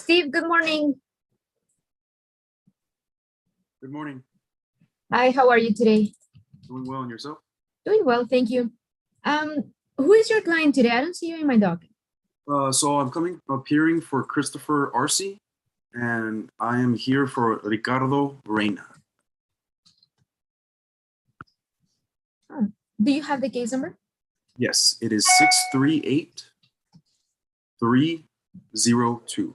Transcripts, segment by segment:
Steve, good morning. Good morning. Hi, how are you today? Doing well, and yourself? Doing well, thank you. Who is your client today? I don't see you in my docket. So I'm appearing for Christopher Arce, and I am here for Ricardo Reina. Do you have the case number? Yes, it is 638302.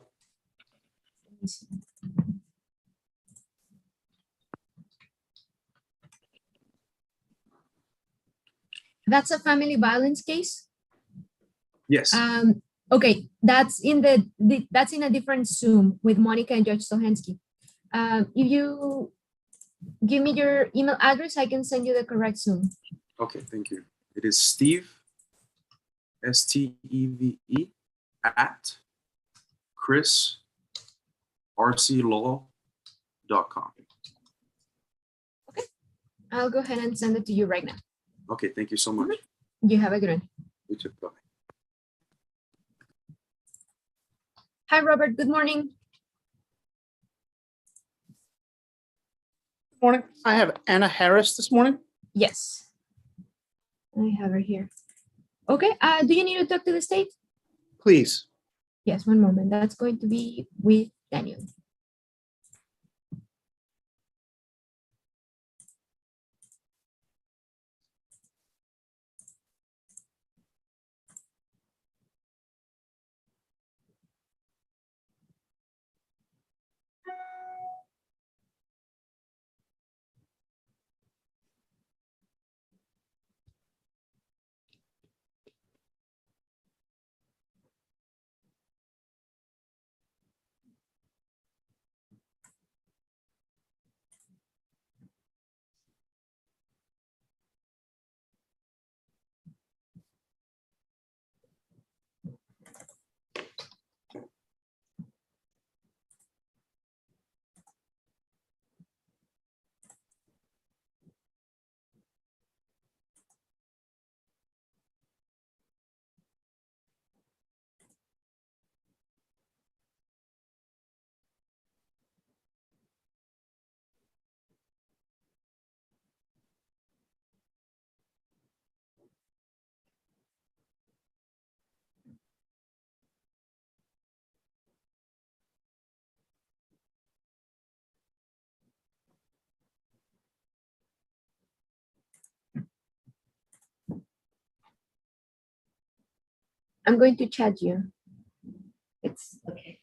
That's a family violence case. Yes. Okay, that's in that's in a different Zoom with Monica and Judge Stohensky. If you give me your email address, I can send you the correct Zoom. Okay, thank you. It is Steve, STEVE, at chrisarcelaw.com. Okay, I'll go ahead and send it to you right now. Okay, thank you so much. You have a good one. You too. Bye. Hi, Robert. Good morning. Good morning. I have Anna Harris this morning. Yes, I have her here. Okay, do you need to talk to the state? Please. Yes, one moment. That's going to be with Daniel. I'm going to chat you. It's okay.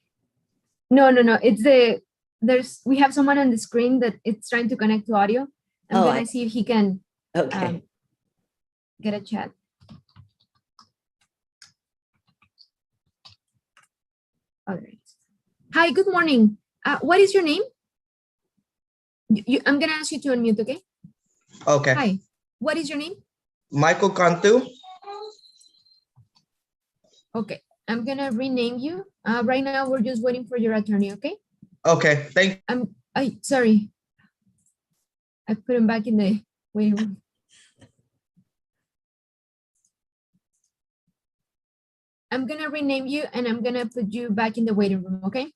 No. It's we have someone on the screen that it's trying to connect to audio. I'm gonna see if he can get a chat. All right. Hi, good morning. What is your name? I'm gonna ask you to unmute, okay? Okay. Hi, what is your name? Michael Cantu. Okay, I'm gonna rename you. Right now, we're just waiting for your attorney, okay? Okay, thank Sorry. I put him back in the waiting room. I'm gonna rename you and I'm gonna put you back in the waiting room, okay?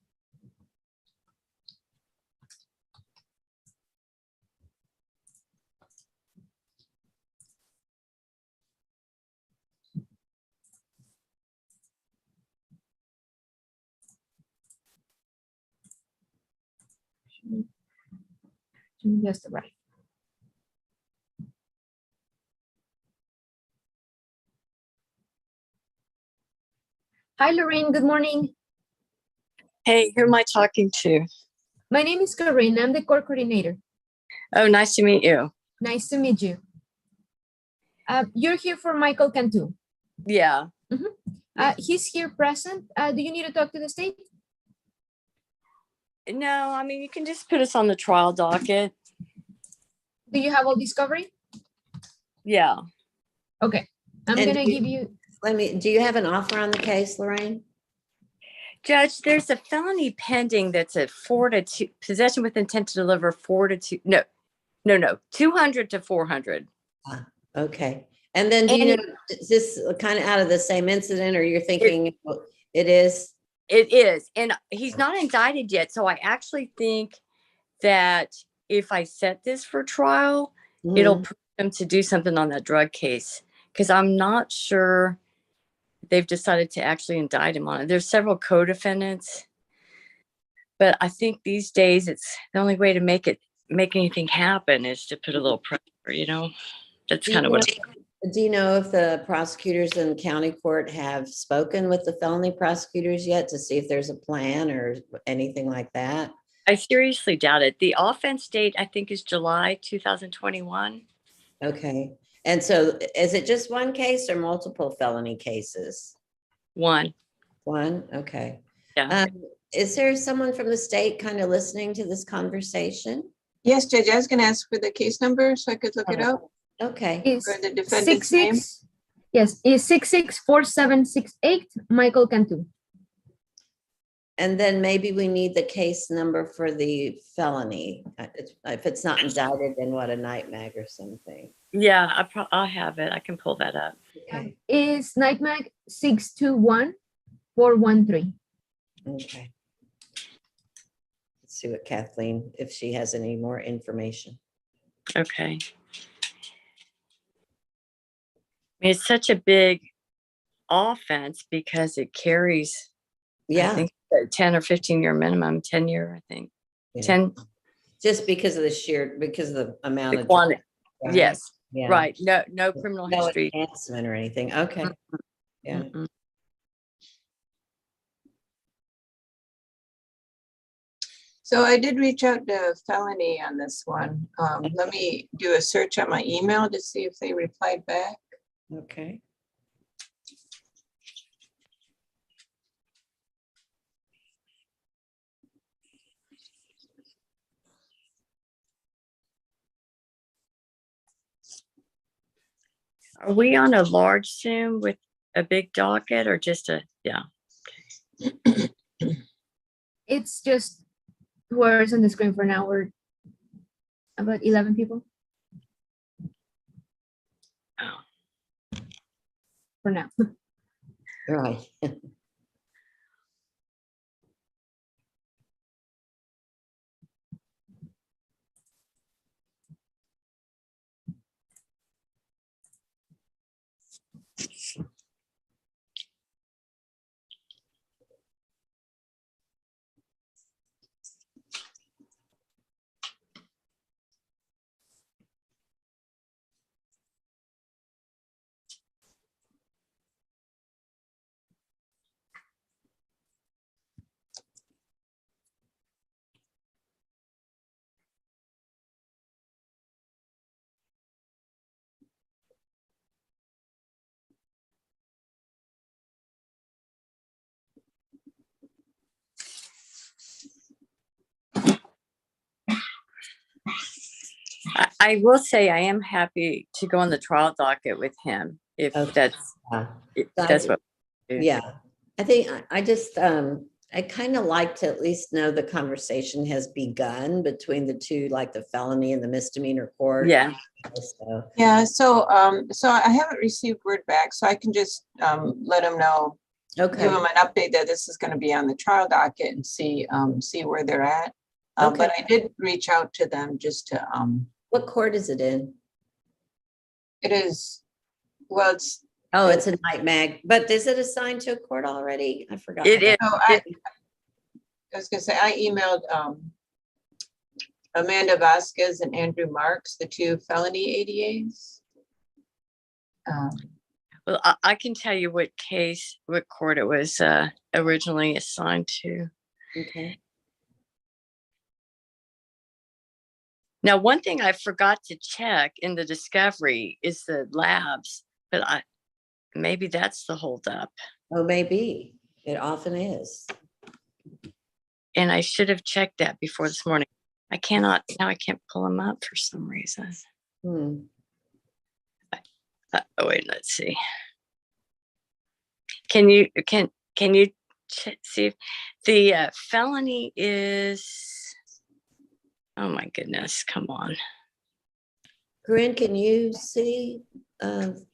Just right. Hi, Lorraine. Good morning. Hey, who am I talking to? My name is Corinne. I'm the court coordinator. Oh, nice to meet you. Nice to meet you. You're here for Michael Cantu. Yeah. He's here present. Do you need to talk to the state? No, I mean, you can just put us on the trial docket. Do you have all discovery? Yeah. Okay. I'm And gonna give you. do you have an offer on the case, Lorraine? Judge, there's a felony pending that's at 4 to 2, possession with intent to deliver 4 to 2. No, 200 to 400. Okay. And then do you know, is this kind of out of the same incident or you're thinking it is? It is. And he's not indicted yet. So I actually think that if I set this for trial, it'll Mhm. push him to do something on that drug case. Because I'm not sure they've decided to actually indict him on it. There's several co-defendants. But I think these days it's the only way to make anything happen is to put a little pressure, you know? That's Do kind of you what Do you know if the prosecutors in county court have spoken with the felony prosecutors yet to see if there's a plan or anything like that? I seriously doubt it. The offense date, I think, is July 2021. Okay. And so is it just one case or multiple felony cases? One. One? Okay. Yeah. Is there someone from the state kind of listening to this conversation? Yes, Judge, I was gonna ask for the case number so I could look it up Okay. Is for the defendant's name. 66, yes, is 664768 Michael Cantu. And then maybe we need the case number for the felony. If it's not indicted, then what, a night mag or something? Yeah, I'll have it. I can pull that up. Okay. Is Nightmag 621413. Okay. Let's see what Kathleen, if she has any more information. Okay. I mean, it's such a big offense because it carries, I Yeah. think, a 10 or 15-year minimum, 10-year, I think. Yeah. 10, Just because of the amount the of. quantity. right? Yes, Yeah. right. No criminal No history. enhancement or anything. Okay. Yeah. Mm-mm. So I did reach out to felony on this one. Let me do a search on my email to see if they replied back. Okay. Are we on a large Zoom with a big docket or just yeah? It's just whoever's on the screen for now. We're about 11 people Oh. for now. Right. I will say I am happy to go on the trial docket with him if Okay. that's Yeah. that's what. Yeah. I think I just, I kind of like to at least know the conversation has begun between the two, like the felony and the misdemeanor court. Yeah. So, Yeah, so I haven't received word back, so I can just let them know, give okay. them an update that this is gonna be on the trial docket and see where they're at. Okay. But I did reach out to them just to, What court is it in? it is, well, it's, Oh, it's a night mag, but is it assigned to a court already? I forgot. It is. no, I was gonna say, I emailed Amanda Vasquez and Andrew Marks, the two felony ADAs. Well, I can tell you what court it was originally assigned to. Okay. Now, one thing I forgot to check in the discovery is the labs, but maybe that's the holdup. Oh, maybe. It often is. And I should have checked that before this morning. I can't pull them up for some reason. Hmm. Oh wait, let's see. Can you see if the felony is? Oh my goodness! Come on. Corinne, can you see the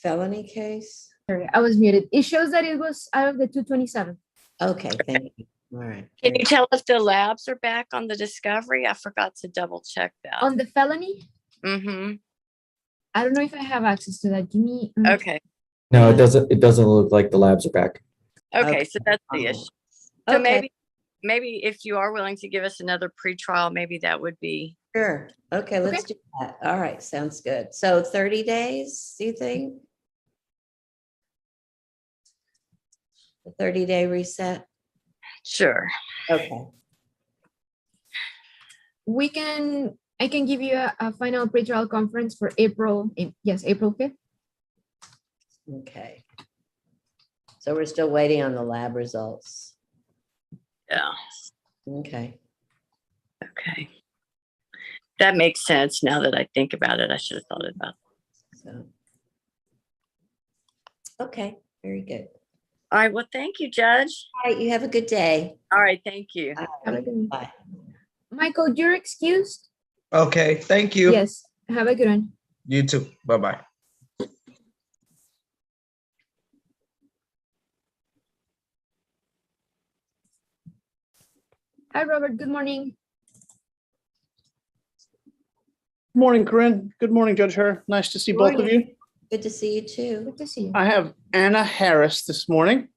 felony case? Sorry, I was muted. It shows that it was out of the 227. Okay, thank you. All right. Can you tell if the labs are back on the discovery? I forgot to double check that. On the felony, Mm-hmm. I don't know if I have access to that. Give me. Okay. No, it doesn't. It doesn't look like the labs are back. Okay. So that's the issue. So Okay, maybe if you are willing to give us another pretrial, maybe that would be. sure. Okay, let's do that. All right, sounds good. So 30 days, do you think? The 30-day reset? Sure. Okay, I can give you a final pretrial conference for April 5th. okay. So we're still waiting on the lab results. Yeah. Okay, Okay. That makes sense now that I think about it. I should have thought about it. so. Okay, very good. All right. Well, thank you, Judge. All right, you have a good day. All right. Thank you. All Have a right, good one. bye. Michael, you're excused. Okay, thank you. Yes. Have a good one. You too. Bye-bye. Hi, Robert. Good morning. Morning, Corinne. Good morning, Judge Herr. Nice to see both of you. Good to see you too. Good to see you. I have Anna Harris this morning.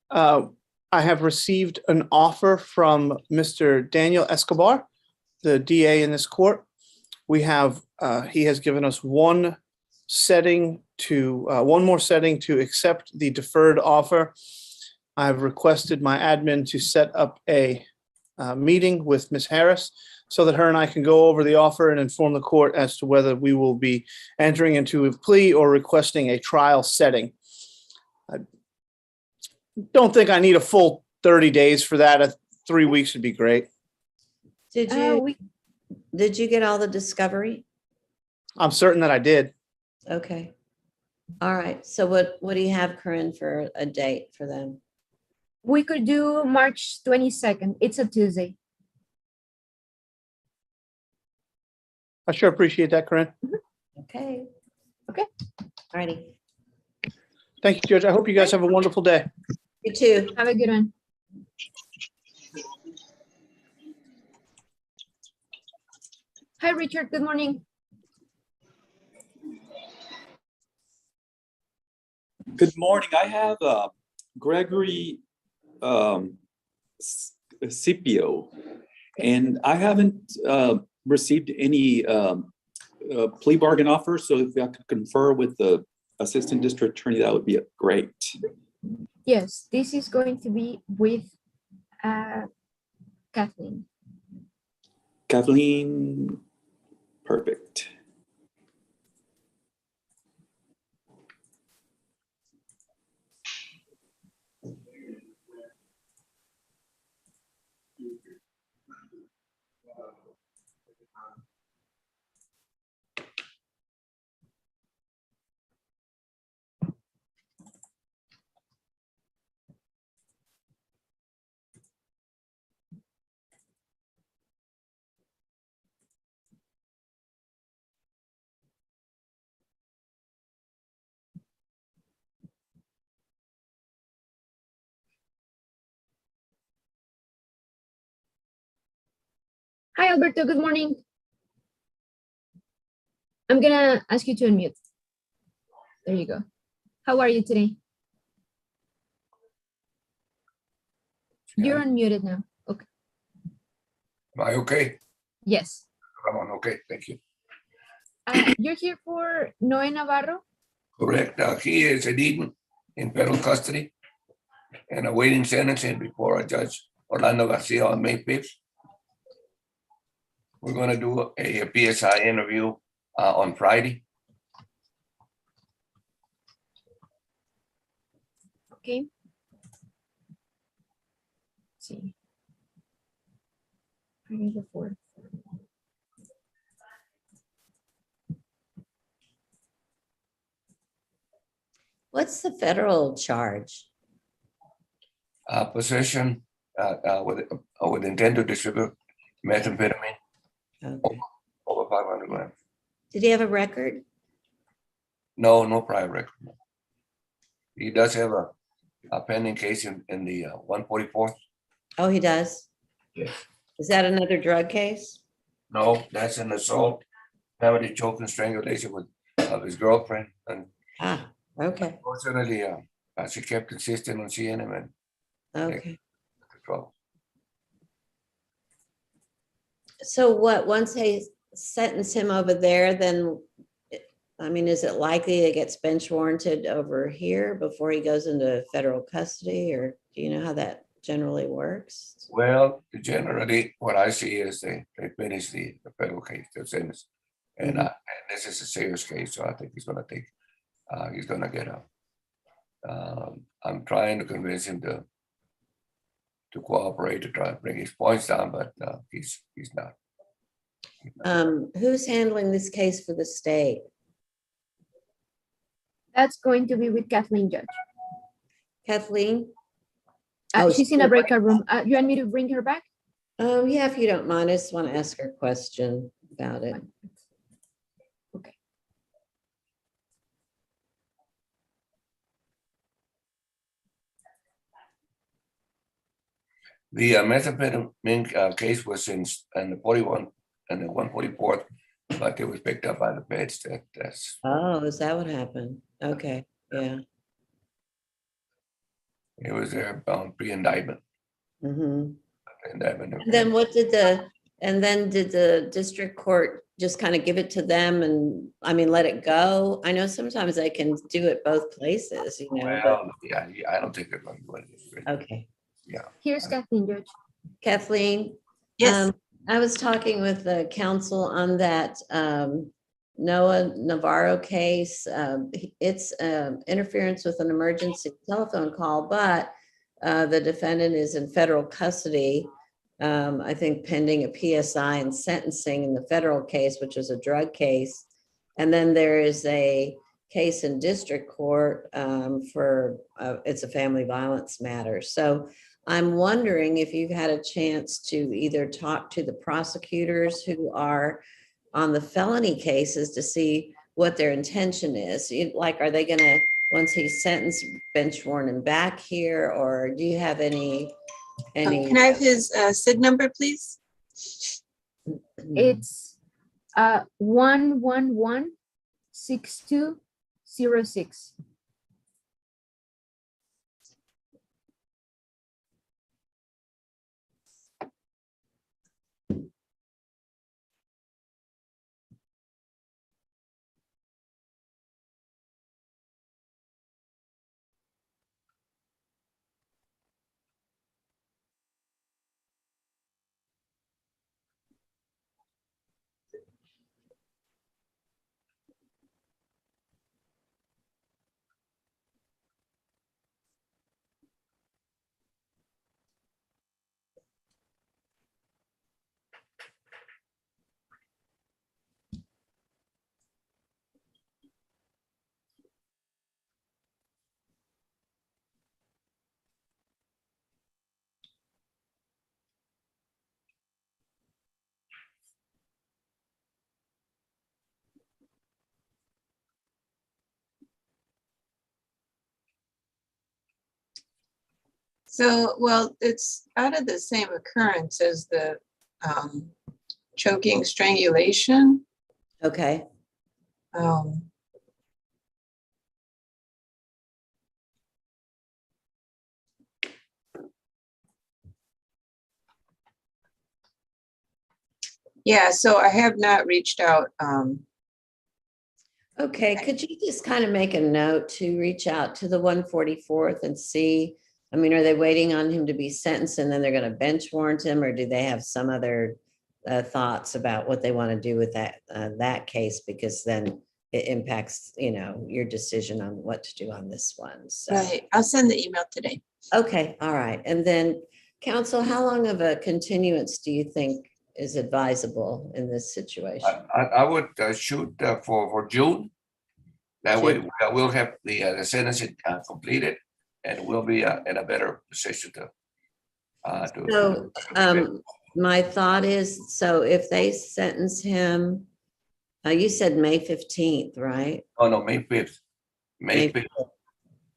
I have received an offer from Mr. Daniel Escobar, the DA in this court. We have, he has given us one more setting to accept the deferred offer. I've requested my admin to set up a meeting with Ms. Harris so that her and I can go over the offer and inform the court as to whether we will be entering into a plea or requesting a trial setting. I don't think I need a full 30 days for that. 3 weeks would be great. Did you get all the discovery? I'm certain that I did. Okay. All right. So what do you have, Corinne, for a date for them? We could do March 22nd. It's a Tuesday. I sure appreciate that, Corinne. Okay. Okay. All righty. Thank you, Judge. I hope you guys have a wonderful day. You too. Have a good one. Hi, Richard. Good morning. Good morning. I have Gregory Scipio, and I haven't received any plea bargain offer. So if I could confer with the assistant district attorney, that would be great. Yes, this is going to be with Kathleen. Kathleen, perfect. Hi, Alberto. Good morning. I'm gonna ask you to unmute. There you go. How are you today? You're unmuted now. Okay. Am I okay? Yes. I'm on okay, thank you. You're here for Noe Navarro? Correct. He is in federal custody and awaiting sentencing before a Judge Orlando Garcia on May 5th. We're going to do a PSI interview on Friday. Okay. Let's see. Friday the 4th. What's the federal charge? Possession with intent to distribute methamphetamine Okay. over 500 grams. Did he have a record? No prior record. he does have a pending case in the 144th. Oh, he does? Yes. Is that another drug case? No, that's an assault, felony choke and strangulation of his girlfriend. And Ah, okay, unfortunately, she kept insisting on seeing him and okay. trouble. So what, once they sentence him over there, then, I mean, is it likely it gets bench warranted over here before he goes into federal custody, or do you know how that generally works? Well, generally, what I see is they finish the federal case, the sentence. And this is a serious case, so I think he's gonna take, he's gonna get a, I'm trying to convince him to cooperate, to try to bring his points down, but he's not. Who's handling this case for the state? That's going to be with Kathleen, Judge. Kathleen? Oh, She's in a breakout room. You want me to bring her back? Yeah, if you don't mind, I just want to ask her a question about it. Okay. The methamphetamine case was in the 41 and the 144th, but it was picked up by the feds. That's Oh, is that what happened? Okay, yeah. it was there pre-indictment. Mm-hmm. Indictment. And then did the district court just kind of give it to them and, I mean, let it go? I know sometimes they can do it both places, you know. Well, yeah, I don't think they're going to do it. Okay. Yeah. Here's Kathleen, Judge. Kathleen? Yes. I was talking with the council on that Noah Navarro case. It's interference with an emergency telephone call, but the defendant is in federal custody, I think pending a PSI and sentencing in the federal case, which is a drug case. And then there is a case in district court for, it's a family violence matter. So I'm wondering if you've had a chance to either talk to the prosecutors who are on the felony cases to see what their intention is. Like, are they gonna, once he's sentenced, bench warrant him back here, or do you have any? Can I have his SID number, please? It's 111-6206. So, well, it's out of the same occurrence as the choking strangulation. Okay. Yeah, so I have not reached out. Okay, could you just kind of make a note to reach out to the 144th and see, I mean, are they waiting on him to be sentenced and then they're going to bench warrant him, or do they have some other thoughts about what they want to do with that case? Because then it impacts, you know, your decision on what to do on this one. So. Right, I'll send the email today. Okay, all right. And then, counsel, how long of a continuance do you think is advisable in this situation? I would shoot for June. That way we'll have the sentence completed, and we'll be in a better position to. So my thought is, so if they sentence him, you said May 15th, right? Oh no, May 5th. May 5th.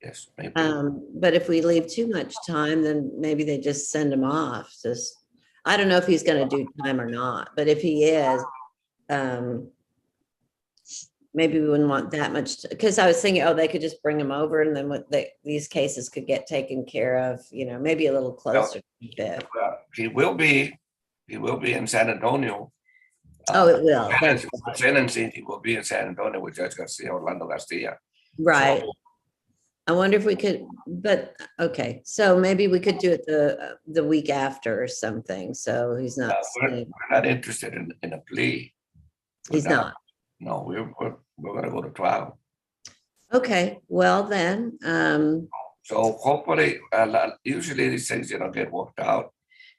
Yes, maybe. But if we leave too much time, then maybe they just send him off. Just, I don't know if he's gonna do time or not, but if he is, maybe we wouldn't want that much, because I was thinking, oh, they could just bring him over and then these cases could get taken care of, maybe a little closer to the fifth. He will be in San Antonio. Oh, it will. Sentencing, he will be in San Antonio with Judge Garcia, Orlando Garcia. Right. So, I wonder if we could, but, okay, so maybe we could do it the week after or something, so he's not. we're not interested in a plea. He's not. No, we're gonna go to trial. Okay, well then, So hopefully, usually these things, get worked out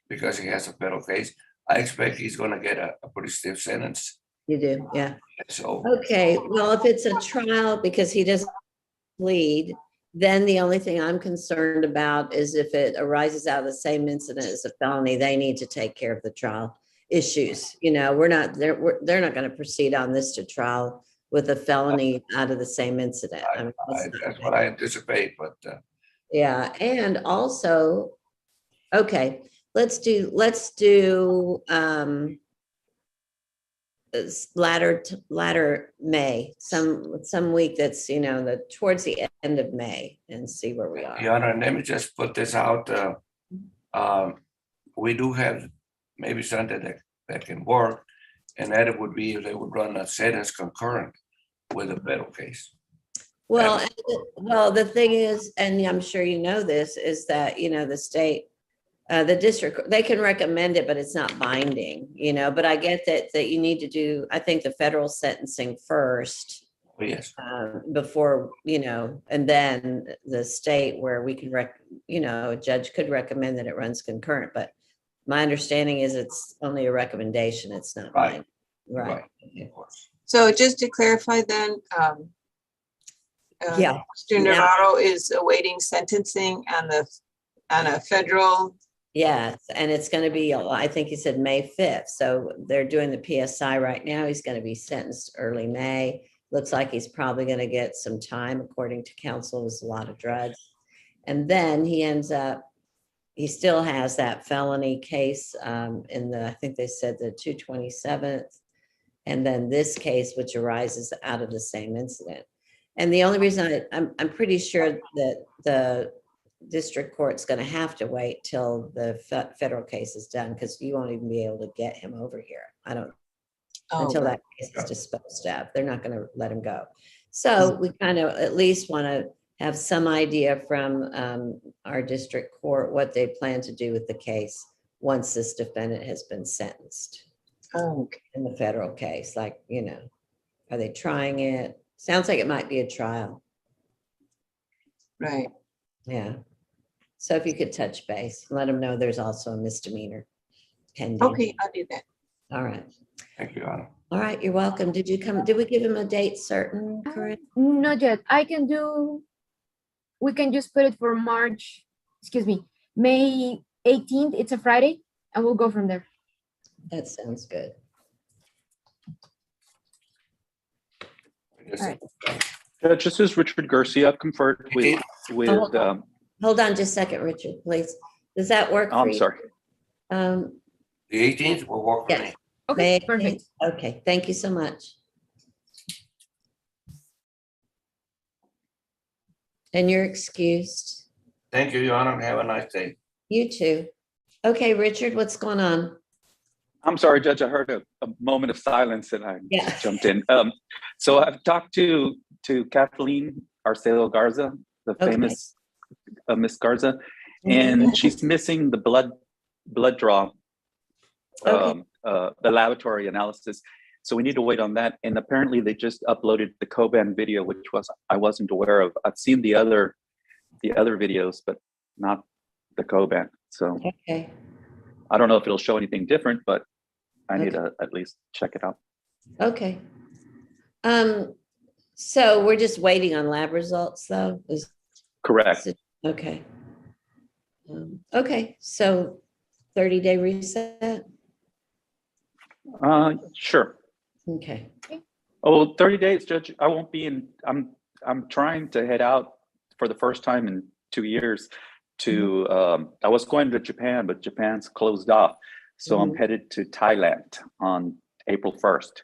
because he has a federal case. I expect he's gonna get a pretty stiff sentence. you do, yeah. So, Okay, well, if it's a trial because he doesn't plead, then the only thing I'm concerned about is if it arises out of the same incident as a felony, they need to take care of the trial issues. They're not going to proceed on this to trial with a felony out of the same incident. that's what I anticipate, but yeah, and also, okay, let's do latter May, some week that's, towards the end of May, and see where we are. Your Honor, let me just put this out. We do have maybe something that can work, and that it would be if they would run a sentence concurrent with a federal case. Well, the thing is, and I'm sure you know this, is that, the state, the district, they can recommend it, but it's not binding, but I get that you need to do, I think, the federal sentencing first. Yes. Before, and then the state where we can a judge could recommend that it runs concurrent, but my understanding is it's only a recommendation. It's not binding. Right. Of course. So just to clarify then, Yeah. Mr. Navarro is awaiting sentencing on a federal. Yes, and it's going to be, I think he said May 5th. So they're doing the PSI right now. He's going to be sentenced early May. Looks like he's probably going to get some time, according to counsel. There's a lot of drugs. And then he still has that felony case I think they said the 227th. And then this case, which arises out of the same incident. And the only reason I'm pretty sure that the district court's going to have to wait till the federal case is done, because you won't even be able to get him over here. Until that case is disposed of. They're not going to let him go. So we kind of at least want to have some idea from our district court what they plan to do with the case once this defendant has been sentenced. In the federal case, like, are they trying it? Sounds like it might be a trial. Right. Yeah. So if you could touch base, let them know there's also a misdemeanor pending. Okay, I'll do that. All right. Thank you, Your Honor. All right, you're welcome. Did we give him a date certain, Corinne? Not yet. We can just put it for May 18th. It's a Friday, and we'll go from there. That sounds good. Yes. All right. Judge, this is Richard Garcia. I've conferred with, Hold on just a second, Richard, please. Does that work? oh, for I'm you? sorry. The 18th will work for me. Okay, perfect. Okay, thank you so much. And you're excused. Thank you, Your Honor. Have a nice day. You too. Okay, Richard, what's going on? I'm sorry, Judge. I heard a moment of silence and I Yeah. just jumped in. So I've talked to Kathleen Arcelo Garza, the famous Miss Garza, and she's missing the blood draw, the laboratory analysis. So we need to wait on that. And apparently they just uploaded the Coban video, which I wasn't aware of. I've seen the other videos, but not the Coban. So Okay. I don't know if it'll show anything different, but I need to at least check it out. Okay. So we're just waiting on lab results, though? Correct. Okay. Okay, so 30-day reset? Sure. Okay. Oh, 30 days, Judge. I won't be in. I'm trying to head out for the first time in 2 years to, I was going to Japan, but Japan's closed off. So I'm headed to Thailand on April 1st.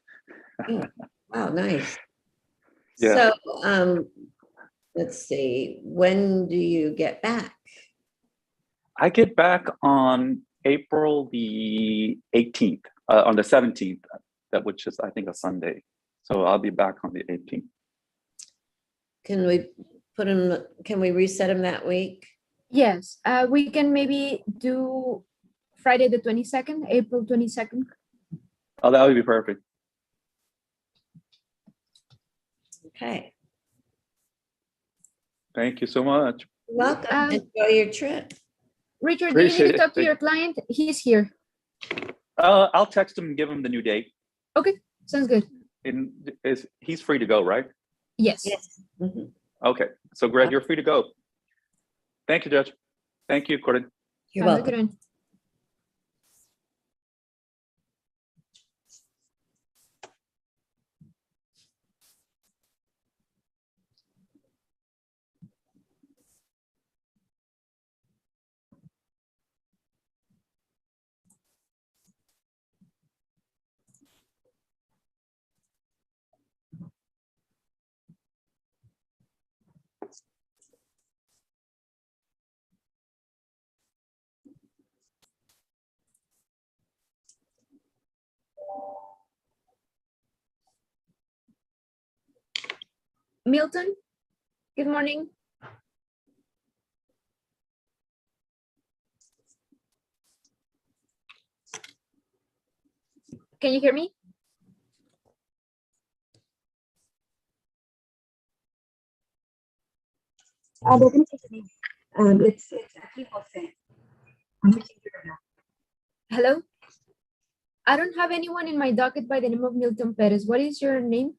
Oh, wow, nice. Yeah. So, let's see, when do you get back? I get back on April the 18th, on the 17th, which is, I think, a Sunday. So I'll be back on the 18th. Can we put him, can we reset him that week? Yes, we can maybe do Friday the 22nd, April 22nd. Oh, that would be perfect. Okay. Thank you so much. Welcome. Enjoy your trip. Richard, do you need Appreciate to it. talk to Thank your client? He's here. I'll text him and give him the new date. Okay, sounds good. And he's free to go, right? Yes. Yes. Mhm. Okay, so Greg, you're free to go. Thank you, Judge. Thank you, Corinne. You're Have a welcome. good one. Milton, good morning. Can you hear me? It's actually Jose. I'm missing you right now. Hello? I don't have anyone in my docket by the name of Milton Perez. What is your name?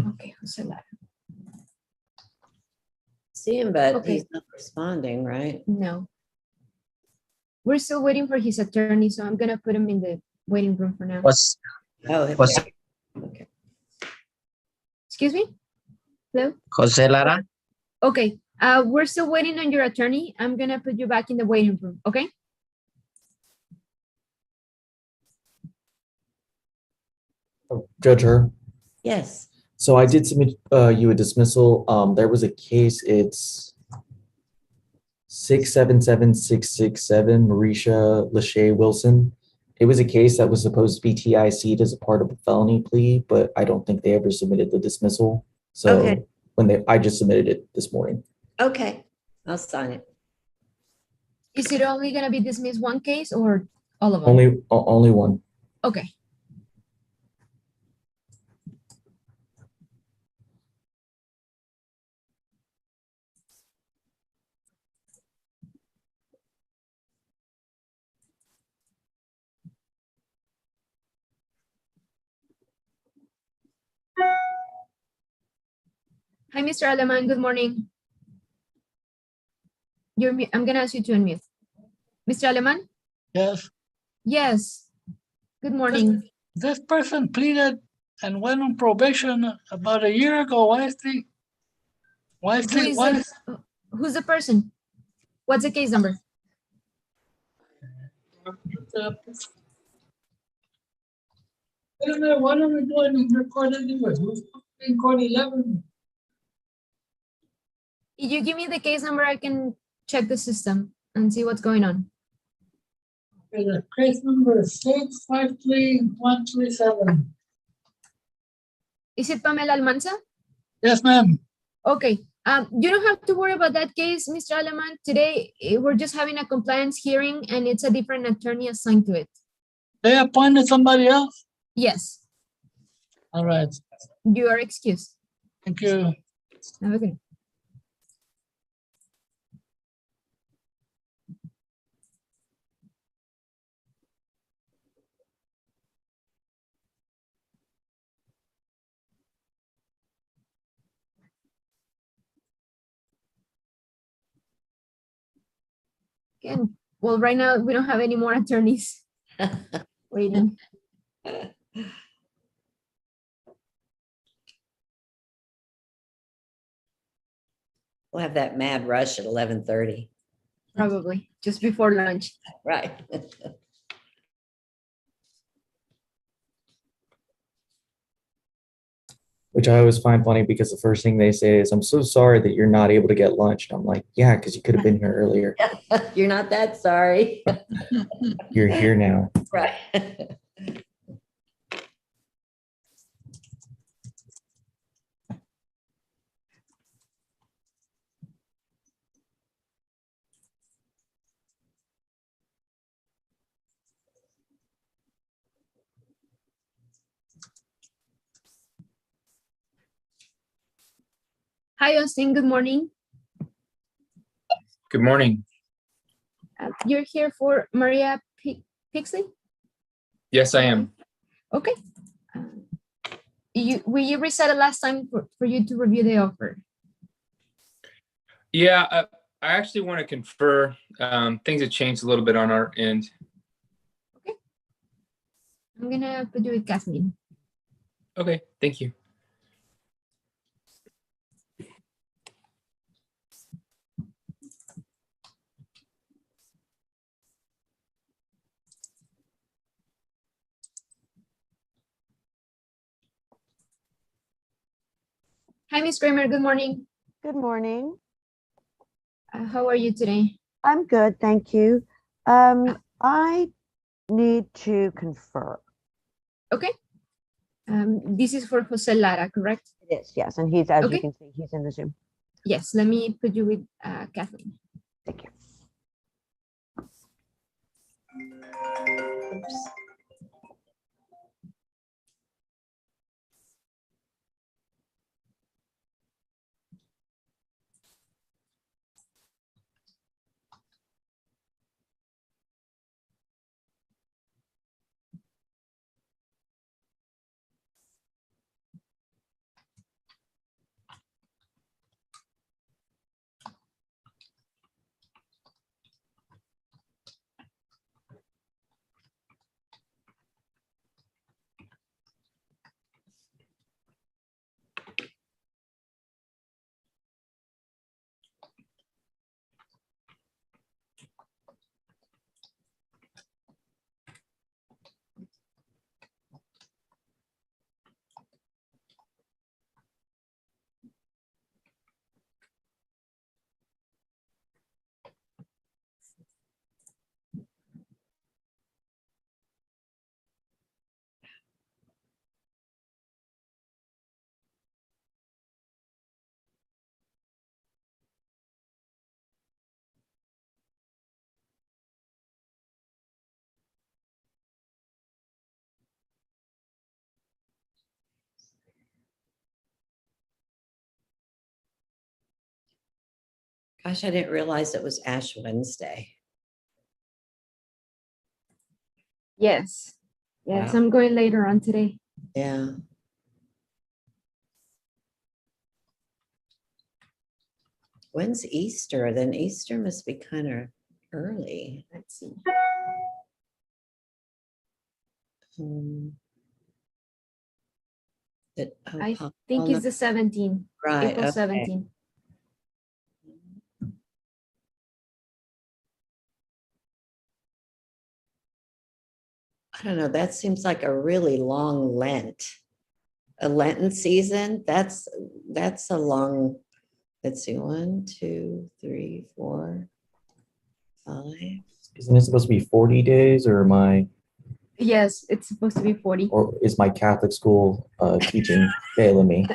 Okay, Jose Lara. See him, but Okay. he's not responding, right? No. We're still waiting for his attorney, so I'm gonna put him in the waiting room for now. Oh, Jose, okay. Excuse me? Hello? Jose Lara? Okay, we're still waiting on your attorney. I'm gonna put you back in the waiting room, okay? Judge Her. Yes. So I did submit you a dismissal. There was a case, it's 677667 Marisha Lachey Wilson. It was a case that was supposed to be TIC'd as a part of a felony plea, but I don't think they ever submitted the dismissal. So Okay. I just submitted it this morning. Okay, I'll sign it. Is it only gonna be dismissed one case or all of them? Only one. Okay. Hi, Mr. Aleman, good morning. I'm gonna ask you to unmute. Mr. Aleman? Yes, Yes. Good morning. this person pleaded and went on probation about a year ago. Who's the person? What's the case number? What are we doing in your court anyway? Who's in court 11? If you give me the case number, I can check the system and see what's going on. Okay, the case number is 653137. Is it Pamela Almanza? Yes, ma'am. Okay. You don't have to worry about that case, Mr. Aleman. Today, we're just having a compliance hearing and it's a different attorney assigned to it. They appointed somebody else? Yes. All right. You are excused. Thank you. Have a good one. Again, well, right now we don't have any more attorneys waiting. We'll have that mad rush at 11:30. Probably just before lunch. Right. Which I always find funny because the first thing they say is, I'm so sorry that you're not able to get lunch. And I'm like, yeah, because you could have been here earlier. You're not that sorry. You're here now. Right. Hi, Austin. Good morning. Good morning. You're here for Maria Pixley? Yes, I am. Okay. You reset it last time for you to review the offer. Yeah, I actually want to confer. Things have changed a little bit on our end. Okay. I'm gonna put you with Kathleen. Okay, thank you. Hi, Ms. Kramer. Good morning. Good morning. How are you today? I'm good, thank you. I need to confer. Okay. This is for Jose Lara, correct? It is, yes, and he's, as Okay. you can see, he's in the Zoom. Yes, let me put you with Kathleen. Thank you. Oops. Gosh, I didn't realize it was Ash Wednesday. Yes. Yes, Wow. I'm going later on today. Yeah. When's Easter? Then Easter must be kind of early. Let's see. I think it's the 17th, right. April 17th. I don't know. That seems like a really long Lent. A Lenten season. That's a long. Let's see. 1, 2, 3, 4, 5. Isn't it supposed to be 40 days or am I? Yes, it's supposed to be 40. Or is my Catholic school teaching failing me?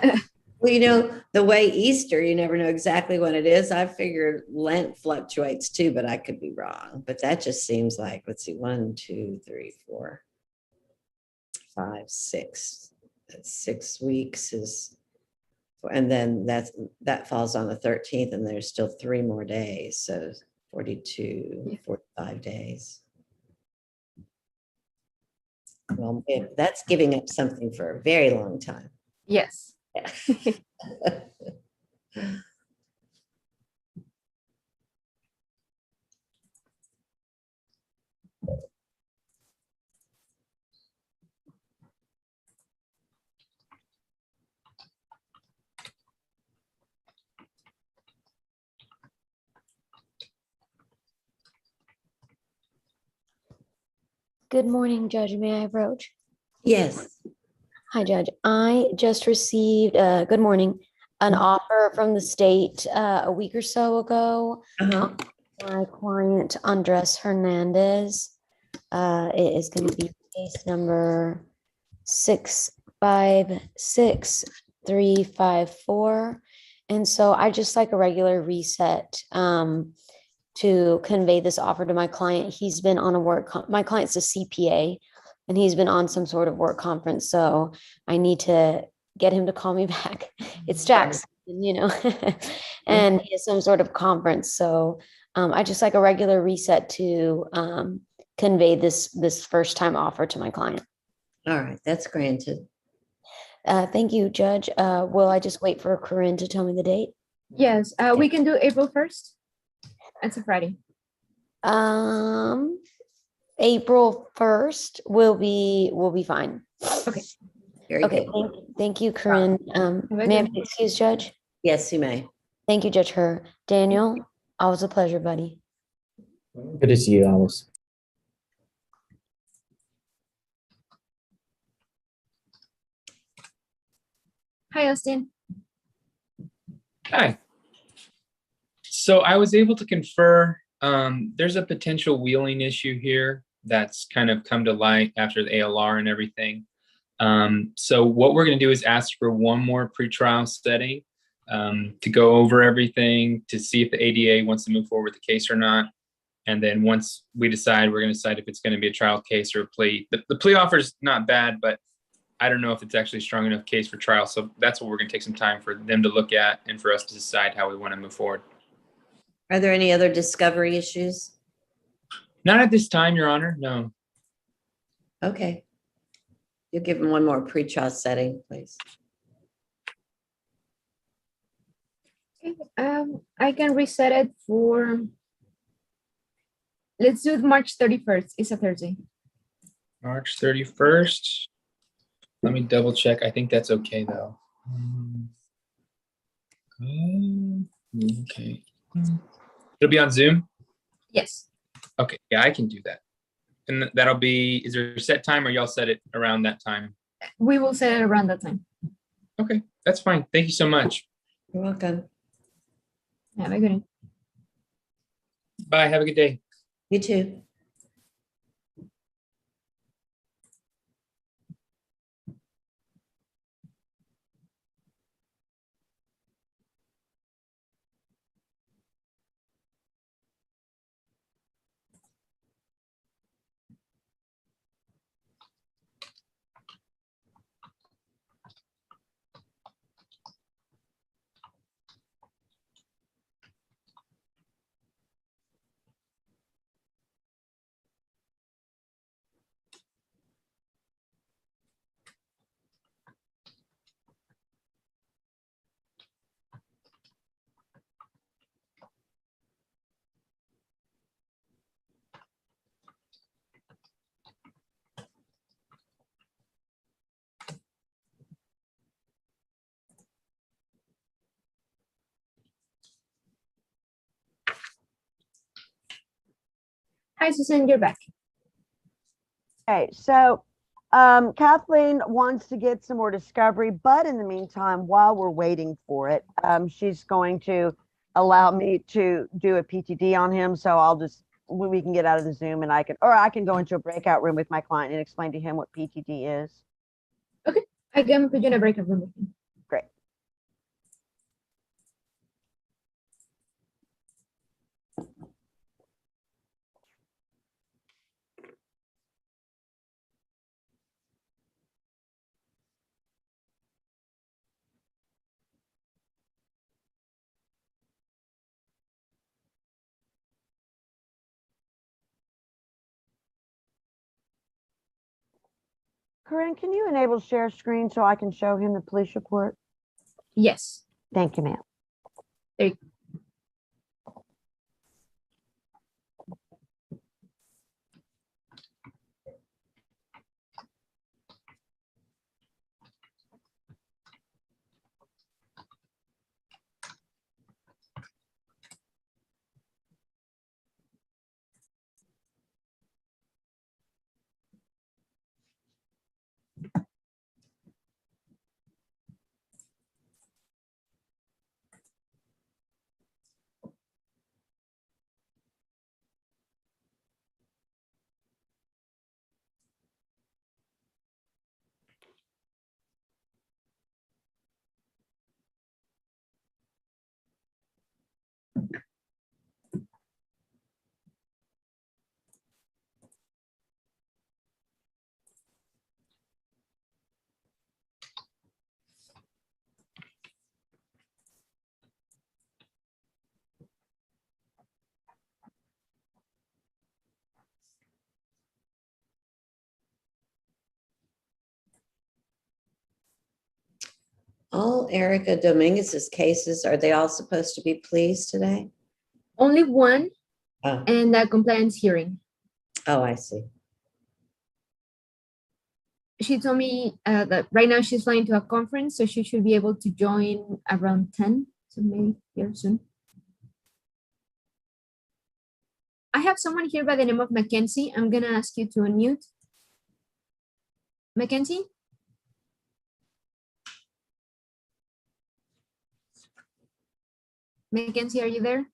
Well, you know, the way Easter, you never know exactly when it is. I figure Lent fluctuates too, but I could be wrong. But that just seems like, let's see, 1, 2, 3, 4, 5, 6. That's 6 weeks is, and then that falls on the 13th, and there's still 3 more days. So 42, 45 days. Well, that's giving up something for a very long time. Yes. Yeah. Good morning, Judge. May I approach? Yes. Hi, Judge. I just received, good morning, an offer from the state a week or so ago. Uh-huh. My client, Andres Hernandez, it is going to be case number 6566354. And so I just like a regular reset to convey this offer to my client. He's been on a my client's a CPA, and he's been on some sort of work conference. So I need to get him to call me back. It's tax, and he has some sort of conference. So I just like a regular reset to convey this first time offer to my client. All right, that's granted. Thank you, Judge. Will I just wait for Corinne to tell me the date? Yes, we can do April 1st. It's a Friday. April 1st will be fine. Okay. Very Okay, good. thank you, Corinne. May I be excused, Judge? Yes, you may. Thank you, Judge Herr. Daniel, always a pleasure, buddy. Good to see you, Alice. Hi, Austin. Hi. So I was able to confer, there's a potential wheeling issue here that's kind of come to light after the ALR and everything. So what we're going to do is ask for one more pretrial setting to go over everything, to see if the ADA wants to move forward with the case or not. And then once we decide, we're going to decide if it's going to be a trial case or a plea. The plea offer is not bad, but I don't know if it's actually a strong enough case for trial. So that's what we're going to take some time for them to look at and for us to decide how we want to move forward. Are there any other discovery issues? Not at this time, Your Honor. No. Okay. You'll give him one more pre-trial setting, please. Okay. I can reset it for, let's do March 31st. It's a Thursday. March 31st. Let me double check. I think that's okay though. Okay. It'll be on Zoom? Yes. Okay, yeah, I can do that. And that'll be, is there a set time or y'all set it around that time? We will set it around that time. Okay, that's fine. Thank you so much. You're welcome. Have a good one. Bye, have a good day. You too. Hi, Susan, you're back. Okay, so Kathleen wants to get some more discovery, but in the meantime, while we're waiting for it, she's going to allow me to do a PTD on him. So I'll just, we can get out of the Zoom and I can go into a breakout room with my client and explain to him what PTD is. Okay, I can put you in a breakout room with him. Great. Corinne, can you enable share screen so I can show him the police report? Yes. Thank you, ma'am. There you go. All Erica Dominguez's cases, are they all supposed to be pleas today? Only one, Oh, and a compliance hearing. oh, I see. She told me that right now she's flying to a conference, so she should be able to join around 10, so maybe here soon. I have someone here by the name of Mackenzie. I'm gonna ask you to unmute. Mackenzie? Mackenzie, are you there?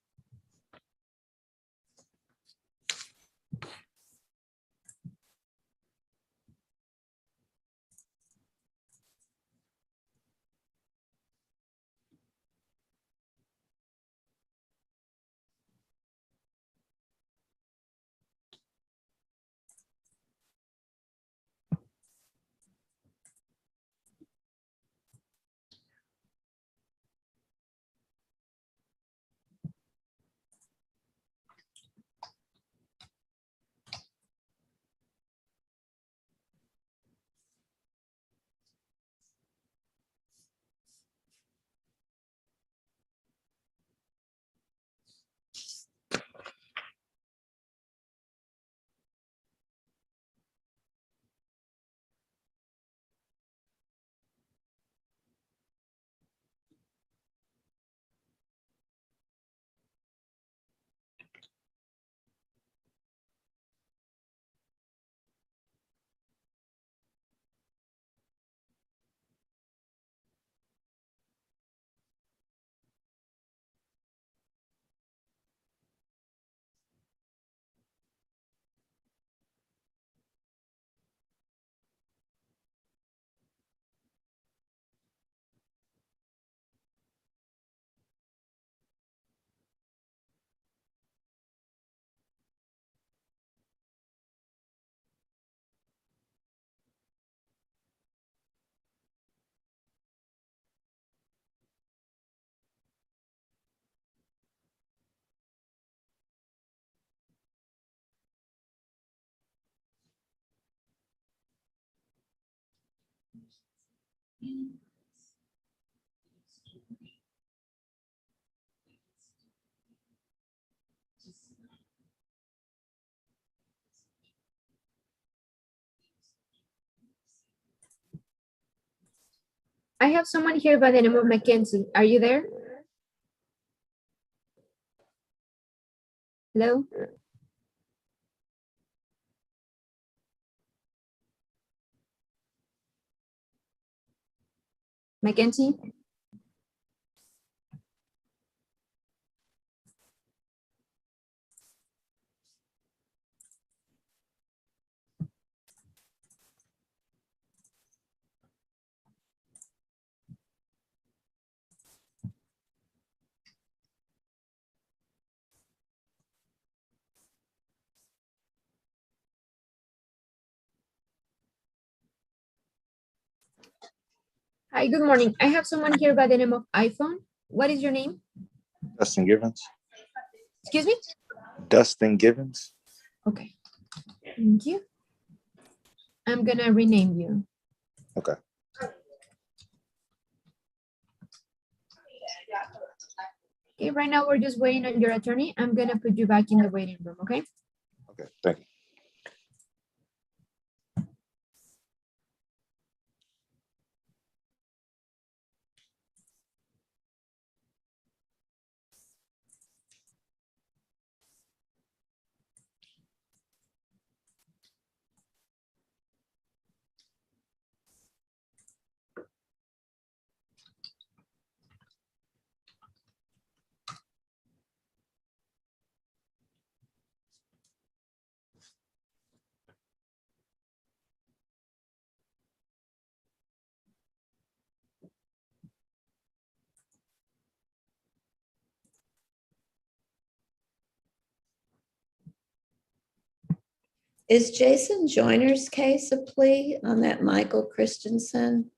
I have someone here by the name of Mackenzie. Are you there? Hello? Mackenzie? Hi, good morning. I have someone here by the name of iPhone. What is your name? Dustin Givens. Excuse me? Dustin Givens. Okay. Thank you. I'm gonna rename you. Okay. Okay, right now we're just waiting on your attorney. I'm gonna put you back in the waiting room, okay? Okay. Thank you. Is Jason Joyner's case a plea on that Michael Christensen?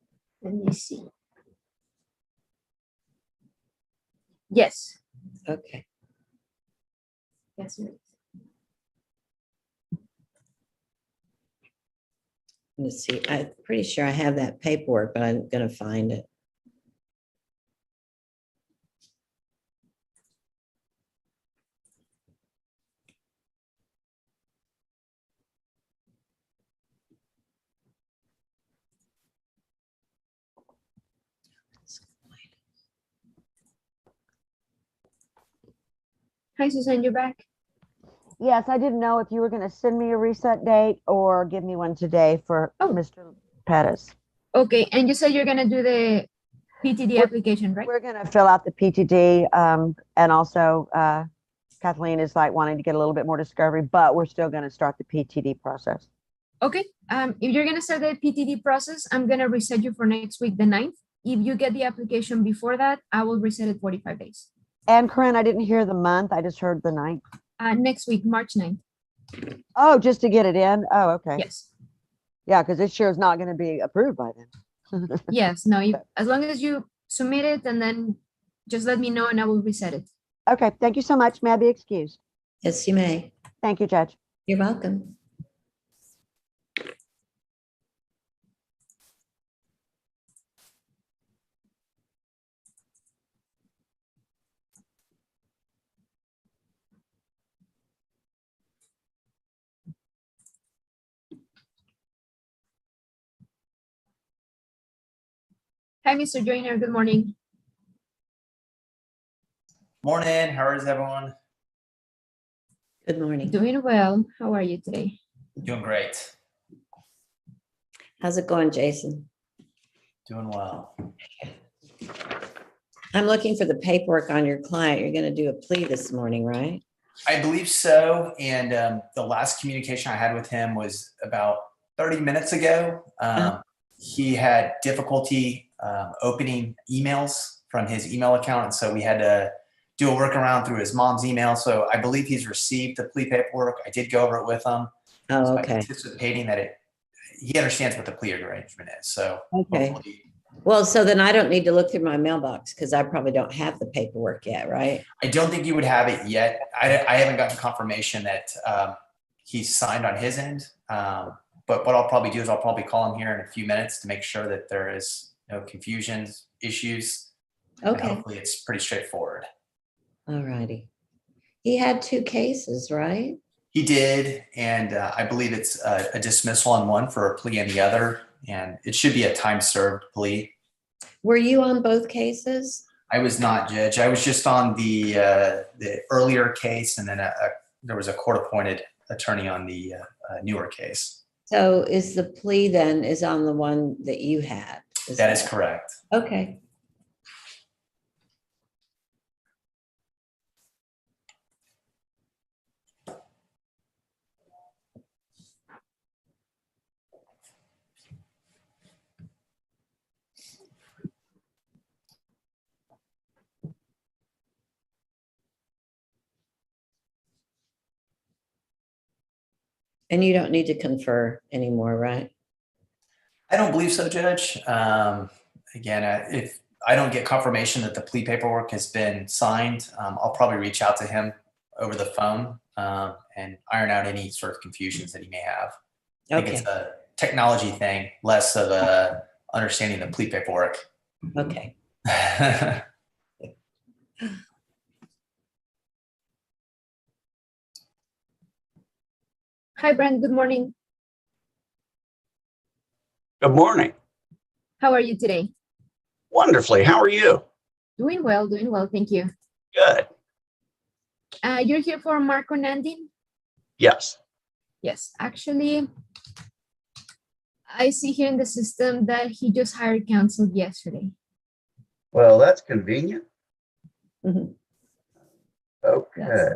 Let me see. Yes. Okay. Yes, it is. Let's see. I'm pretty sure I have that paperwork, but I'm going to find it. Hi, Susan, you're back. Yes, I didn't know if you were going to send me a reset date or give me one today for Mr. Pettis. Okay, and you said you're gonna do the PTD application, right? We're going to fill out the PTD, and also Kathleen is like wanting to get a little bit more discovery, but we're still going to start the PTD process. Okay, if you're gonna start the PTD process, I'm gonna reset you for next week, the 9th. If you get the application before that, I will reset it 45 days. And Corinne, I didn't hear the month. I just heard the 9th. Next week, March 9th. Oh, just to get it in? Oh, okay. Yes. Yeah, because this sure is not going to be approved by then. Yes, no, as long as you submit it and then just let me know and I will reset it. Okay, thank you so much. May I be excused? Yes, you may. Thank you, Judge. You're welcome. Hi, Mr. Joyner, good morning. Morning, how is everyone? Good morning. Doing well. How are you today? Doing great. How's it going, Jason? Doing well. I'm looking for the paperwork on your client. You're going to do a plea this morning, right? I believe so. And the last communication I had with him was about 30 minutes ago. He had difficulty opening emails from his email account. And so we had to do a workaround through his mom's email. So I believe he's received the plea paperwork. I did go over it with him. Oh, so okay. I'm anticipating that he understands what the plea arrangement is. So Okay. Well, so then I don't need to look through my mailbox because I probably don't have the paperwork yet, right? I don't think you would have it yet. I haven't gotten confirmation that he's signed on his end. But what I'll probably do is I'll probably call him here in a few minutes to make sure that there is no confusions, issues. Okay. And hopefully it's pretty straightforward. All righty. He had 2 cases, right? He did. And I believe it's a dismissal on one for a plea on the other. And it should be a time served plea. Were you on both cases? I was not, Judge. I was just on the earlier case, and then there was a court-appointed attorney on the newer case. So is the plea then is on the one that you had? That is correct. Okay. And you don't need to confer anymore, right? I don't believe so, Judge. Again, if I don't get confirmation that the plea paperwork has been signed, I'll probably reach out to him over the phone and iron out any sort of confusions that he may have. I think it's a technology thing, less of a understanding the plea paperwork. Okay. Hi, Brent, good morning. Good morning. How are you today? Wonderfully. How are you? Doing well, thank you. Good. You're here for Marco Nandin? Yes. Yes, actually, I see here in the system that he just hired counsel yesterday. Well, that's convenient. Mhm. Okay. Yes.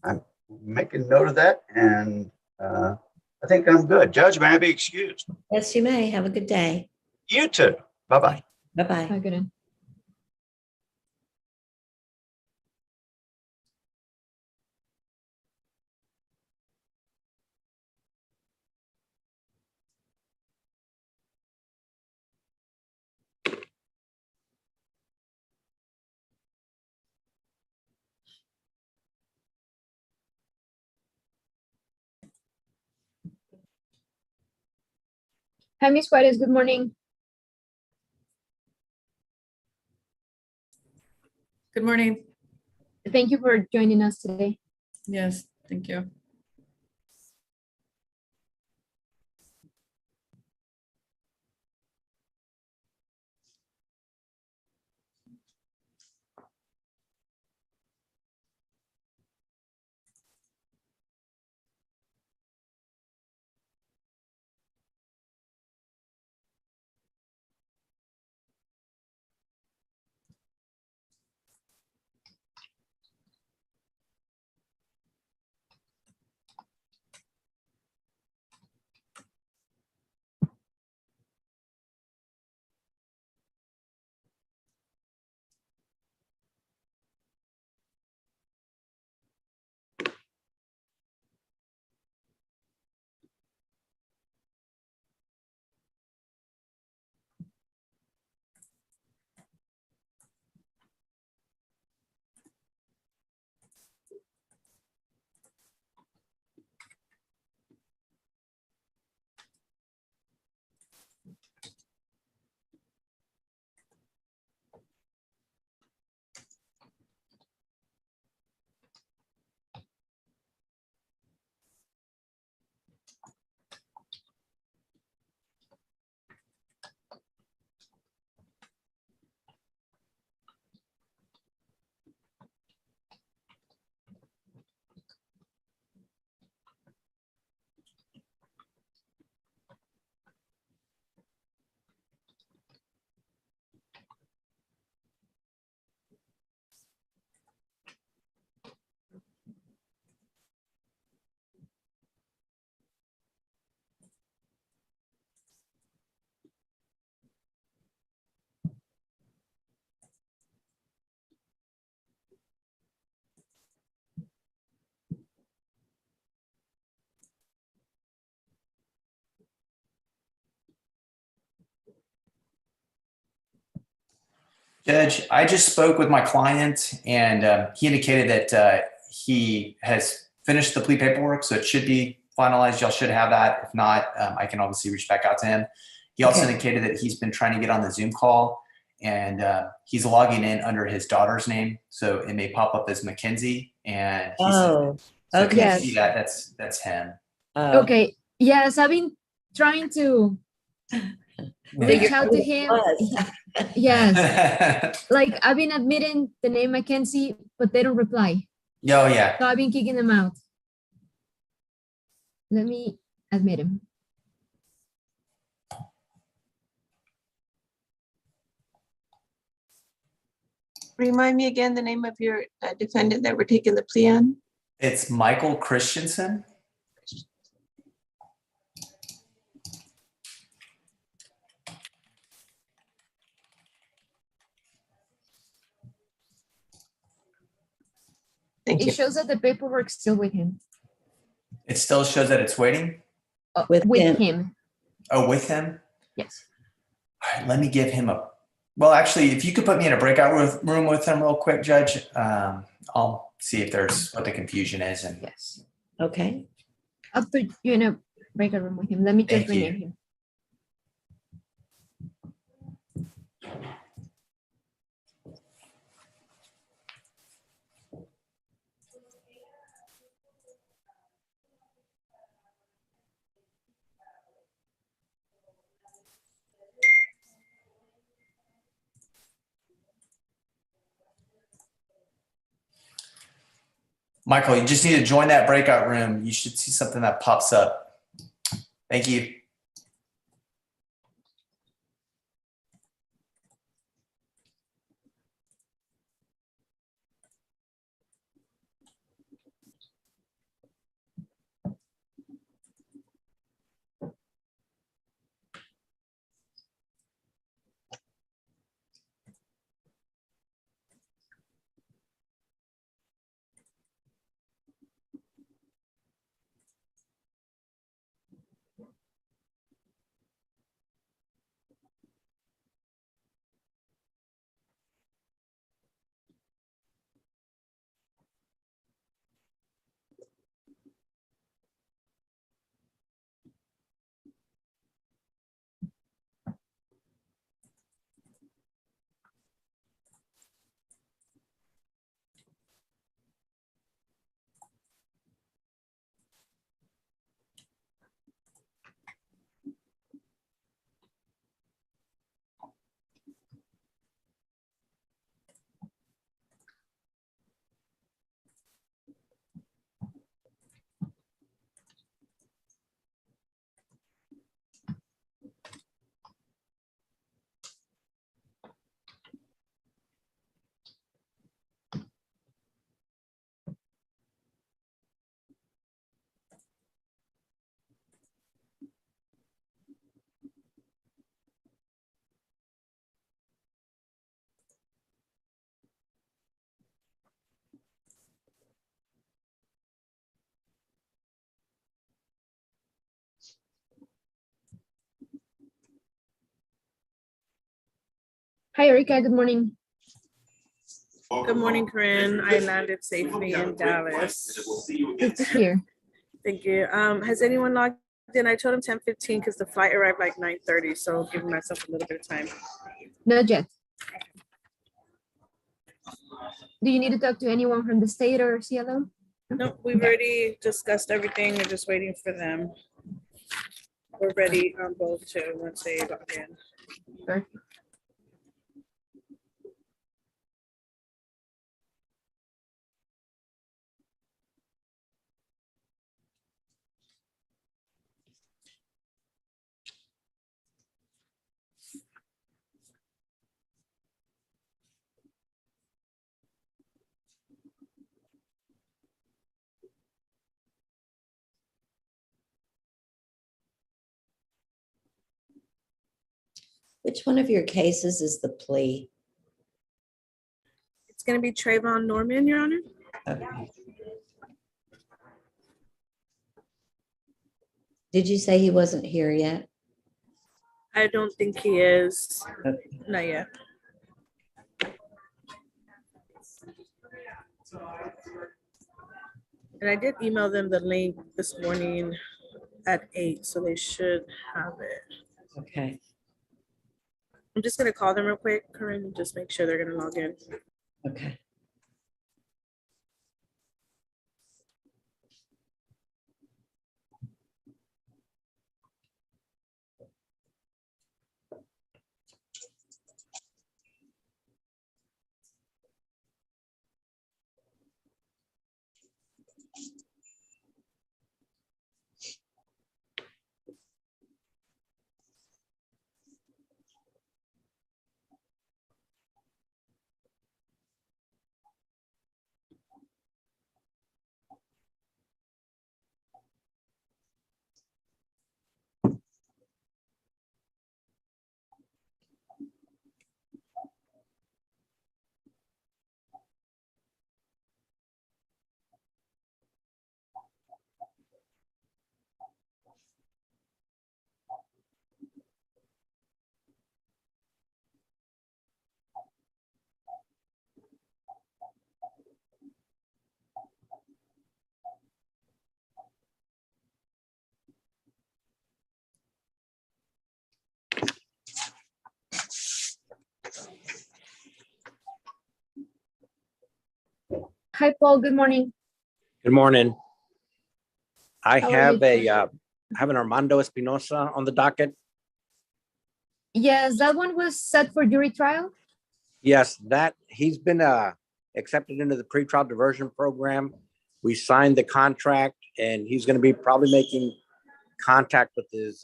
I'm making note of that, and I think I'm good. Judge, may I be excused? Yes, you may. Have a good day. You too. Bye-bye. Bye-bye. Have a good one. Hi, Ms. Juarez. Good morning. Good morning. Thank you for joining us today. Yes, thank you. Judge, I just spoke with my client and he indicated that he has finished the plea paperwork, so it should be finalized. Y'all should have that. If not, I can obviously reach back out to him. He also indicated that he's been trying to get on the Zoom call and he's logging in under his daughter's name. So it may pop up as Mackenzie. And he Oh, so if you okay. see that, that's him. Okay. Yes, I've been trying to reach out to him. Yes. Like I've been admitting the name Mackenzie, but they don't reply. Oh, yeah. So I've been kicking them out. Let me admit him. Remind me again the name of your defendant that we're taking the plea on? It's Michael Christensen. It shows that the paperwork's still with him. It still shows that it's waiting. With him. Oh, with him? Yes. All right, let me give him a, well, actually, if you could put me in a breakout room with him real quick, Judge, I'll see if there's what the confusion is. And yes. Okay. I'll put you in a breakout room with him. Let me just Thank you. rename him. Michael, you just need to join that breakout room. You should see something that pops up. Thank you. Hi, Erica. Good morning. Good morning, Corinne. I landed safely in Dallas. Good to hear. Thank you. Has anyone logged in? I told him 10:15 because the flight arrived like 9:30, so giving myself a little bit of time. Not yet. Do you need to talk to anyone from the state or CLO? No, we've already discussed everything. We're just waiting for them. We're ready on both too once they log in. Perfect. Which one of your cases is the plea? It's going to be Trayvon Norman, Your Honor. Okay. Did you say he wasn't here yet? I don't think he is. Okay. Not yet. And I did email them the link this morning at 8, so they should have it. Okay. I'm just gonna call them real quick, Corinne, and just make sure they're gonna log in. Okay. Hi, Paul. Good morning. Good morning. I How are have you? have an Armando Espinosa on the docket. Yes, that one was set for jury trial. Yes, that he's been accepted into the pretrial diversion program. We signed the contract, and he's going to be probably making contact with his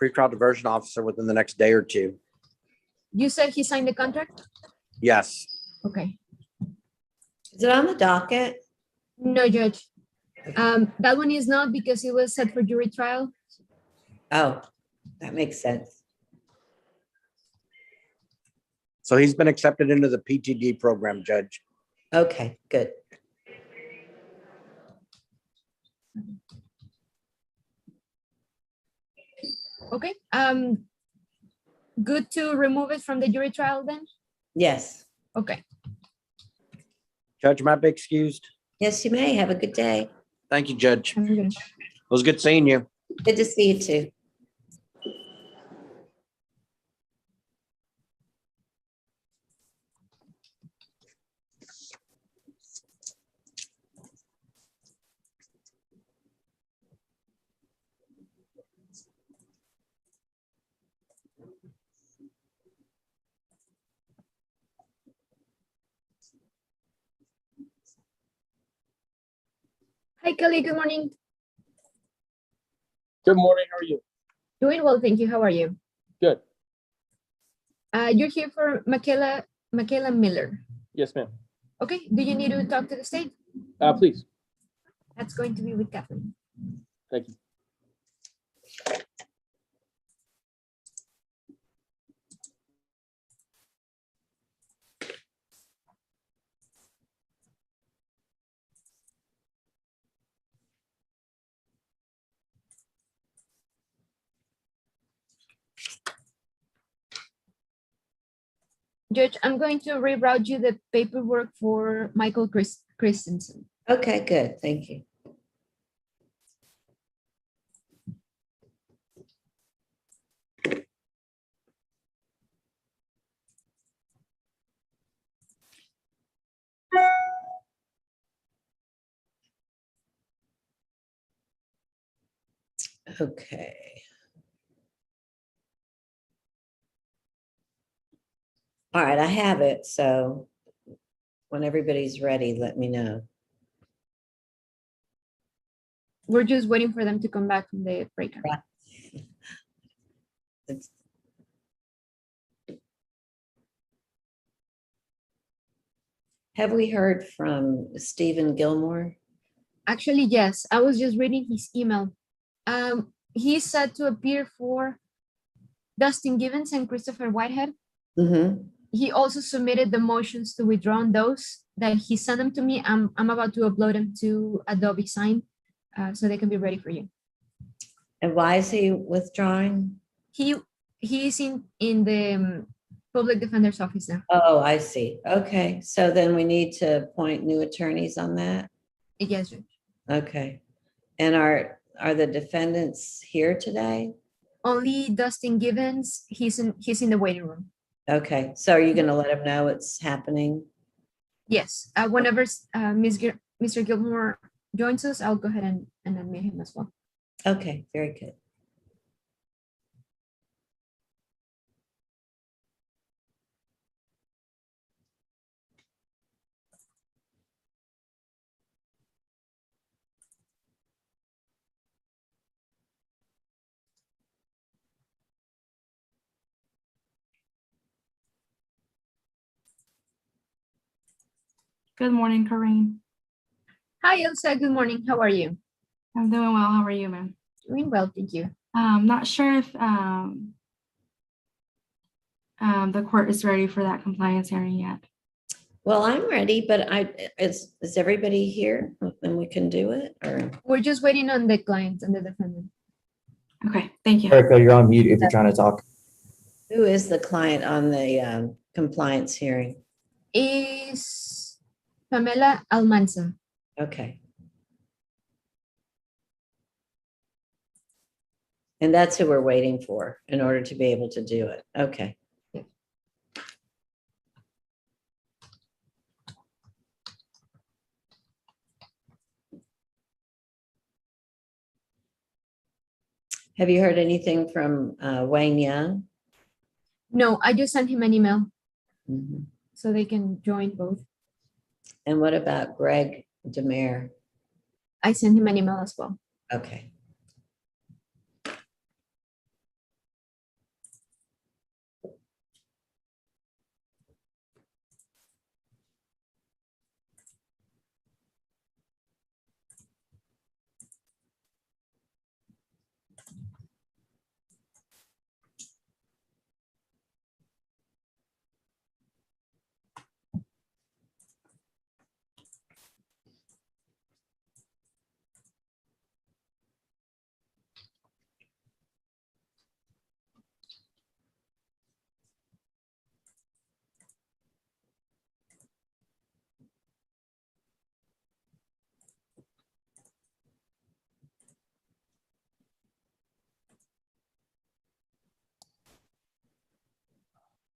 pretrial diversion officer within the next day or two. You said he signed the contract? Yes. Okay. Is it on the docket? No, Judge. That one is not because it was set for jury trial. Oh, that makes sense. So he's been accepted into the PTD program, Judge. Okay, good. Okay. Good to remove it from the jury trial then? Yes. Okay. Judge, might be excused. Yes, you may. Have a good day. Thank you, Judge. I'm good. It was good seeing you. Good to see you too. Hi, Kelly. Good morning. Good morning. How are you? Doing well, thank you. How are you? Good. You're here for Michaela Miller. Yes, ma'am. Okay. Do you need to talk to the state? Please. That's going to be with Kathleen. Thank you. Judge, I'm going to reroute you the paperwork for Michael Christensen. Okay, good. Thank you. Okay. All right, I have it. So when everybody's ready, let me know. We're just waiting for them to come back from the breakout. It's- Have we heard from Stephen Gilmore? Actually, yes. I was just reading his email. He's set to appear for Dustin Givens and Christopher Whitehead. Mm-hmm. He also submitted the motions to withdraw on those that he sent them to me. I'm about to upload them to Adobe Sign so they can be ready for you. And why is he withdrawing? He is in the public defender's office now. Oh, I see. Okay, so then we need to appoint new attorneys on that? Yes, Judge. Okay. And are the defendants here today? Only Dustin Givens, he's in the waiting room. Okay, so are you gonna let him know it's happening? Yes, whenever Mr. Gilmore joins us, I'll go ahead and admit him as well. Okay, very good. Good morning, Corinne. Hi, Elsa. Good morning. How are you? I'm doing well. How are you, ma'am? Doing well, thank you. Not sure if the court is ready for that compliance hearing yet. Well, I'm ready, but is everybody here and we can do it, or? We're just waiting on the client and the defendant. Okay, thank you. Erica, you're on mute if you're trying to talk. Who is the client on the compliance hearing? Is Pamela Almanza. Okay. And that's who we're waiting for in order to be able to do it. Okay. Have you heard anything from Wayne Young? No, I just sent him an email Mhm. so they can join both. And what about Greg Demare? I sent him an email as well. Okay.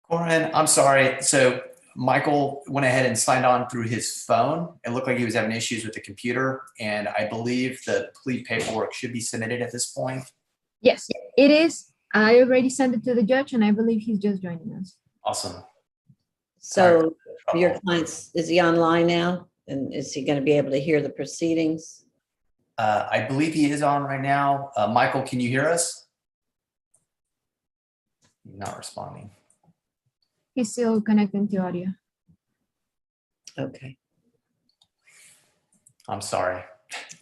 Corin, I'm sorry. So Michael went ahead and signed on through his phone. It looked like he was having issues with the computer, and I believe the plea paperwork should be submitted at this point. Yes, it is. I already sent it to the judge, and I believe he's just joining us. Awesome. So your client's, is he online now? And is he going to be able to hear the proceedings? I believe he is on right now. Michael, can you hear us? He's not responding. He's still connecting to audio. Okay. I'm sorry.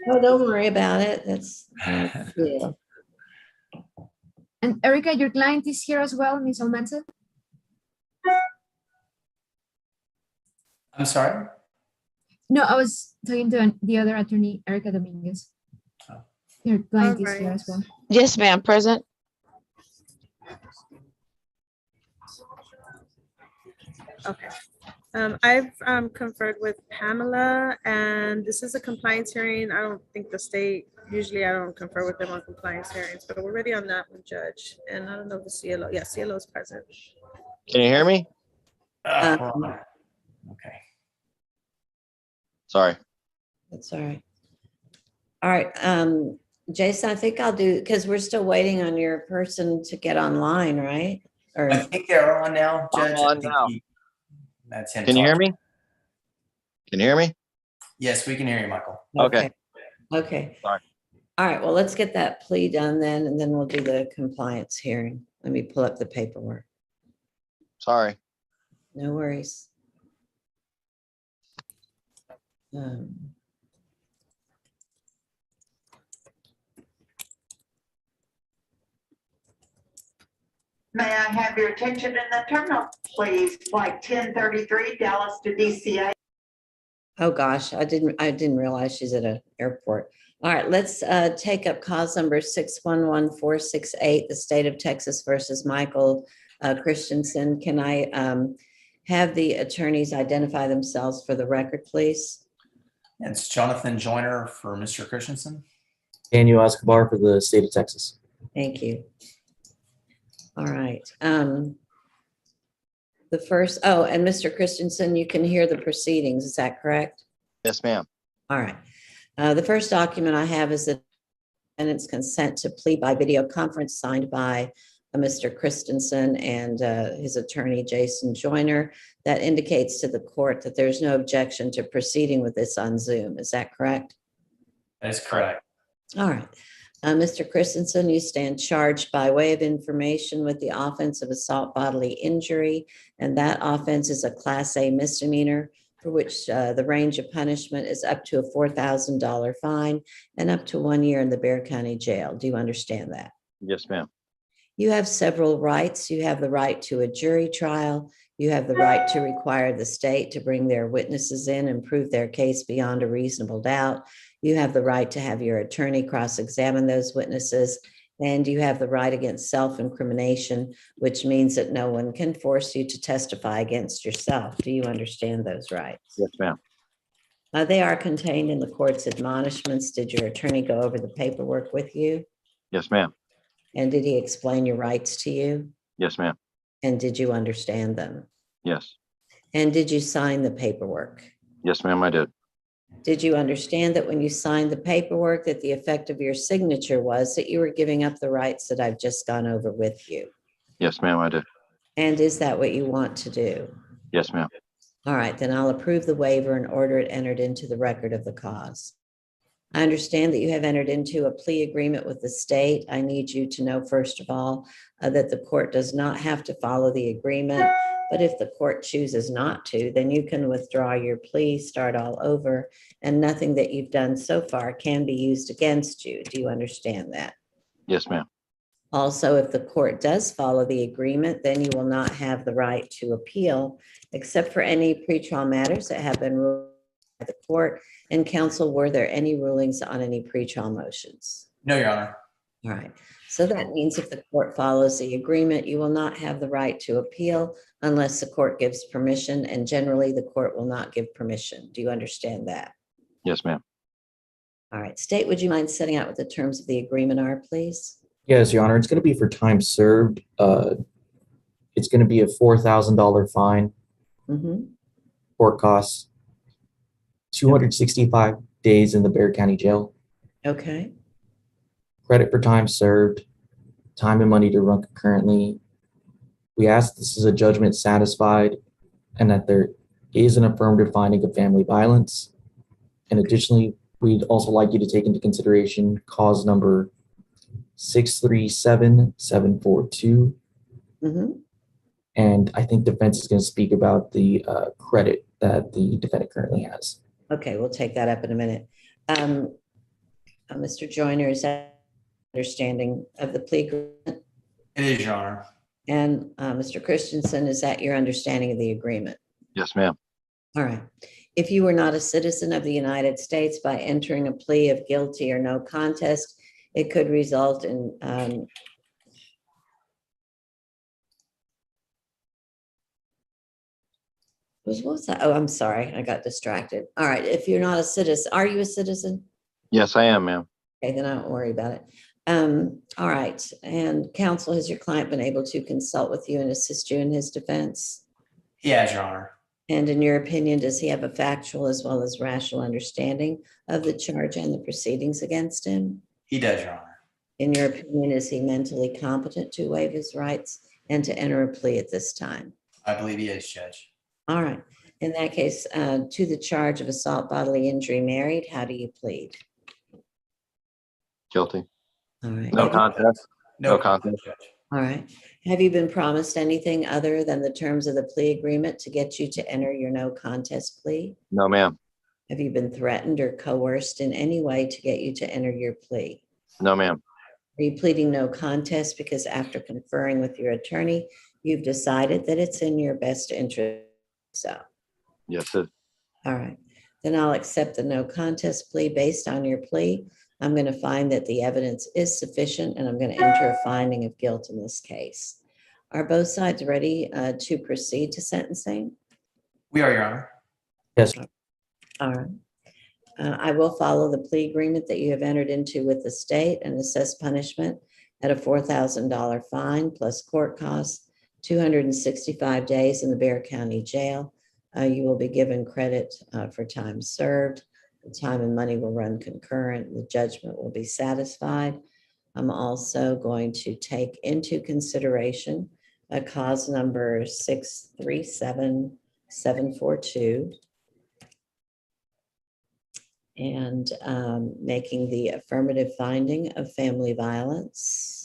Oh, don't worry about it. That's yeah. And Erica, your client is here as well, Ms. Almanza? I'm sorry? No, I was talking to the other attorney, Erica Dominguez. Oh. Your client is here as well. Yes, ma'am, present. Okay. I've conferred with Pamela, and this is a compliance hearing. I don't think the state, usually I don't confer with them on compliance hearings, but we're ready on that one, Judge. And I don't know if the CLO, yeah, CLO is present. Can you hear me? Okay. Sorry. That's all right. All right, Jason, I think I'll do, because we're still waiting on your person to get online, right? Or I think they're on now, I'm Judge. on I think now. that's him. Can you hear talking. me? Can you hear me? Yes, we can hear you, Michael. Okay. Okay. Sorry. All right, well, let's get that plea done then, and then we'll do the compliance hearing. Let me pull up the paperwork. Sorry. No worries. May I have your attention in the terminal, please? Flight 1033, Dallas to DCA. Oh, gosh, I didn't realize she's at an airport. All right, let's take up cause number 611468, the state of Texas versus Michael Christensen. Can I have the attorneys identify themselves for the record, please? It's Jonathan Joyner for Mr. Christensen. Daniel Escobar for the state of Texas. Thank you. All right. The first, oh, and Mr. Christensen, you can hear the proceedings. Is that correct? Yes, ma'am. All right. The first document I have is the defendant's consent to plea by video conference signed by Mr. Christensen and his attorney, Jason Joyner, that indicates to the court that there's no objection to proceeding with this on Zoom. Is that correct? That is correct. All right. Mr. Christensen, you stand charged by way of information with the offense of assault bodily injury, and that offense is a Class A misdemeanor for which the range of punishment is up to a $4,000 fine and up to 1 year in the Bexar County Jail. Do you understand that? Yes, ma'am. You have several rights. You have the right to a jury trial. You have the right to require the state to bring their witnesses in and prove their case beyond a reasonable doubt. You have the right to have your attorney cross-examine those witnesses, and you have the right against self-incrimination, which means that no one can force you to testify against yourself. Do you understand those rights? Yes, ma'am. They are contained in the court's admonishments. Did your attorney go over the paperwork with you? Yes, ma'am. And did he explain your rights to you? Yes, ma'am. And did you understand them? Yes. And did you sign the paperwork? Yes, ma'am, I did. Did you understand that when you signed the paperwork that the effect of your signature was that you were giving up the rights that I've just gone over with you? Yes, ma'am, I did. And is that what you want to do? Yes, ma'am. All right, then I'll approve the waiver and order it entered into the record of the cause. I understand that you have entered into a plea agreement with the state. I need you to know, first of all, that the court does not have to follow the agreement. But if the court chooses not to, then you can withdraw your plea, start all over, and nothing that you've done so far can be used against you. Do you understand that? Yes, ma'am. Also, if the court does follow the agreement, then you will not have the right to appeal, except for any pretrial matters that have been ruled by the court. And counsel, were there any rulings on any pretrial motions? No, Your Honor. All right. So that means if the court follows the agreement, you will not have the right to appeal unless the court gives permission, and generally the court will not give permission. Do you understand that? Yes, ma'am. All right. State, would you mind setting out what the terms of the agreement are, please? Yes, Your Honor. It's going to be for time served. It's going to be a $4,000 fine. Court costs 265 days in the Bexar County Jail. Okay. Credit for time served, time and money to run concurrently. We ask this is a judgment satisfied and that there is an affirmative finding of family violence. And additionally, we'd also like you to take into consideration cause number 637742. And I think defense is going to speak about the credit that the defendant currently has. Okay, we'll take that up in a minute. Mr. Joyner, is that understanding of the plea agreement? It is, Your Honor. And Mr. Christensen, is that your understanding of the agreement? Yes, ma'am. All right. If you were not a citizen of the United States, by entering a plea of guilty or no contest, it could result in What was that? Oh, I'm sorry. I got distracted. All right. If you're not a citizen, are you a citizen? Yes, I am, ma'am. Okay, then I don't worry about it. All right. And counsel, has your client been able to consult with you and assist you in his defense? Yes, Your Honor. And in your opinion, does he have a factual as well as rational understanding of the charge and the proceedings against him? He does, Your Honor. In your opinion, is he mentally competent to waive his rights and to enter a plea at this time? I believe he is, Judge. All right. In that case, to the charge of assault bodily injury married, how do you plead? Guilty. All right. No contest. No contest. Judge. All right. Have you been promised anything other than the terms of the plea agreement to get you to enter your no contest plea? No, ma'am. Have you been threatened or coerced in any way to get you to enter your plea? No, ma'am. Are you pleading no contest because after conferring with your attorney, you've decided that it's in your best interest? So, Yes, sir. all right. Then I'll accept the no contest plea. Based on your plea, I'm going to find that the evidence is sufficient and I'm going to enter a finding of guilt in this case. Are both sides ready to proceed to sentencing? We are, Your Honor. Yes. All right. I will follow the plea agreement that you have entered into with the state and assess punishment at a $4,000 fine plus court costs, 265 days in the Bexar County Jail. You will be given credit for time served. The time and money will run concurrent. The judgment will be satisfied. I'm also going to take into consideration a cause number 637742 and making the affirmative finding of family violence.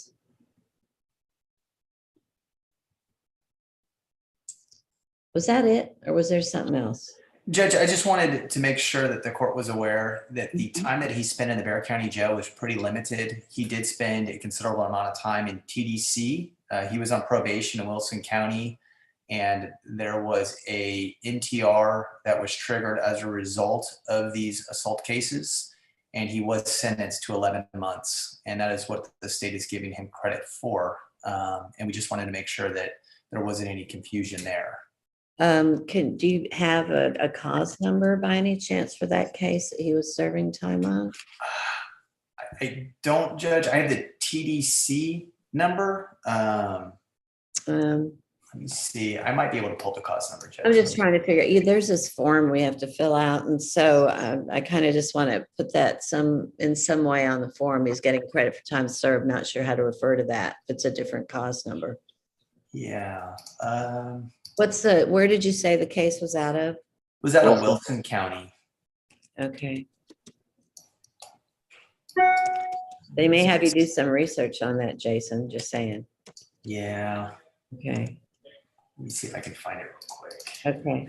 Was that it, or was there something else? Judge, I just wanted to make sure that the court was aware that the time that he spent in the Bexar County Jail was pretty limited. He did spend a considerable amount of time in TDC. He was on probation in Wilson County, and there was a NTR that was triggered as a result of these assault cases, and he was sentenced to 11 months, and that is what the state is giving him credit for. And we just wanted to make sure that there wasn't any confusion there. Do you have a cause number by any chance for that case that he was serving time on? I don't, Judge. I have the TDC number. Let me see. I might be able to pull the cause number, Judge. I'm just trying to figure, there's this form we have to fill out. And so I kind of just want to put that in some way on the form. He's getting credit for time served. Not sure how to refer to that. If it's a different cause number. Yeah. Where did you say the case was out of? Was that in Wilson County? Okay. They may have you do some research on that, Jason, just saying. Yeah. Okay. Let me see if I can find it real quick. Okay.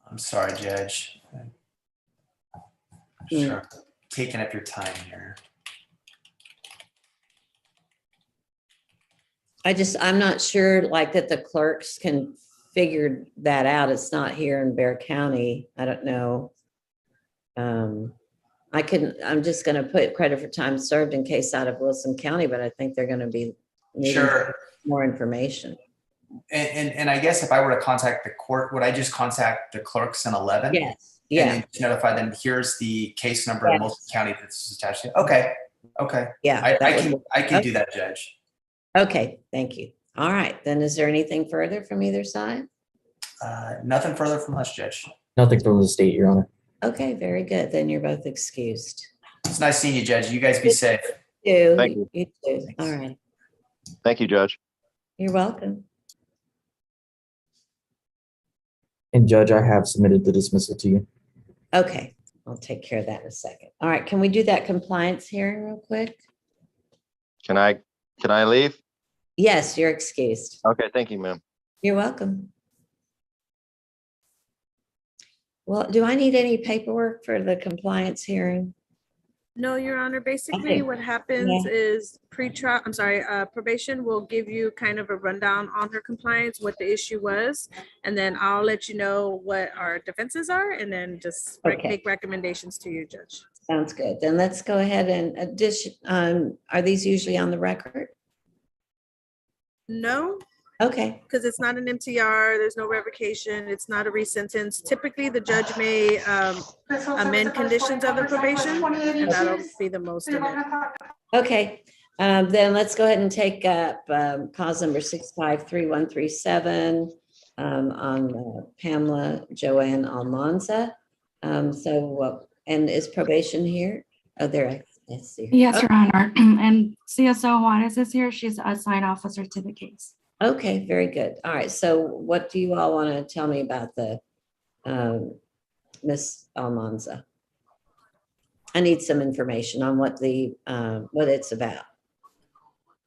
I'm sorry, Judge. Sure. Taking up your time here. I'm not sure like that the clerks can figure that out. It's not here in Bexar County. I don't know. I'm just going to put credit for time served in case out of Wilson County, but I think they're going to be needing more information. And I guess if I were to contact the court, would I just contact the clerks in 11? Yes. Yeah. And then notify them, here's the case number in Wilson County that's attached to it. Okay. Okay. Yeah. I can do that, Judge. Okay. Thank you. All right. Then is there anything further from either side? Nothing further from us, Judge. Nothing from the state, Your Honor. Okay. Very good. Then you're both excused. It's nice seeing you, Judge. You guys be safe. Thank you. You too. All right. Thank you, Judge. You're welcome. And Judge, I have submitted the dismissal to you. Okay, I'll take care of that in a second. All right, can we do that compliance hearing real quick? Can I leave? Yes, you're excused. Okay, thank you, ma'am. You're welcome. Well, do I need any paperwork for the compliance hearing? No, Your Honor, basically what happens is probation will give you kind of a rundown on her compliance, what the issue was, and then I'll let you know what our defenses are, and then just make recommendations to you, Judge. Sounds good. Then let's go ahead and are these usually on the record? No. Okay. Because it's not an MTR, there's no revocation, it's not a resentence. Typically, the judge may amend conditions of the probation, and that'll be the most of it. Okay, then let's go ahead and take up cause number 653137 on Pamela Joanne Almanza. And is probation here? Oh, there I see her. Yes, Your Honor. And CSO Juarez is here. She's assigned officer to the case. Okay, very good. All right, so what do you all want to tell me about the Miss Almanza? I need some information on what it's about.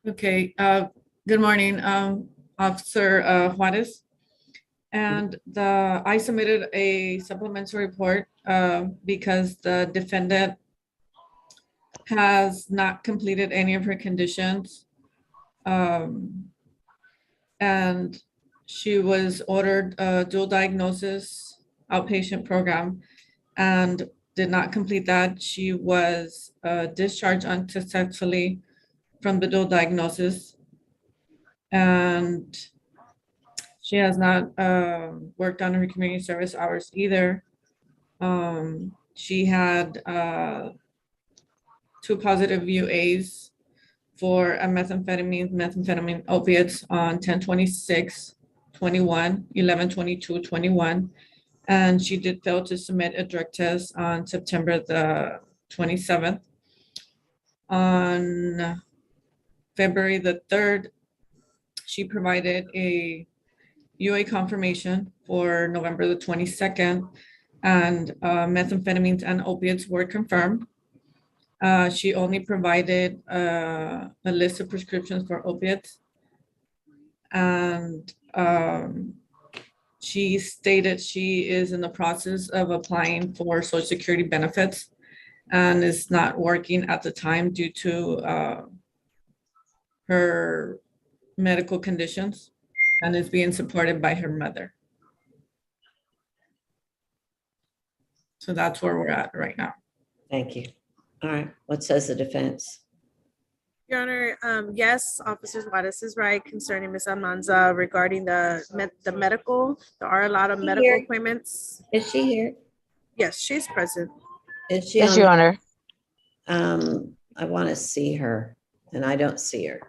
Okay, good morning, Officer Juarez. And I submitted a supplementary report because the defendant has not completed any of her conditions. And she was ordered a dual diagnosis outpatient program and did not complete that. She was discharged unsuccessfully from the dual diagnosis. And she has not worked on her community service hours either. She had 2 positive UAs for a methamphetamine opiates on 10/26/21, 11/22/21. And she did fail to submit a drug test on September the 27th. On February the 3rd, she provided a UA confirmation for November the 22nd, and methamphetamines and opiates were confirmed. She only provided a list of prescriptions for opiates. And she stated she is in the process of applying for Social Security benefits and is not working at the time due to her medical conditions, and is being supported by her mother. So that's where we're at right now. Thank you. All right, what says the defense? Your Honor, yes, Officer Juarez is right concerning Ms. Almanza regarding the medical. There are a lot of medical appointments. Is she here? Yes, she's present. Is she? Yes, Your Honor. I want to see her, and I don't see her.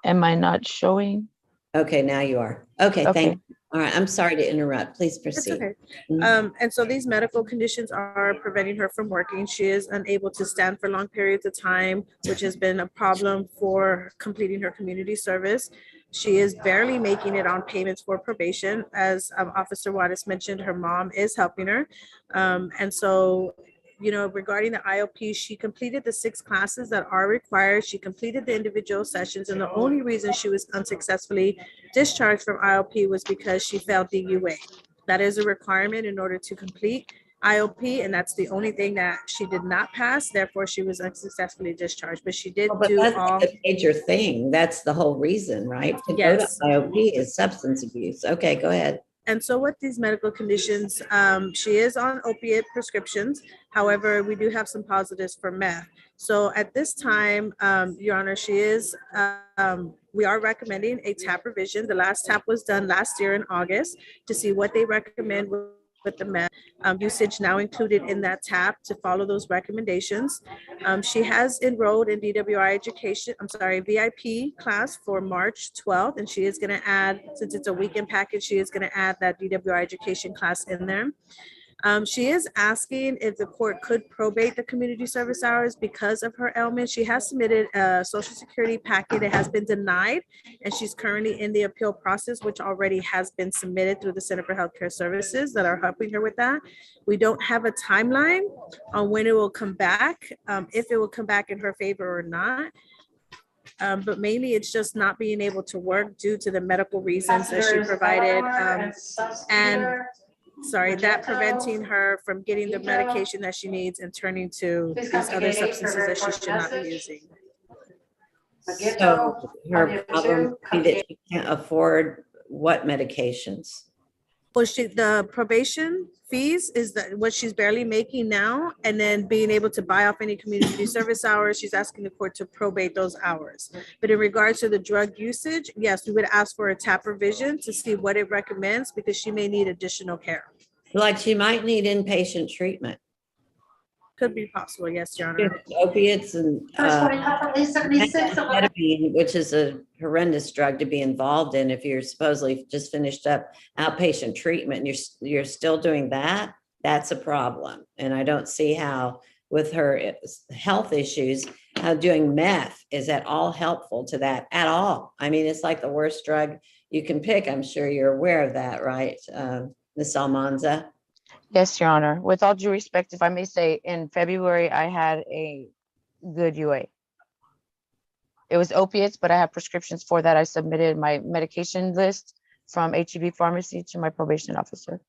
Am I not showing? Okay, now you are. Okay, thank you. All right, I'm sorry to interrupt. Please proceed. It's okay. And so these medical conditions are preventing her from working. She is unable to stand for long periods of time, which has been a problem for completing her community service. She is barely making it on payments for probation. As Officer Juarez mentioned, her mom is helping her. And so, you know, regarding the IOP, she completed the 6 classes that are required. She completed the individual sessions, and the only reason she was unsuccessfully discharged from IOP was because she failed DUA. That is a requirement in order to complete IOP, and that's the only thing that she did not pass. Therefore, she was unsuccessfully discharged, but she did do that's all. a major thing. That's the whole reason, right? To go to IOP is substance abuse. Okay, go ahead. And so with these medical conditions, she is on opiate prescriptions. However, we do have some positives for meth. So at this time, Your Honor, she is, we are recommending a TAP revision. The last TAP was done last year in August to see what they recommend with the meth usage now included in that TAP to follow those recommendations. She has enrolled in DWI education, VIP class for March 12th, and she is going to add, since it's a weekend package, she is going to add that DWI education class in there. She is asking if the court could probate the community service hours because of her ailment. She has submitted a Social Security packet. It has been denied, and she's currently in the appeal process, which already has been submitted through the Center for Healthcare Services that are helping her with that. We don't have a timeline on when it will come back, if it will come back in her favor or not. But mainly it's just not being able to work due to the medical reasons that she provided. And sorry, that preventing her from getting the medication that she needs and turning to these other substances that she should not be using. So her problem is that she can't afford what medications? Well, the probation fees is that what she's barely making now, and then being able to buy off any community service hours, she's asking the court to probate those hours. But in regards to the drug usage, yes, we would ask for a TAP revision to see what it recommends because she may need additional care. Like she might need inpatient treatment. Could be possible, yes, Your Honor. Opiates and methamphetamine, which is a horrendous drug to be involved in if you're supposedly just finished up outpatient treatment and you're still doing that, that's a problem. And I don't see how with her health issues, how doing meth is at all helpful to that at all. I mean, it's like the worst drug you can pick. I'm sure you're aware of that, right, Ms. Almanza? Yes, Your Honor. With all due respect, if I may say, in February, I had a good UA. It was opiates, but I have prescriptions for that. I submitted my medication list from HEB Pharmacy to my probation officer.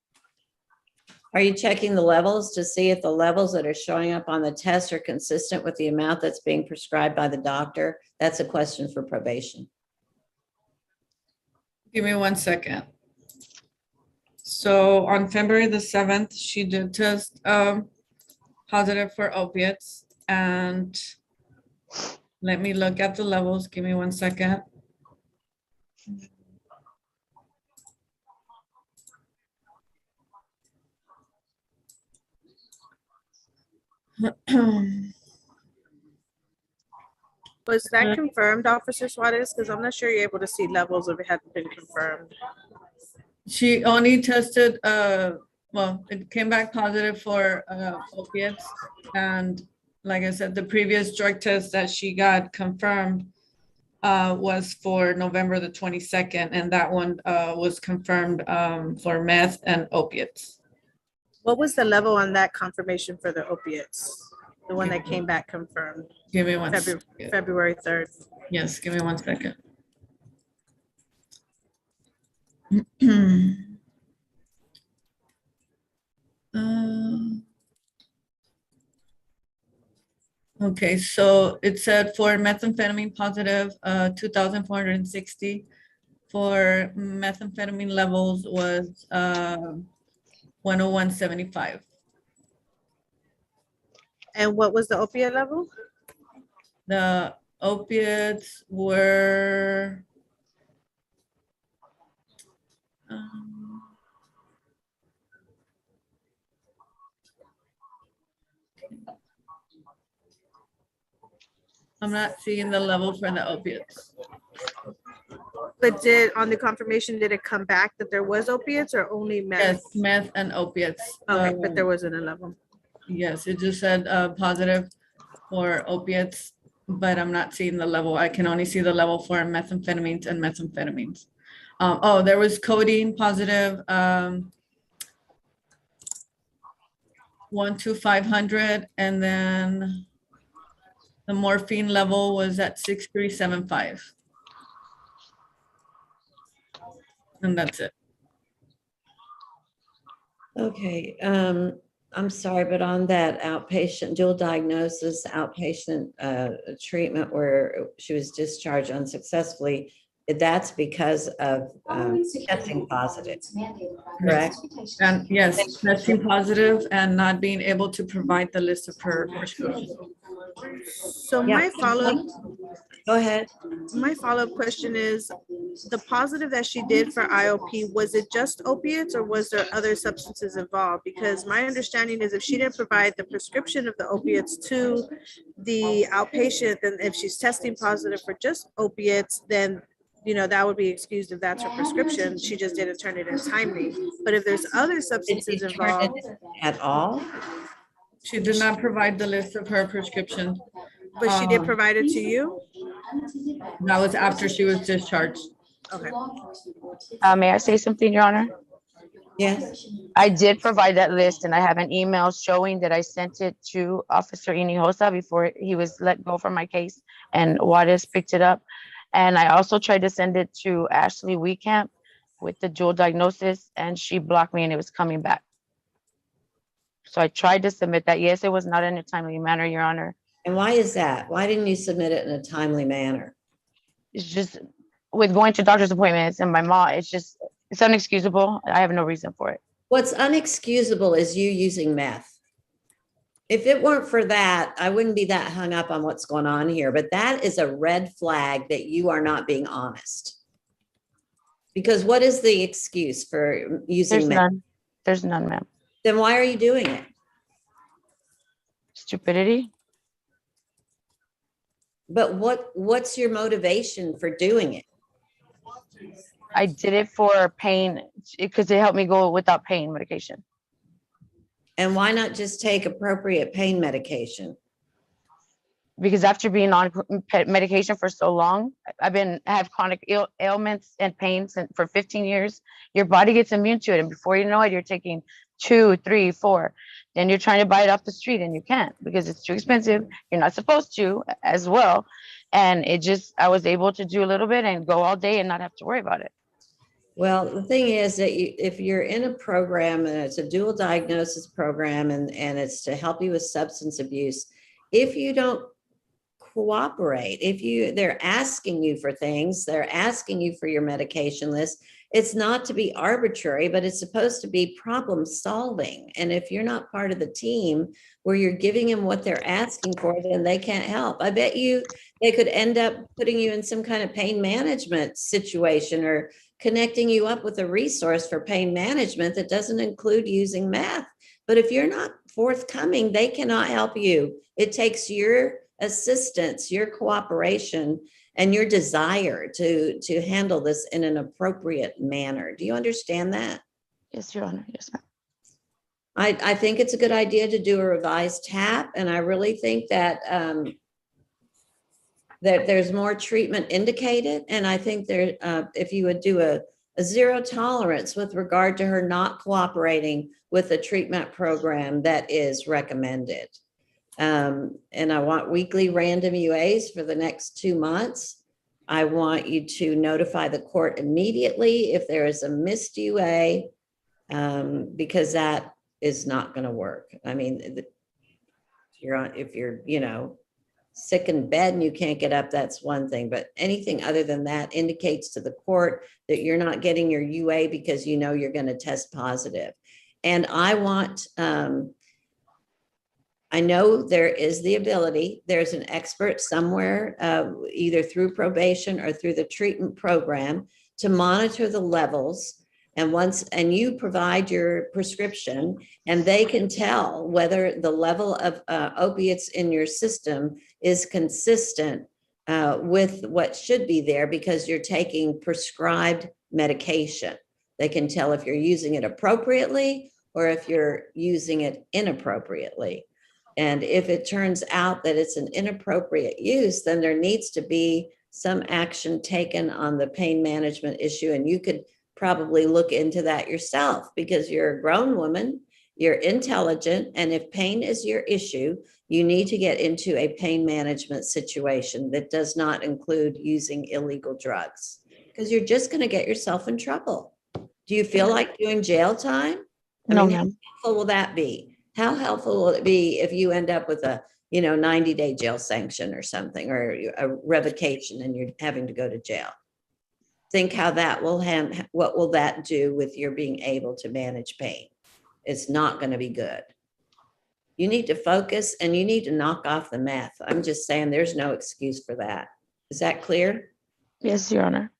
Are you checking the levels to see if the levels that are showing up on the test are consistent with the amount that's being prescribed by the doctor? That's a question for probation. Give me 1 second. So on February the 7th, she did test positive for opiates. And let me look at the levels. Give me 1 second. Was that confirmed, Officer Suarez? Because I'm not sure you're able to see levels if it hadn't been confirmed. She only tested, well, it came back positive for opiates. And like I said, the previous drug test that she got confirmed was for November the 22nd. And that one was confirmed for meth and opiates. What was the level on that confirmation for the opiates? The one that came back confirmed? Give me 1 second. February 3rd. Yes, give me 1 second. Okay, so it said for methamphetamine positive, 2,460. For methamphetamine levels was 101.75. And what was the opiate level? The opiates were I'm not seeing the level for the opiates. But on the confirmation, did it come back that there was opiates or only meth? Yes, meth and opiates. Okay, but there wasn't a level. Yes, it just said positive for opiates, but I'm not seeing the level. I can only see the level for methamphetamines and methamphetamines. Oh, there was codeine positive, 1,500, and then the morphine level was at 6,375. And that's it. Okay, I'm sorry, but on that outpatient dual diagnosis, outpatient treatment where she was discharged unsuccessfully, that's because of testing positive, correct? And yes, testing positive and not being able to provide the list of her prescriptions. So my follow-up. Go ahead. My follow-up question is, the positive that she did for IOP, was it just opiates or was there other substances involved? Because my understanding is if she didn't provide the prescription of the opiates to the outpatient, then if she's testing positive for just opiates, then that would be excused if that's her prescription. She just didn't turn it in timely. But if there's other substances Did she turn it involved, in at all? She did not provide the list of her prescription. but she did provide it to you? That was after she was discharged. Okay. May I say something, Your Honor? Yes. I did provide that list and I have an email showing that I sent it to Officer Hinojosa before he was let go from my case and Juarez picked it up. And I also tried to send it to Ashley Weekamp with the dual diagnosis and she blocked me and it was coming back. So I tried to submit that. Yes, it was not in a timely manner, Your Honor. And why is that? Why didn't you submit it in a timely manner? It's just with going to doctor's appointments and my mom, it's unexcusable. I have no reason for it. What's unexcusable is you using meth. If it weren't for that, I wouldn't be that hung up on what's going on here, but that is a red flag that you are not being honest. Because what is the excuse for using There's meth? none. There's none, ma'am. Then why are you doing it? Stupidity. But what's your motivation for doing it? I did it for pain because it helped me go without pain medication. And why not just take appropriate pain medication? Because after being on medication for so long, I have chronic ailments and pains for 15 years. Your body gets immune to it. And before you know it, you're taking 2, 3, 4. Then you're trying to buy it off the street and you can't because it's too expensive. You're not supposed to as well. And I was able to do a little bit and go all day and not have to worry about it. Well, the thing is that if you're in a program and it's a dual diagnosis program and it's to help you with substance abuse, if you don't cooperate, they're asking you for things, they're asking you for your medication list, it's not to be arbitrary, but it's supposed to be problem solving. And if you're not part of the team where you're giving them what they're asking for, then they can't help. I bet you they could end up putting you in some kind of pain management situation or connecting you up with a resource for pain management that doesn't include using meth. But if you're not forthcoming, they cannot help you. It takes your assistance, your cooperation, and your desire to handle this in an appropriate manner. Do you understand that? Yes, Your Honor. Yes, ma'am. I think it's a good idea to do a revised TAP, and I really think that that there's more treatment indicated. And I think if you would do a zero tolerance with regard to her not cooperating with the treatment program that is recommended. And I want weekly random UAs for the next 2 months. I want you to notify the court immediately if there is a missed UA, because that is not going to work. I mean, if you're sick in bed and you can't get up, that's one thing. But anything other than that indicates to the court that you're not getting your UA because you're going to test positive. And I want, I know there is the ability, there's an expert somewhere, either through probation or through the treatment program, to monitor the levels. And you provide your prescription and they can tell whether the level of opiates in your system is consistent with what should be there because you're taking prescribed medication. They can tell if you're using it appropriately or if you're using it inappropriately. And if it turns out that it's an inappropriate use, then there needs to be some action taken on the pain management issue. And you could probably look into that yourself because you're a grown woman, you're intelligent, and if pain is your issue, you need to get into a pain management situation that does not include using illegal drugs because you're just going to get yourself in trouble. Do you feel like doing jail time? No, how ma'am. helpful will that be? How helpful will it be if you end up with a 90-day jail sanction or something, or a revocation and you're having to go to jail? Think how that will what will that do with your being able to manage pain? It's not going to be good. You need to focus and you need to knock off the meth. I'm just saying there's no excuse for that. Is that clear? Yes, Your Honor.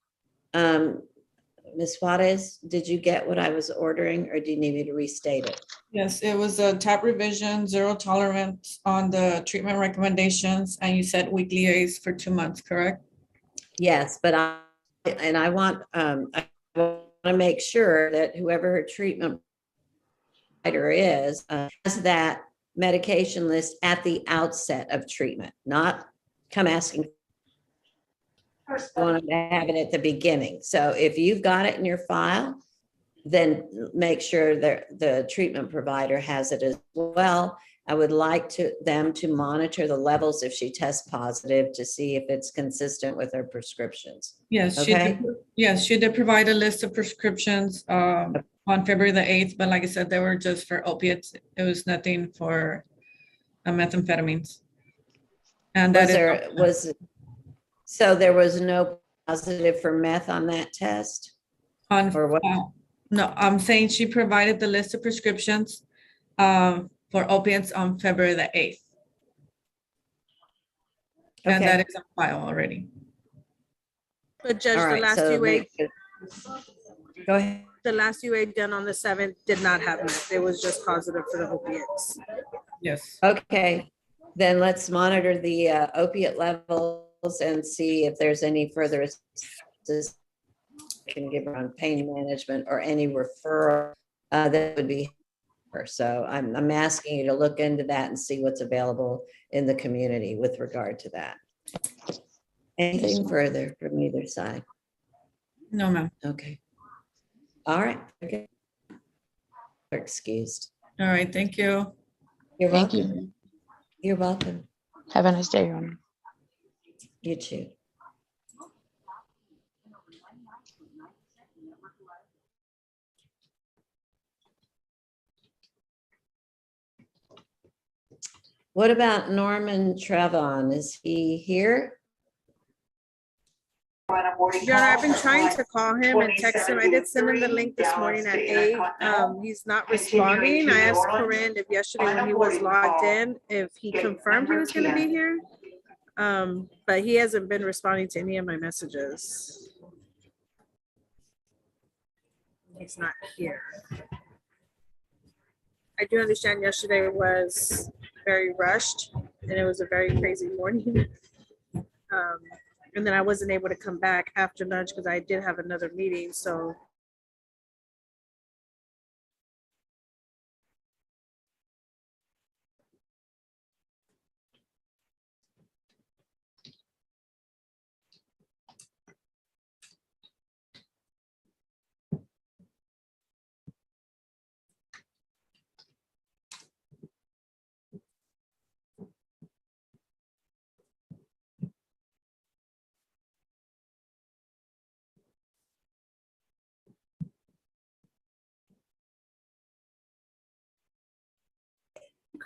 Ms. Juarez, did you get what I was ordering or do you need me to restate it? Yes, it was a TAP revision, zero tolerance on the treatment recommendations, and you said weekly A's for 2 months, correct? Yes, but and I want to make sure that whoever her treatment provider is has that medication list at the outset of treatment, not come asking. I want to have it at the beginning. So if you've got it in your file, then make sure that the treatment provider has it as well. I would like them to monitor the levels if she tests positive to see if it's consistent with her prescriptions. Yes, Okay. she did provide a list of prescriptions on February the 8th, but like I said, they were just for opiates. It was nothing for methamphetamines. And so there was no positive for meth on that test? Or what? No, I'm saying she provided the list of prescriptions for opiates on February the 8th. And Okay. that is on file already. But Judge, All the right, last so UA, go ahead. the last UA done on the 7th did not have meth. It was just positive for the opiates. Yes. Okay, then let's monitor the opiate levels and see if there's any further assistance we can give her on pain management or any referral that would be her. So I'm asking you to look into that and see what's available in the community with regard to that. Anything further from either side? No, ma'am. Okay. All right. Okay. You're excused. All right, thank you. You're Thank welcome. you. You're welcome. Have a nice day, Your Honor. You too. What about Norman Trevon? Is he here? Your Honor, I've been trying to call him and text him. I did send him the link this morning at 8. He's not responding. I asked Corinne if yesterday when he was logged in, if he confirmed he was going to be here. But he hasn't been responding to any of my messages. He's not here. I do understand yesterday was very rushed and it was a very crazy morning. And then I wasn't able to come back after lunch because I did have another meeting. So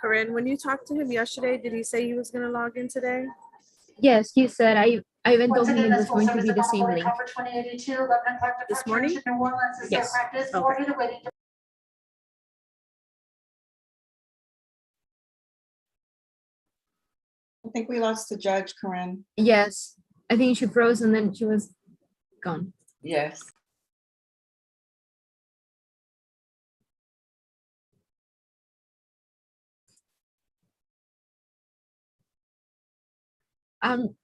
Corinne, when you talked to him yesterday, did he say he was going to log in today? Yes, he said I even told him it was going to be the same link. This morning? Yes. Okay. I think we lost the judge, Corinne. Yes, I think she froze and then she was gone. Yes.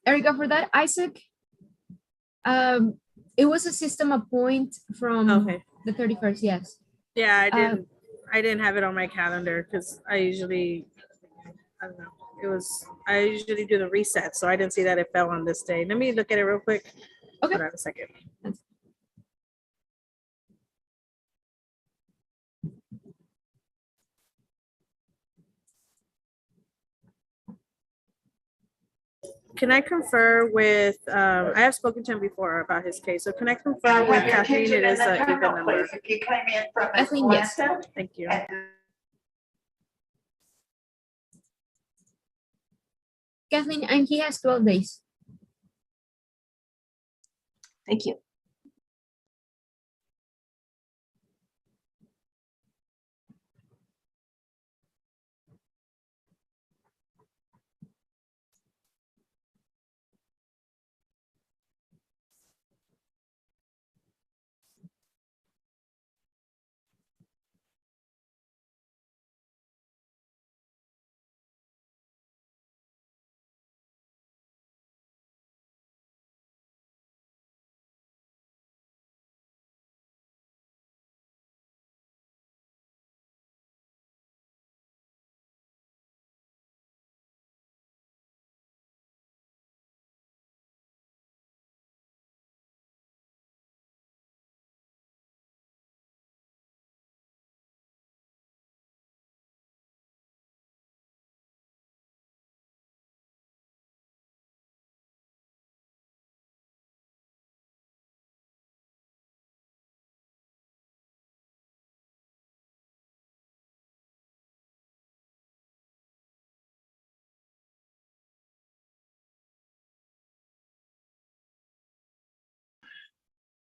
Erica, for that, Isaac, it was a system appoint from the 31st, yes. Yeah, I didn't have it on my calendar because I usually, I don't know. I usually do the reset, so I didn't see that it fell on this day. Let me look at it real quick. Okay. Hold on a second. Can I confer with, I have spoken to him before about his case, so can I confer with Kathleen? It is an even number. Kathleen, yes. Thank you. Kathleen, and he has 12 days. Thank you.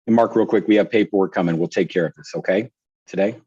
And Mark, real quick, we have paperwork coming. We'll take care of this, okay? Today?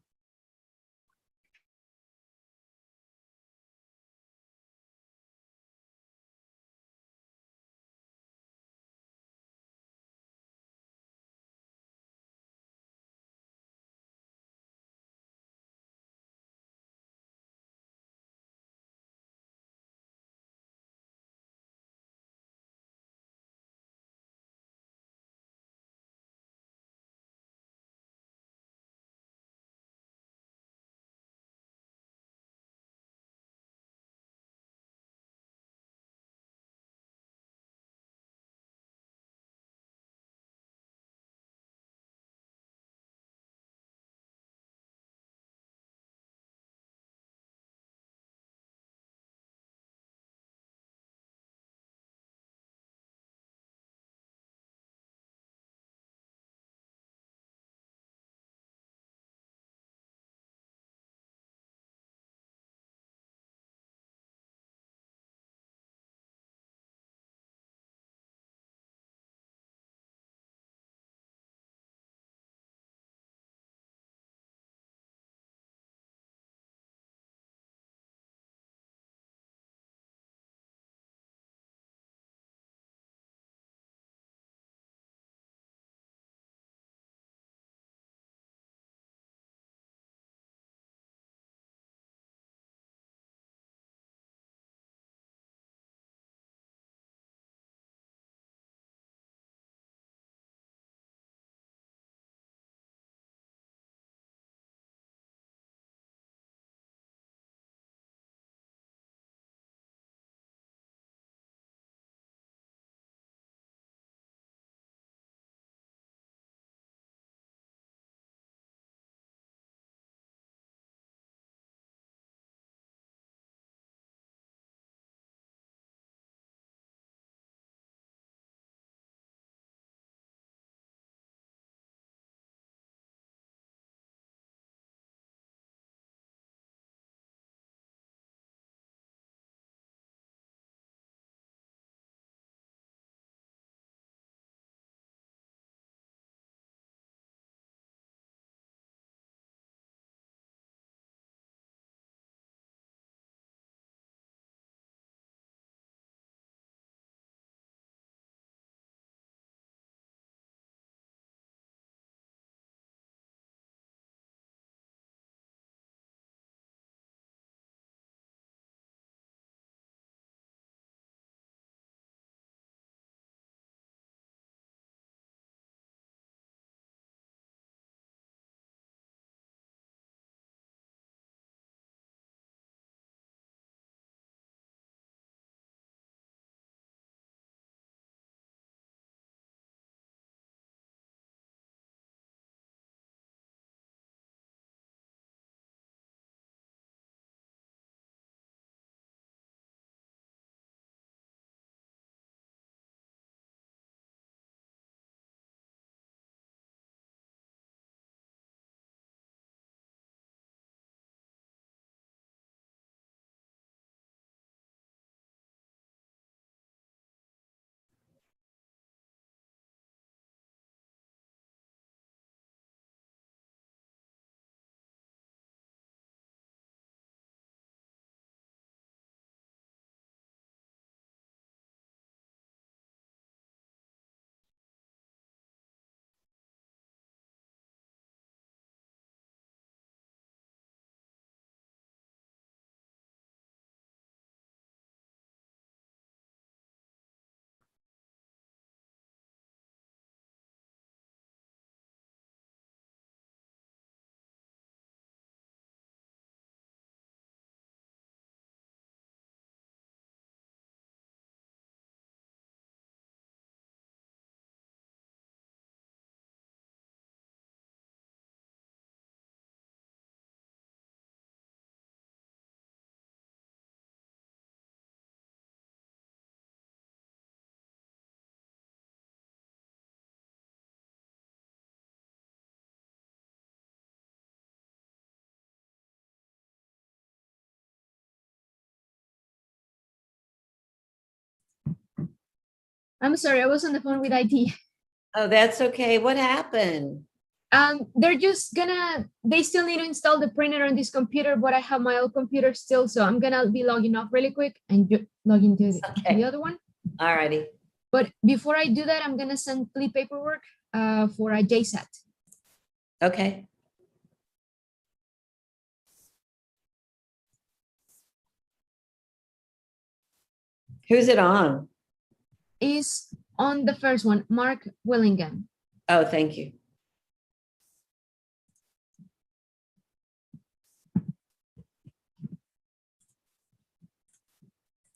I'm sorry, I was on the phone with IT. Oh, that's okay. What happened? They're just they still need to install the printer on this computer, but I have my old computer still, so I'm gonna be logging off really quick and log into the other one. All righty. But before I do that, I'm gonna send plea paperwork for a JSAT. Okay. Who's it on? Is on the first one, Mark Willingham. Oh, thank you.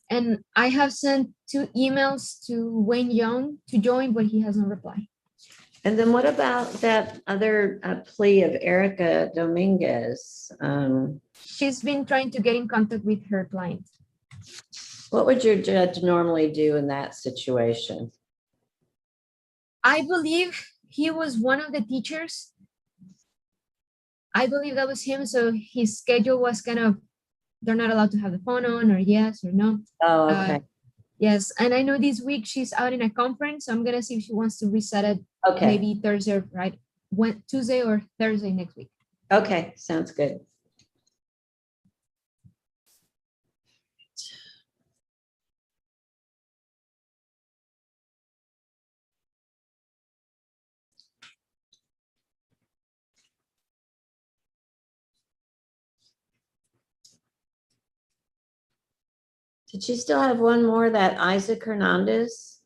And I have sent 2 emails to Wayne Young to join, but he hasn't replied. And then what about that other plea of Erica Dominguez? She's been trying to get in contact with her client. What would your judge normally do in that situation? I believe he was one of the teachers. I believe that was him. So his schedule was kind of, they're not allowed to have the phone on, or yes or no. Oh, okay. Yes. And I know this week she's out in a conference. So I'm going to see if she wants to reset it. Okay. Maybe Thursday, right? Tuesday or Thursday next week. Okay. Sounds good. Did she still have one more, that Isaac Hernandez?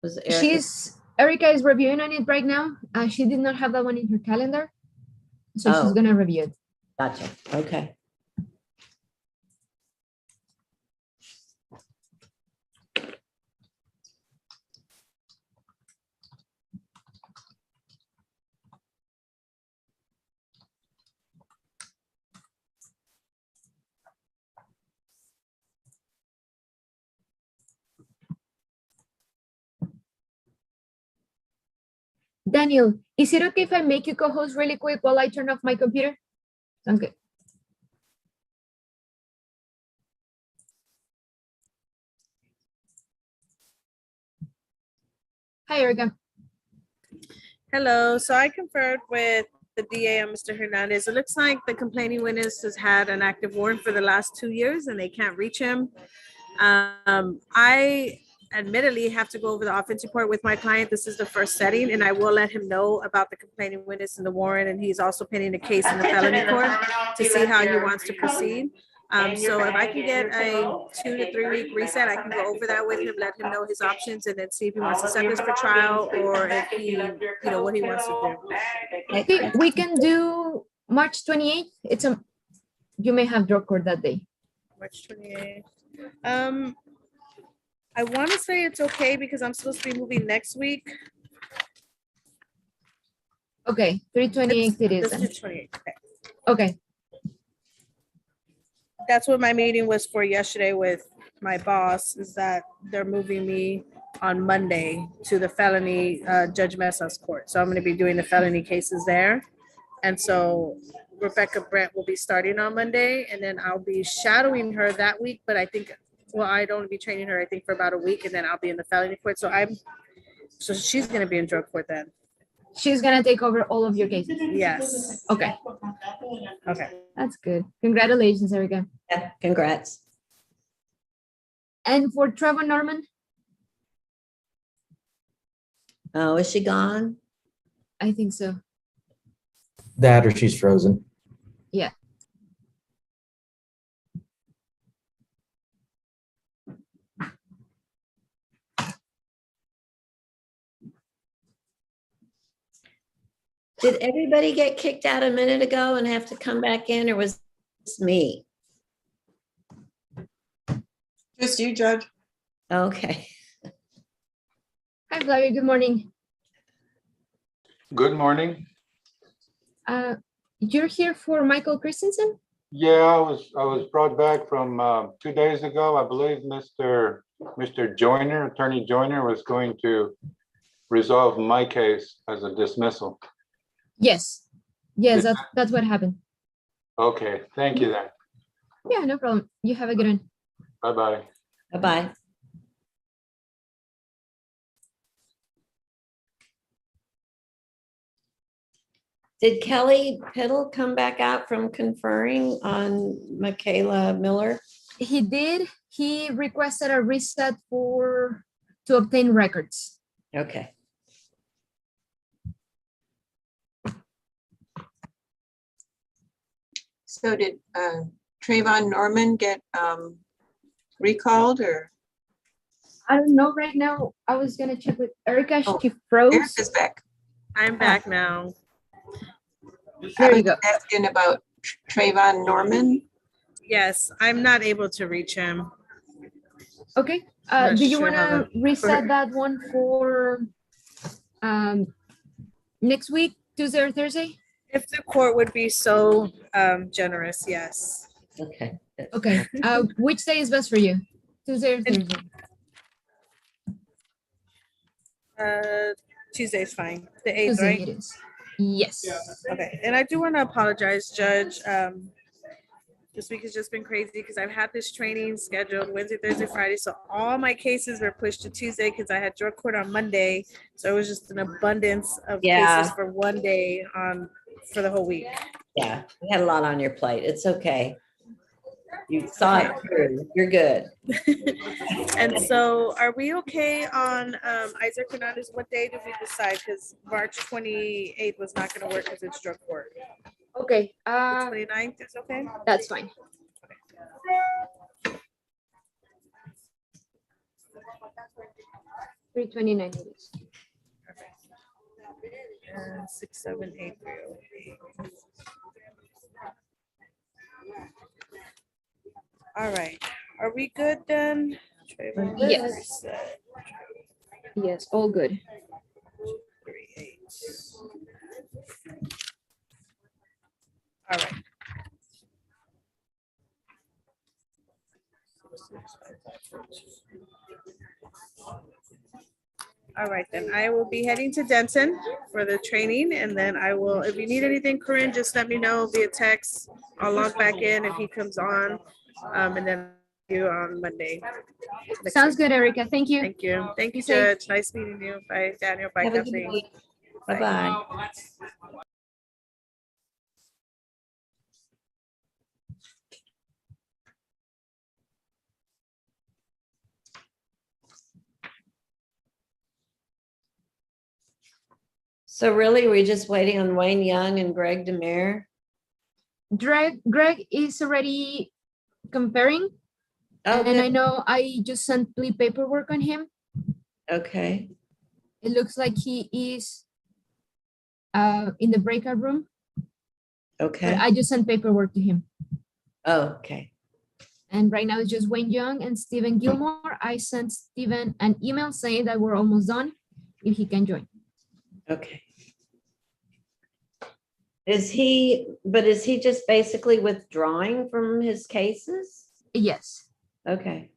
Was Erica? Erica is reviewing on it right now. She did not have that one in her calendar. So she's going to review it. Gotcha. Okay. Daniel, is it okay if I make you co-host really quick while I turn off my computer? Sounds good. Hi, Erica. Hello. So I conferred with the DA on Mr. Hernandez. It looks like the complaining witness has had an active warrant for the last 2 years and they can't reach him. I admittedly have to go over the offense report with my client. This is the first setting, and I will let him know about the complaining witness and the warrant, and he's also pending a case in the felony court to see how he wants to proceed. So if I can get a 2 to 3 week reset, I can go over that with him, let him know his options, and then see if he wants to set this for trial or if he, what he wants to do. Okay, we can do March 28th. You may have drug court that day. March 28th. I want to say it's okay because I'm supposed to be moving next week. Okay, 3/28 it is. Let's do 28. Okay. That's what my meeting was for yesterday with my boss, is that they're moving me on Monday to the felony Judge Mesa's court. So I'm going to be doing the felony cases there. And so Rebecca Brent will be starting on Monday, and then I'll be shadowing her that week. But I think, well, I'd only be training her, I think, for about a week, and then I'll be in the felony court. So she's going to be in drug court then. She's going to take over all of your cases? Yes. Okay. Okay. That's good. Congratulations, Erica. Yeah, congrats. And for Trevor Norman? Oh, is she gone? I think so. That or she's frozen. Yeah. Did everybody get kicked out a minute ago and have to come back in, or was this me? Just you, Judge. Okay. Hi, Flavia. Good morning. Good morning. You're here for Michael Christensen? Yeah, I was brought back from 2 days ago. I believe Mr. Joyner, Attorney Joyner, was going to resolve my case as a dismissal. Yes. Yes, that's what happened. Okay, thank you then. Yeah, no problem. You have a good one. Bye-bye. Bye-bye. Did Kelly Piddle come back out from conferring on Michaela Miller? He did. He requested a reset to obtain records. Okay. So did Trayvon Norman get recalled or? I don't know right now. I was gonna check with Erica. Oh, She froze. Erica's back. I'm back now. There you go. Asking about Trayvon Norman. Yes, I'm not able to reach him. Okay. Not Do you sure want how to reset that one for next week, Tuesday or Thursday? If the court would be so generous, yes. Okay. Okay. Which day is best for you? Tuesday or Thursday? Tuesday's fine. The 8th, Tuesday right? it is. Yes. Okay. And I do want to apologize, Judge. This week has just been crazy because I've had this training scheduled Wednesday, Thursday, Friday. So all my cases were pushed to Tuesday because I had drug court on Monday. So it was just an abundance of cases for one day for the whole week. Yeah, you had a lot on your plate. It's okay. You saw it through. You're good. And so are we okay on Isaac Hernandez? What day did we decide? Because March 28th was not going to work because it's drug court. Okay. The 29th is okay? That's fine. 329 it is. 678. All right. Are we good then? Yes. Yes, all good. 38. All right. All right, then I will be heading to Denton for the training, and then I will, if you need anything, Corinne, just let me know via text. I'll log back in if he comes on, and then you on Monday. Sounds good, Erica. Thank you. Thank you. Thank you, safe. Judge. Nice meeting you. Bye, Daniel. Bye, Have a good Kathleen. week. Bye-bye. So really, we're just waiting on Wayne Young and Greg Demare. Greg is already comparing. Oh, and I good. know I just sent plea paperwork on him. Okay. It looks like he is in the breakout room. Okay. But I just sent paperwork to him. Oh, okay. And right now it's just Wayne Young and Stephen Gilmore. I sent Stephen an email saying that we're almost done, if he can join. Okay. Is he just basically withdrawing from his cases? Yes. Okay.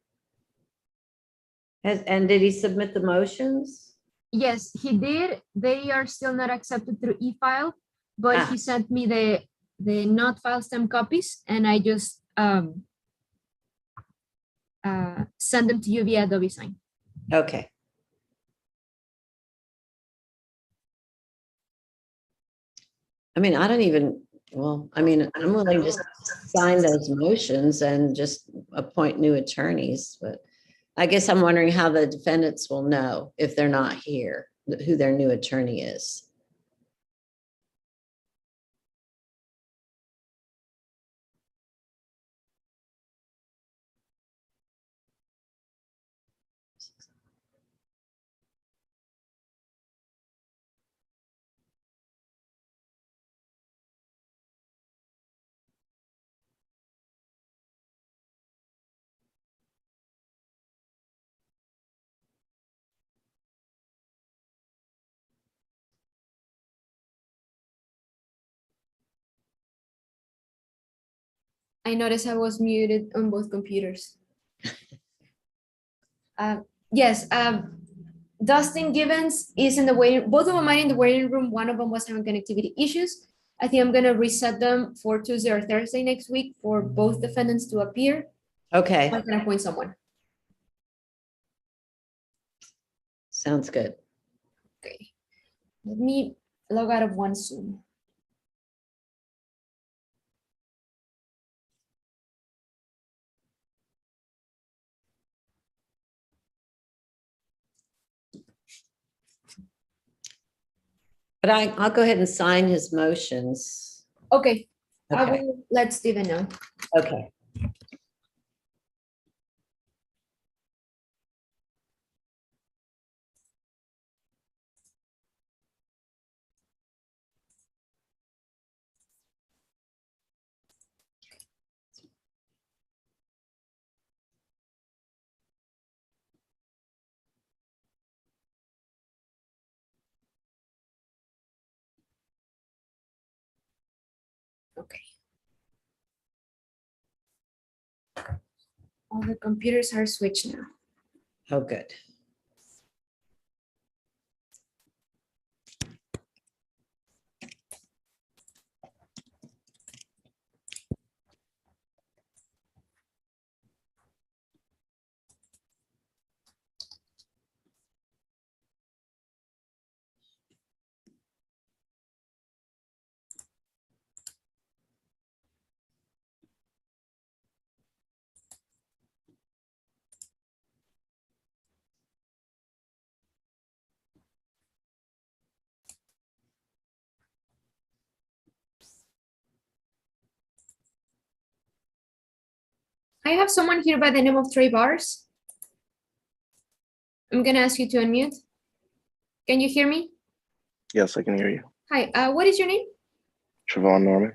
And did he submit the motions? Yes, he did. They are still not accepted through e-file, but he sent me the not file stamp copies, and I just send them to you via Adobe Sign. Okay. I mean, I don't even, well, I mean, I'm willing to sign those motions and just appoint new attorneys, but I guess I'm wondering how the defendants will know if they're not here, who their new attorney is. I noticed I was muted on both computers. Yes, Dustin Gibbons is in the waiting, both of them are in the waiting room. One of them was having connectivity issues. I think I'm gonna reset them for Tuesday or Thursday next week for both defendants to appear. Okay. I'm gonna appoint someone. Sounds good. Okay. Let me log out of one Zoom. But I'll go ahead and sign his motions. Okay, I Okay, will let Steven know. okay. Okay. All the computers are switched now. Oh, good. I have someone here by the name of Trey Bars. I'm gonna ask you to unmute. Can you hear me? Yes, I can hear you. Hi, what is your name? Trevon Norman.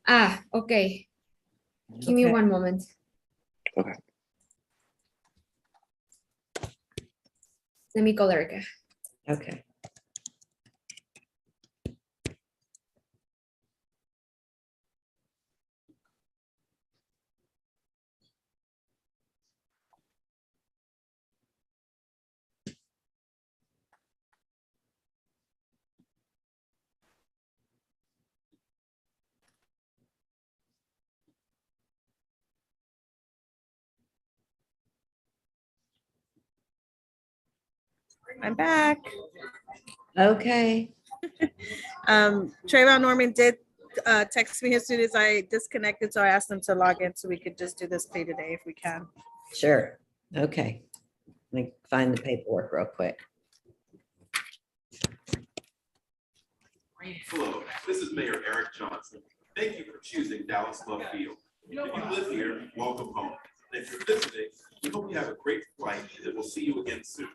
Ah, okay. Give me Okay. one moment. Okay. Let me call Erica. Okay. I'm back. Okay. Trayvon Norman did text me as soon as I disconnected, so I asked him to log in so we could just do this pay today if we can. Sure. Okay. Let me find the paperwork real quick. Hello, this is Mayor Eric Johnson. Thank you for choosing Dallas Love Field. If you live here, welcome home. And if you're visiting, we hope you have a great flight and we'll see you again soon.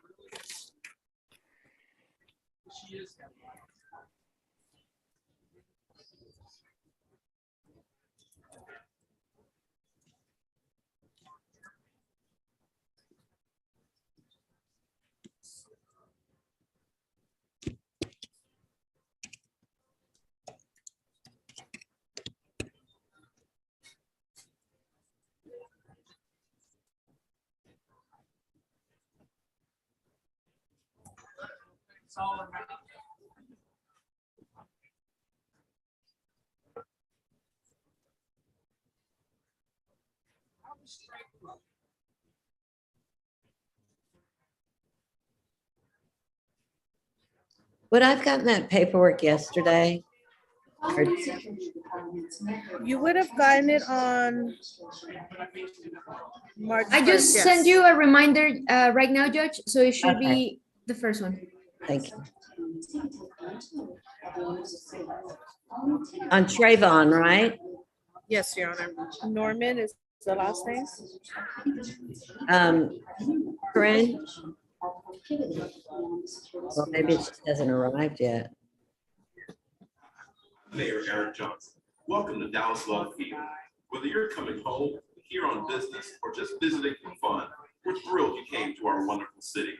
Would I've gotten that paperwork yesterday? Or- You would have gotten it on March. I just 1st, sent yes. you a reminder right now, Judge, so it should Okay. be the first one. Thank you. On Trayvon, right? Yes, Your Honor. Norman is the last name. Corinne? Well, maybe it just hasn't arrived yet. Mayor Eric Johnson. Welcome to Dallas Love Field. Whether you're coming home, here on business, or just visiting for fun, we're thrilled you came to our wonderful city.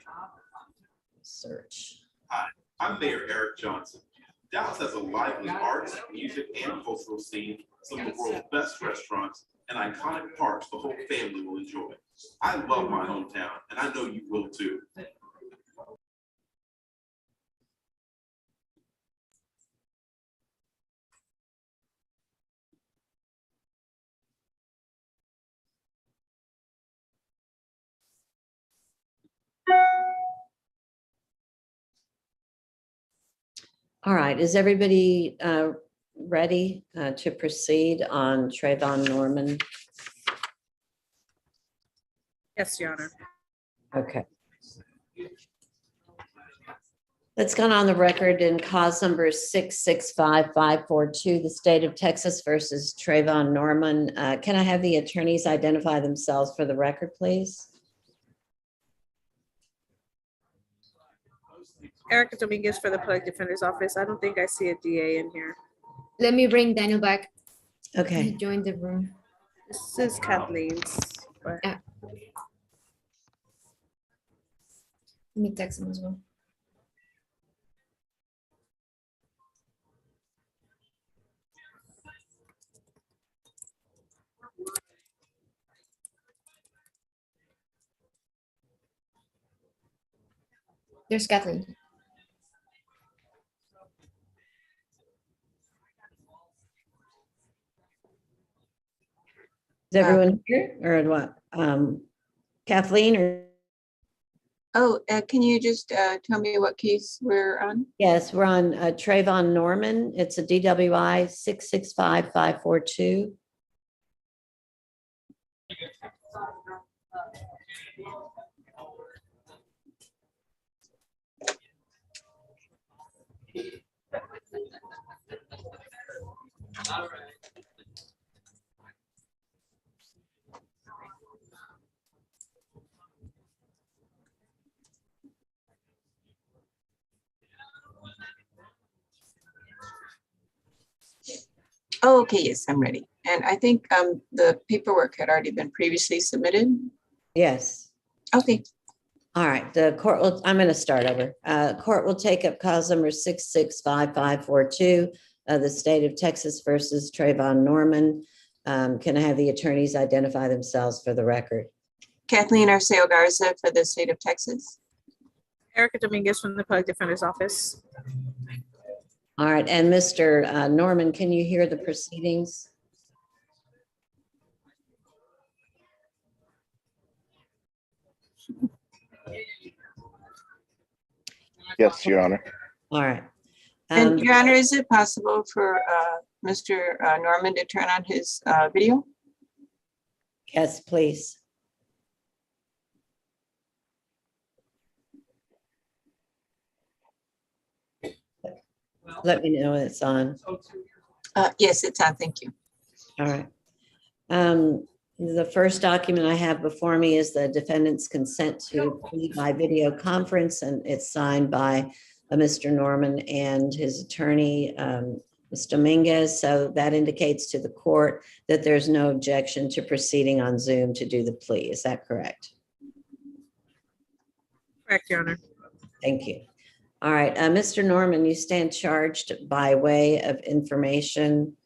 Search. Hi, I'm Mayor Eric Johnson. Dallas has a lively arts, music, and cultural scene, some of the world's best restaurants, and iconic parks the whole family will enjoy. I love my hometown, and I know you will too. All right, is everybody ready to proceed on Trayvon Norman? Yes, Your Honor. Okay. That's gone on the record in cause number 665542, the state of Texas versus Trayvon Norman. Can I have the attorneys identify themselves for the record, please? Erica Dominguez for the Public Defender's Office. I don't think I see a DA in here. Let me bring Daniel back. He Okay. joined the room. This is Kathleen's. But Let me text him as well. There's Kathleen. Is everyone here or what? Kathleen or? Oh, can you just tell me what case we're on? Yes, we're on Trayvon Norman. It's a DWI 665542. Oh, okay, yes, I'm ready. And I think the paperwork had already been previously submitted. Yes. Okay. All right, the court will, I'm going to start over. Court will take up cause number 665542, the state of Texas versus Trayvon Norman. Can I have the attorneys identify themselves for the record? Kathleen Arceo Garza for the state of Texas. Erica Dominguez from the Public Defender's Office. All right, and Mr. Norman, can you hear the proceedings? Yes, Your Honor. All right. And Your Honor, is it possible for Mr. Norman to turn on his video? Yes, please. Let me know when it's on. Yes, it's on. Thank you. All right. The first document I have before me is the defendant's consent to plea by video conference, and it's signed by Mr. Norman and his attorney, Ms. Dominguez. So that indicates to the court that there's no objection to proceeding on Zoom to do the plea. Is that correct? Correct, Your Honor. Thank you. All right, Mr. Norman, you stand charged by way of information.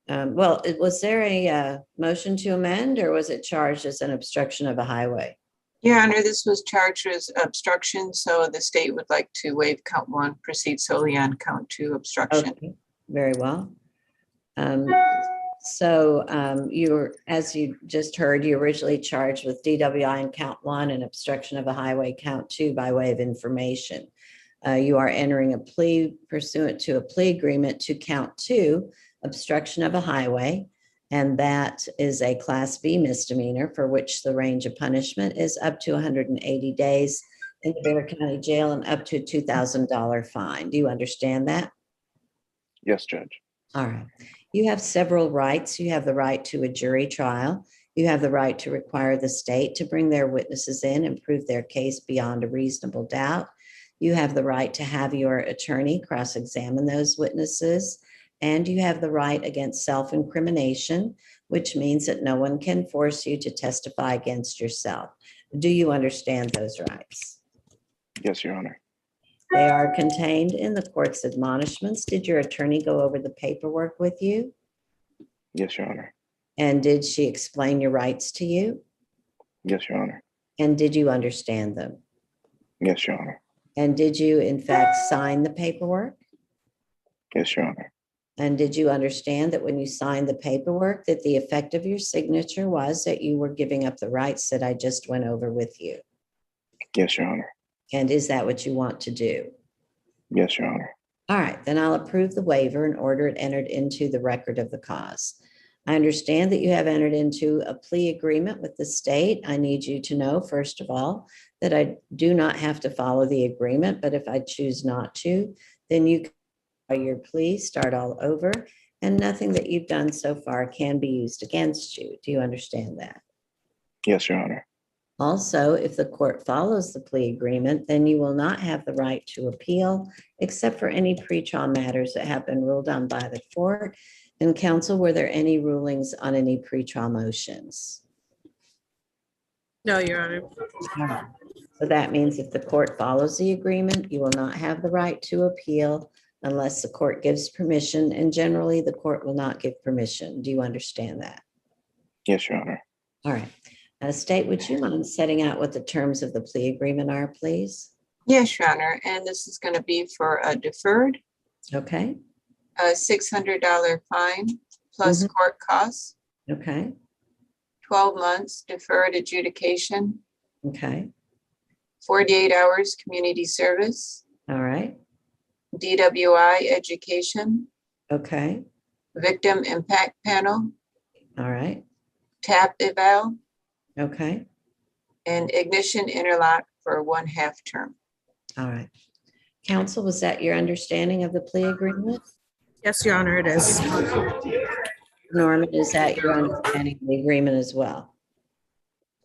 Well, was there a motion to amend, or was it charged as an obstruction of a highway? Your Honor, this was charged as obstruction, so the state would like to waive count one, proceed solely on count two obstruction. Okay, very well. You're, as you just heard, you originally charged with DWI in count one and obstruction of a highway count two by way of information. You are entering a plea pursuant to a plea agreement to count two, obstruction of a highway, and that is a Class B misdemeanor for which the range of punishment is up to 180 days in the Bexar County Jail and up to a $2,000 fine. Do you understand that? Yes, Judge. All right. You have several rights. You have the right to a jury trial. You have the right to require the state to bring their witnesses in and prove their case beyond a reasonable doubt. You have the right to have your attorney cross-examine those witnesses. And you have the right against self-incrimination, which means that no one can force you to testify against yourself. Do you understand those rights? Yes, Your Honor. They are contained in the court's admonishments. Did your attorney go over the paperwork with you? Yes, Your Honor. And did she explain your rights to you? Yes, Your Honor. And did you understand them? Yes, Your Honor. And did you in fact sign the paperwork? Yes, Your Honor. And did you understand that when you signed the paperwork that the effect of your signature was that you were giving up the rights that I just went over with you? Yes, Your Honor. And is that what you want to do? Yes, Your Honor. All right, then I'll approve the waiver and order it entered into the record of the cause. I understand that you have entered into a plea agreement with the state. I need you to know, first of all, that I do not have to follow the agreement, but if I choose not to, then you can withdraw your plea, start all over, and nothing that you've done so far can be used against you. Do you understand that? Yes, Your Honor. Also, if the court follows the plea agreement, then you will not have the right to appeal except for any pretrial matters that have been ruled on by the court. And counsel, were there any rulings on any pretrial motions? No, Your Honor. So that means if the court follows the agreement, you will not have the right to appeal unless the court gives permission, and generally the court will not give permission. Do you understand that? Yes, Your Honor. All right. State, would you mind setting out what the terms of the plea agreement are, please? Yes, Your Honor, and this is going to be for a deferred, Okay, a $600 fine plus court costs, okay, 12 months deferred adjudication, okay, 48 hours community service, all right, DWI education, okay, victim impact panel, all right, TAP eval, okay, and ignition interlock for 1/2 term. all right. Counsel, was that your understanding of the plea agreement? Yes, Your Honor, it is. Norman, is that your understanding of the agreement as well?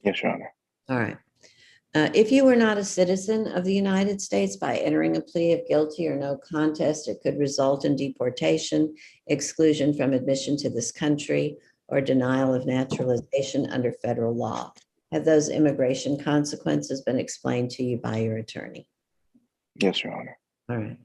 Yes, Your Honor. All right. If you were not a citizen of the United States, by entering a plea of guilty or no contest, it could result in deportation, exclusion from admission to this country, or denial of naturalization under federal law. Have those immigration consequences been explained to you by your attorney? Yes, Your Honor. All right.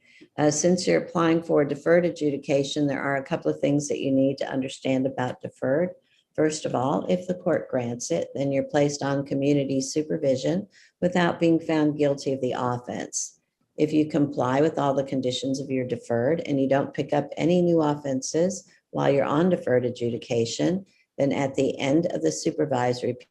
Since you're applying for a deferred adjudication, there are a couple of things that you need to understand about deferred. First of all, if the court grants it, then you're placed on community supervision without being found guilty of the offense. If you comply with all the conditions of your deferred and you don't pick up any new offenses while you're on deferred adjudication, then at the end of the supervisory period,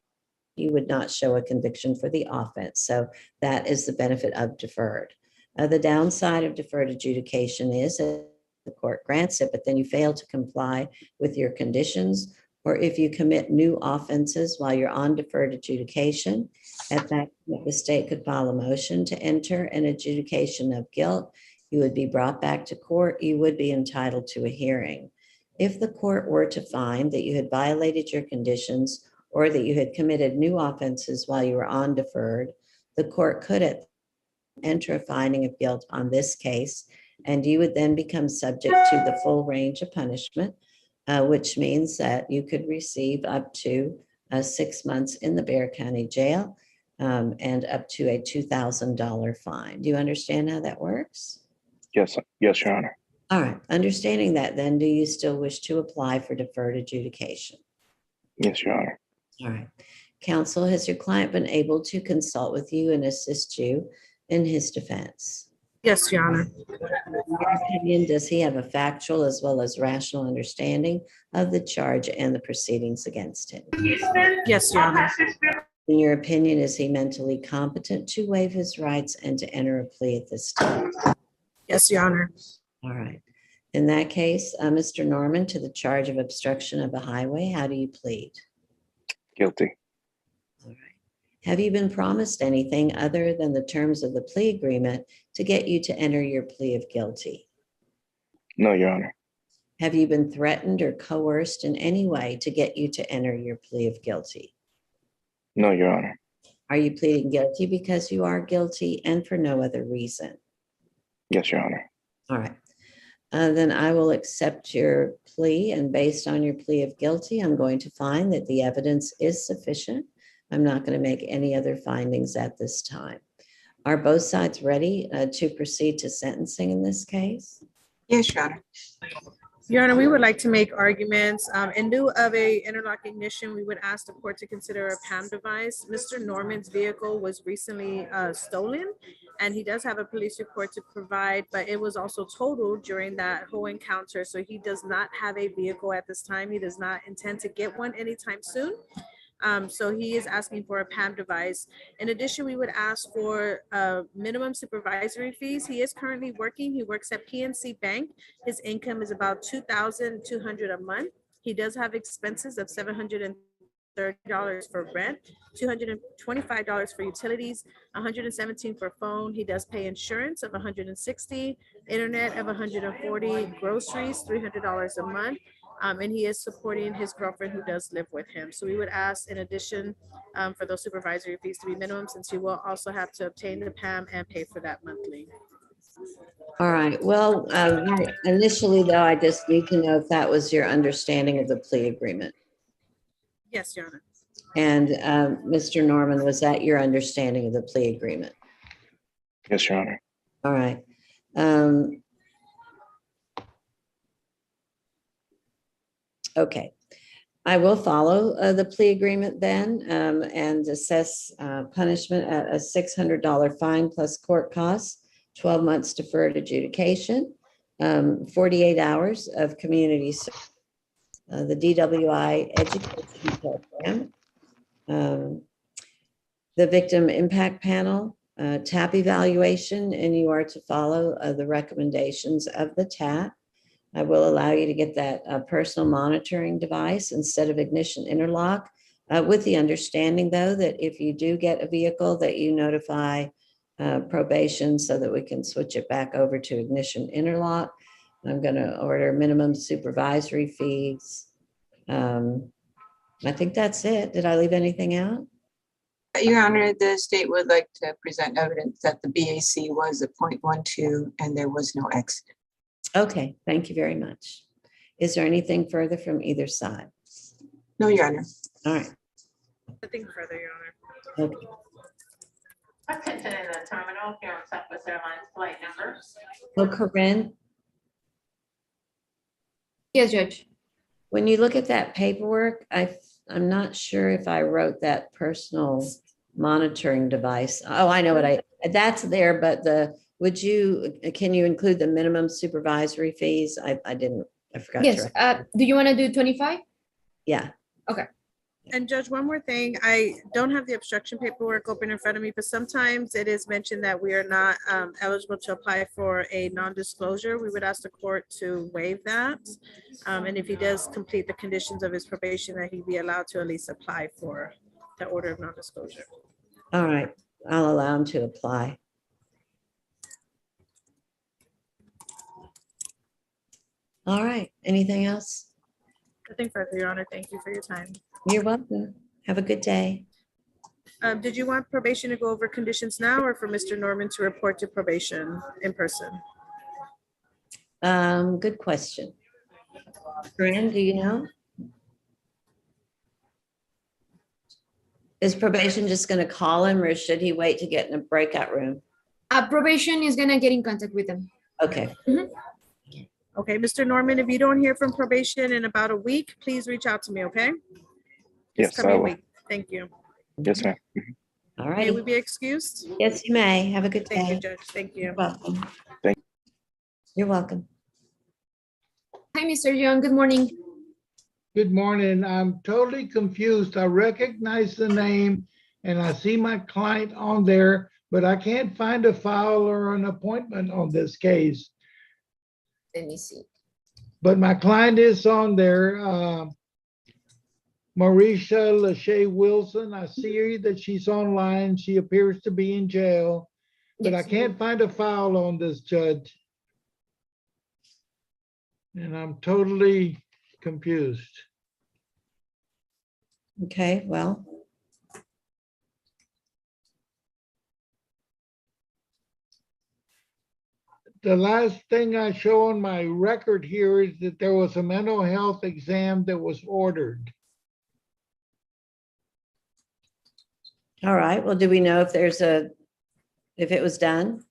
you would not show a conviction for the offense. So that is the benefit of deferred. The downside of deferred adjudication is that the court grants it, but then you fail to comply with your conditions, or if you commit new offenses while you're on deferred adjudication, at that point, the state could file a motion to enter an adjudication of guilt. You would be brought back to court. You would be entitled to a hearing. If the court were to find that you had violated your conditions or that you had committed new offenses while you were on deferred, the court could enter a finding of guilt on this case, and you would then become subject to the full range of punishment, which means that you could receive up to 6 months in the Bexar County Jail and up to a $2,000 fine. Do you understand how that works? Yes, yes, Your Honor. All right. Understanding that, then, do you still wish to apply for deferred adjudication? Yes, Your Honor. All right. Counsel, has your client been able to consult with you and assist you in his defense? Yes, Your Honor. In your opinion, does he have a factual as well as rational understanding of the charge and the proceedings against him? Yes, Your Honor. In your opinion, is he mentally competent to waive his rights and to enter a plea at this time? Yes, Your Honor. All right. In that case, Mr. Norman, to the charge of obstruction of a highway, how do you plead? Guilty. Have you been promised anything other than the terms of the plea agreement to get you to enter your plea of guilty? No, Your Honor. Have you been threatened or coerced in any way to get you to enter your plea of guilty? No, Your Honor. Are you pleading guilty because you are guilty and for no other reason? Yes, Your Honor. All right. Then I will accept your plea, and based on your plea of guilty, I'm going to find that the evidence is sufficient. I'm not going to make any other findings at this time. Are both sides ready to proceed to sentencing in this case? Yes, Your Honor. Your Honor, we would like to make arguments. In lieu of a interlock ignition, we would ask the court to consider a PAM device. Mr. Norman's vehicle was recently stolen, and he does have a police report to provide, but it was also totaled during that whole encounter. So he does not have a vehicle at this time. He does not intend to get one anytime soon. So he is asking for a PAM device. In addition, we would ask for minimum supervisory fees. He is currently working. He works at PNC Bank. His income is about $2,200 a month. He does have expenses of $730 for rent, $225 for utilities, $117 for phone. He does pay insurance of $160, internet of $140, groceries $300 a month. And he is supporting his girlfriend who does live with him. So we would ask in addition for those supervisory fees to be minimum, since he will also have to obtain the PAM and pay for that monthly. All right. Well, initially though, I just need to know if that was your understanding of the plea agreement. Yes, Your Honor. And Mr. Norman, was that your understanding of the plea agreement? Yes, Your Honor. All right. Okay. I will follow the plea agreement then and assess punishment at a $600 fine plus court costs, 12 months deferred adjudication, 48 hours of community service, the DWI education program, the victim impact panel, TAP evaluation, and you are to follow the recommendations of the TAP. I will allow you to get that personal monitoring device instead of ignition interlock, with the understanding though that if you do get a vehicle that you notify probation so that we can switch it back over to ignition interlock. I'm going to order minimum supervisory fees. I think that's it. Did I leave anything out? Your Honor, the state would like to present evidence that the BAC was a .12 and there was no accident. Okay, thank you very much. Is there anything further from either side? No, Your Honor. All right. Nothing further, Your Honor. Okay. Attention in the terminal here on Southwest Airlines flight number. Well, Corinne, Yes, Judge. when you look at that paperwork, I'm not sure if I wrote that personal monitoring device. Oh, I know what that's there, but can you include the minimum supervisory fees? I forgot. Yes. Do you want to do 25? Yeah. Okay. And Judge, one more thing. I don't have the obstruction paperwork open in front of me, but sometimes it is mentioned that we are not eligible to apply for a non-disclosure. We would ask the court to waive that. And if he does complete the conditions of his probation, that he be allowed to at least apply for the order of non-disclosure. All right. I'll allow him to apply. All right. Anything else? Nothing further, Your Honor. Thank you for your time. You're welcome. Have a good day. Did you want probation to go over conditions now or for Mr. Norman to report to probation in person? Good question. Corinne, do you know? Is probation just going to call him or should he wait to get in a breakout room? Probation is going to get in contact with them. Okay. Okay, Mr. Norman, if you don't hear from probation in about a week, please reach out to me, okay? Yes, I Coming will. week. Thank you. Yes, ma'am. All May right. we be excused? Yes, you may. Have a good day. Thank you, Judge. Thank you. You're welcome. Thank you. You're welcome. Hi, Mr. Young. Good morning. Good morning. I'm totally confused. I recognize the name and I see my client on there, but I can't find a file or an appointment on this case. Let me see. But my client is on there. Marisha Lachey Wilson. I see that she's online. She appears to be in jail, but I can't find a file on this judge. And I'm totally confused. Okay, well. The last thing I show on my record here is that there was a mental health exam that was ordered. All right. Well, do we know if if it was done?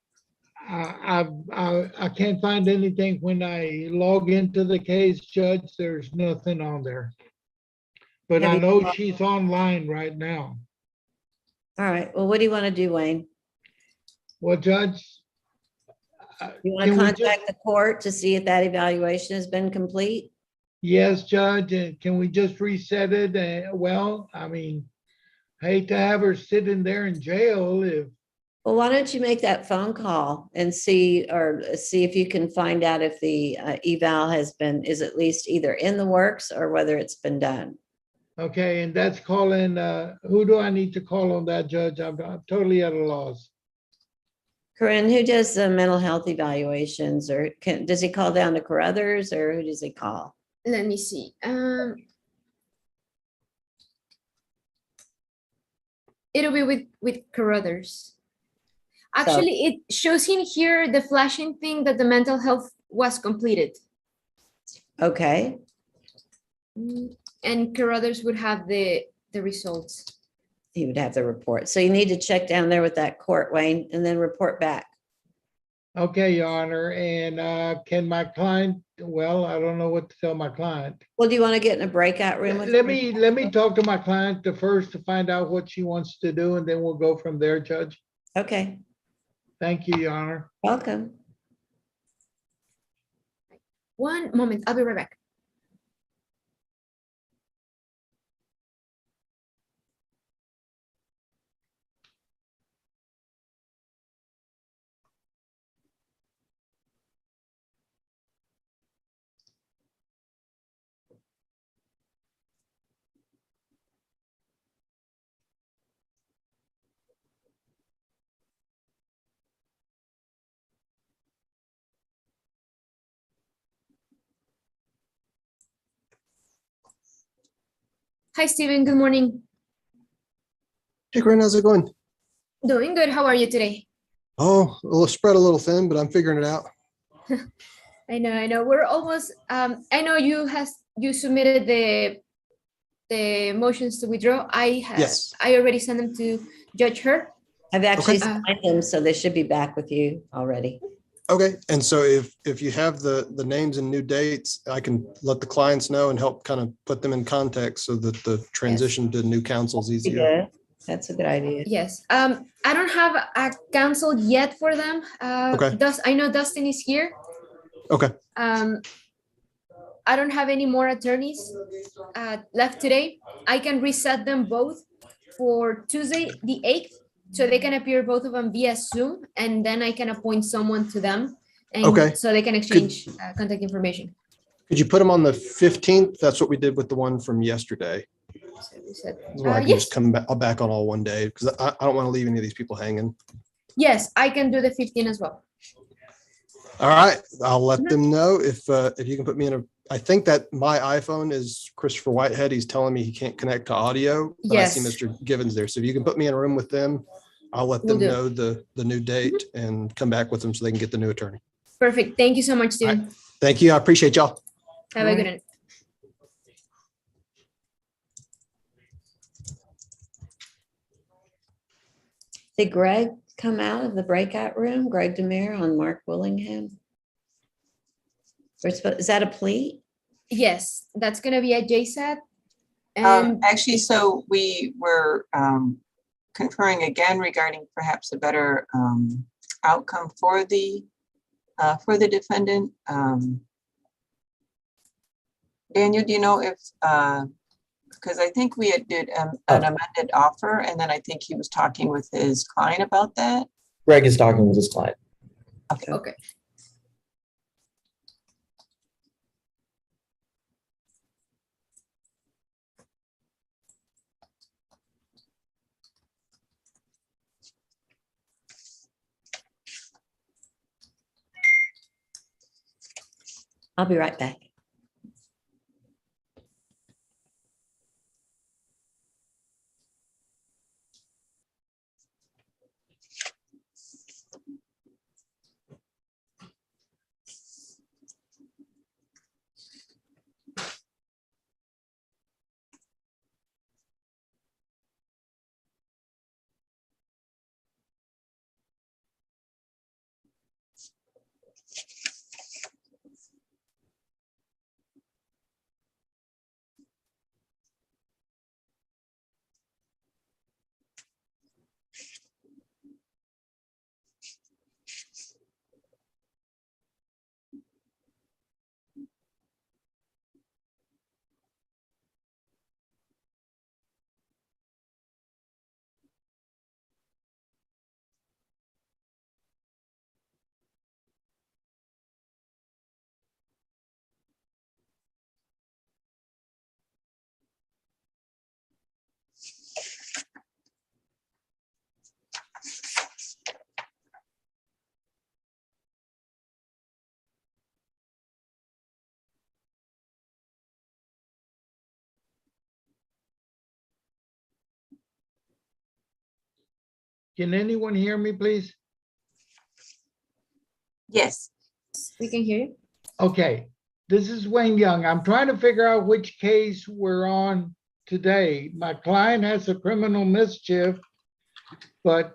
I can't find anything when I log into the case, Judge. There's nothing on there. But I know she's online right now. All right. Well, what do you want to do, Wayne? Well, Judge. You want to contact the court to see if that evaluation has been complete? Yes, Judge. And can we just reset it? Well, I mean, hate to have her sitting there in jail if Well, why don't you make that phone call and see if you can find out if the eval is at least either in the works or whether it's been done. Okay, and that's calling, who do I need to call on that, Judge? I'm totally at a loss. Corinne, who does the mental health evaluations, or does he call down to Carruthers, or who does he call? Let me see. It'll be with Carruthers. Actually, it shows him here the flashing thing that the mental health was completed. Okay. And Carruthers would have the results. He would have the report. So you need to check down there with that court, Wayne, and then report back. Okay, Your Honor, and can my client, well, I don't know what to tell my client. Well, do you want to get in a breakout room with Let me talk to my client first to find out what she wants to do, and then we'll go from there, Judge. Okay. Thank you, Your Honor. Welcome. One moment, I'll be right back. Hi, Steven. Good morning. Hey, Corinne, how's it going? Doing good. How are you today? Oh, a little spread a little thin, but I'm figuring it out. I know. We're almost. I know you submitted the motions to withdraw. Yes. I already sent them to Judge Her. I've actually signed them, so they should be back with you already. Okay, and so if you have the names and new dates, I can let the clients know and help kind of put them in context so that the transition to new council is easier. Yeah, that's a good idea. Yes. I don't have a counsel yet for them. Okay. I know Dustin is here. Okay. I don't have any more attorneys left today. I can reset them both for Tuesday, the 8th, so they can appear both of them via Zoom, and then I can appoint someone to them, and Okay. so they can exchange contact information. Could you put them on the 15th? That's what we did with the one from yesterday. So we said, So I can yes. just come back on all one day because I don't want to leave any of these people hanging. Yes, I can do the 15 as well. All right, I'll let them know if you can put me in a. I think that my iPhone is Christopher Whitehead. He's telling me he can't connect to audio, but Yes. I see Mr. Givens there. So if you can put me in a room with them, I'll let them Will do. know the new date and come back with them so they can get the new attorney. Perfect. Thank you so much, Steven. Thank you. I appreciate y'all. Have a good night. Did Greg come out of the breakout room? Greg Demir on Mark Willingham? Is that a plea? Yes, that's gonna be a JSAT. And Actually, so we were conferring again regarding perhaps a better outcome for the defendant. Daniel, do you know if, because I think we did an amended offer, and then I think he was talking with his client about that. Greg is talking with his client. Okay. I'll be right back. Can anyone hear me, please? Yes. We can hear you. Okay, this is Wayne Young. I'm trying to figure out which case we're on today. My client has a criminal mischief, but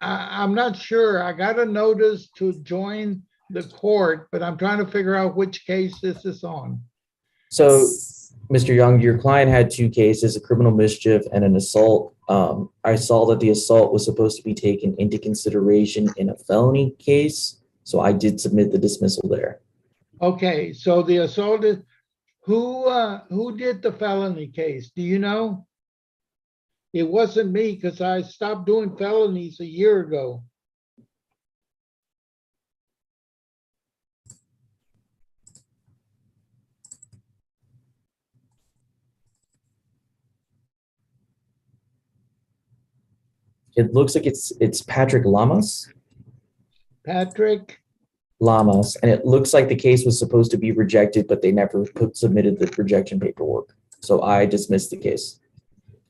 I'm not sure. I got a notice to join the court, but I'm trying to figure out which case this is on. So, Mr. Young, your client had two cases, a criminal mischief and an assault. I saw that the assault was supposed to be taken into consideration in a felony case, so I did submit the dismissal there. Okay, so the assault is, who did the felony case? Do you know? It wasn't me because I stopped doing felonies a year ago. It looks like it's Patrick Lamas. Patrick? Lamas, and it looks like the case was supposed to be rejected, but they never submitted the rejection paperwork. So I dismissed the case.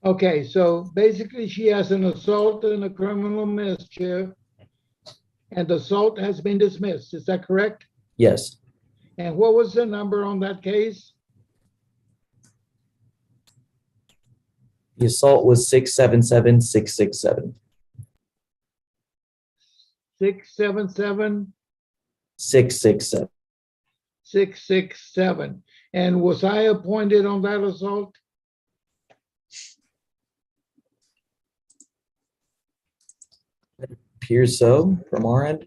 Okay, so basically she has an assault and a criminal mischief, and the assault has been dismissed. Is that correct? Yes. And what was the number on that case? The assault was 677-667. 677? 667. 667. And was I appointed on that assault? Appears so from our end.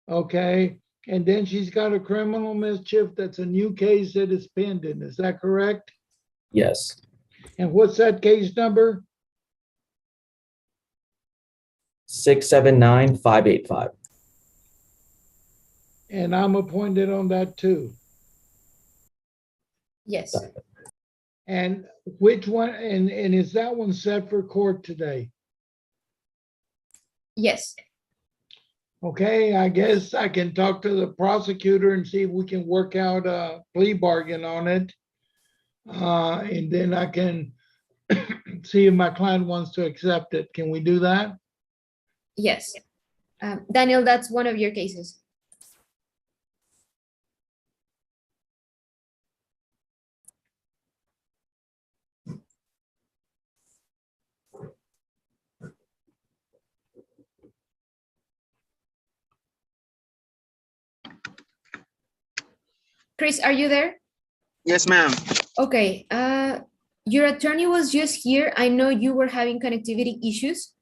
Okay, and then she's got a criminal mischief. That's a new case that is pending. Is that correct? Yes. And what's that case number? 679-585. And I'm appointed on that too. Yes. And which one, and is that one set for court today? Yes. Okay, I guess I can talk to the prosecutor and see if we can work out a plea bargain on it. And then I can see if my client wants to accept it. Can we do that? Yes. Daniel, that's one of your cases. Chris, are you there? Yes, ma'am. Okay. Your attorney was just here. I know you were having connectivity issues.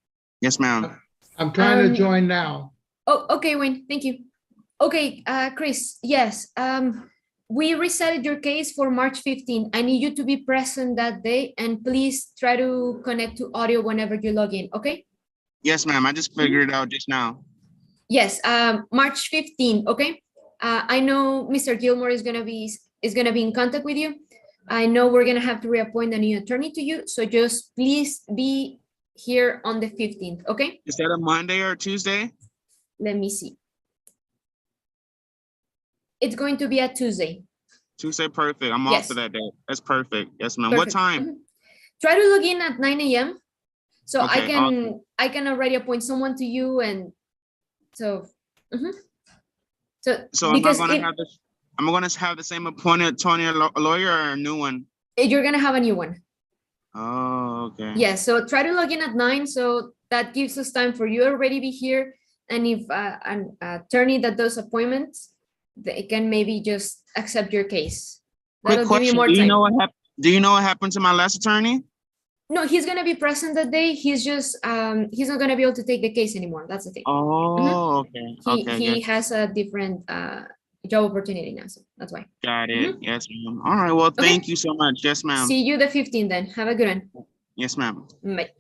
Yes, ma'am. I'm trying to join now. Oh, okay, Wayne. Thank you. Okay, Chris. Yes. We reset your case for March 15. I need you to be present that day, and please try to connect to audio whenever you log in. Okay? Yes, ma'am. I just figured it out just now. Yes. March 15. Okay. I know Mr. Gilmore is gonna be in contact with you. I know we're gonna have to reappoint a new attorney to you, so just please be here on the 15th. Okay? Is that a Monday or a Tuesday? Let me see. It's going to be a Tuesday. Tuesday, perfect. I'm off for that day. That's perfect. Yes, ma'am. What Perfect. time? Try to log in at 9 a.m. So Okay, awesome. I can already appoint someone to you, and so So because am I gonna have the same appointed attorney lawyer or a new one? you're gonna have a new one. Oh, okay. Yeah, so try to log in at 9, so that gives us time for you already be here. And if an attorney that does appointments, they can maybe just accept your case. Quick That'll give you question. more Do you time. know what happened? Do you know what happened to my last attorney? No, he's gonna be present that day. He's just he's not gonna be able to take the case anymore. That's the thing. Oh, okay. Okay. He Yes. has a different job opportunity now, so that's why. Got it. Yes, ma'am. All right. Well, thank you so much. Yes, ma'am. See you the 15th then. Have a good one. Yes, ma'am. Bye.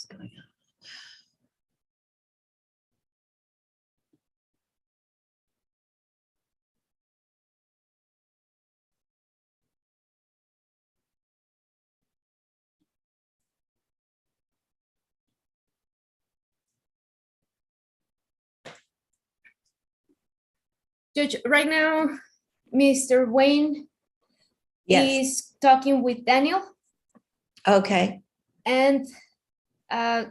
going on? Judge, right now, Mr. Wayne Yes, is talking with Daniel, okay, and Greg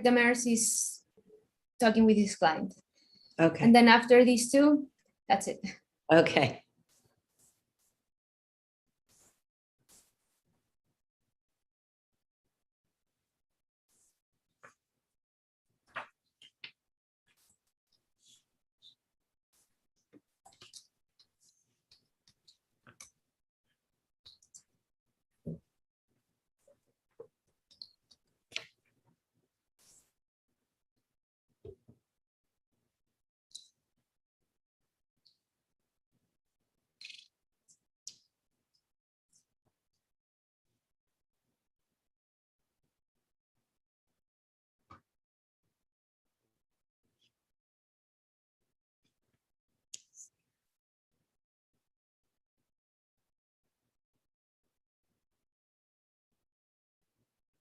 Demers is talking with his client. okay, And then after these two, that's it. okay.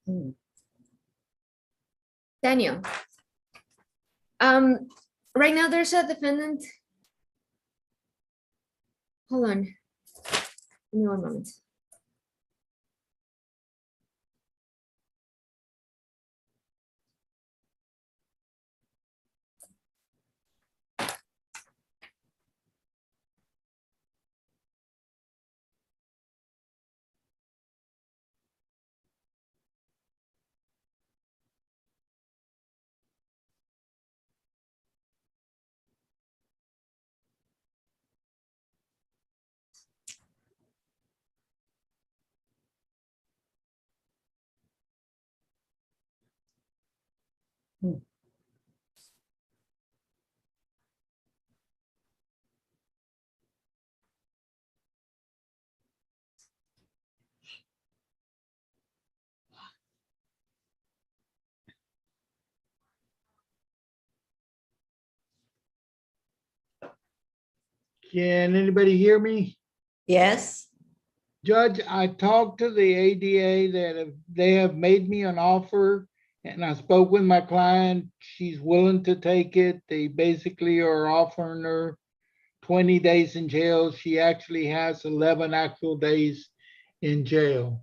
Hmm. Daniel, right now there's a defendant. Hold on. Give me one moment. Hmm. Can anybody hear me? Yes, Judge, I talked to the ADA they have made me an offer, and I spoke with my client. She's willing to take it. They basically are offering her 20 days in jail. She actually has 11 actual days in jail.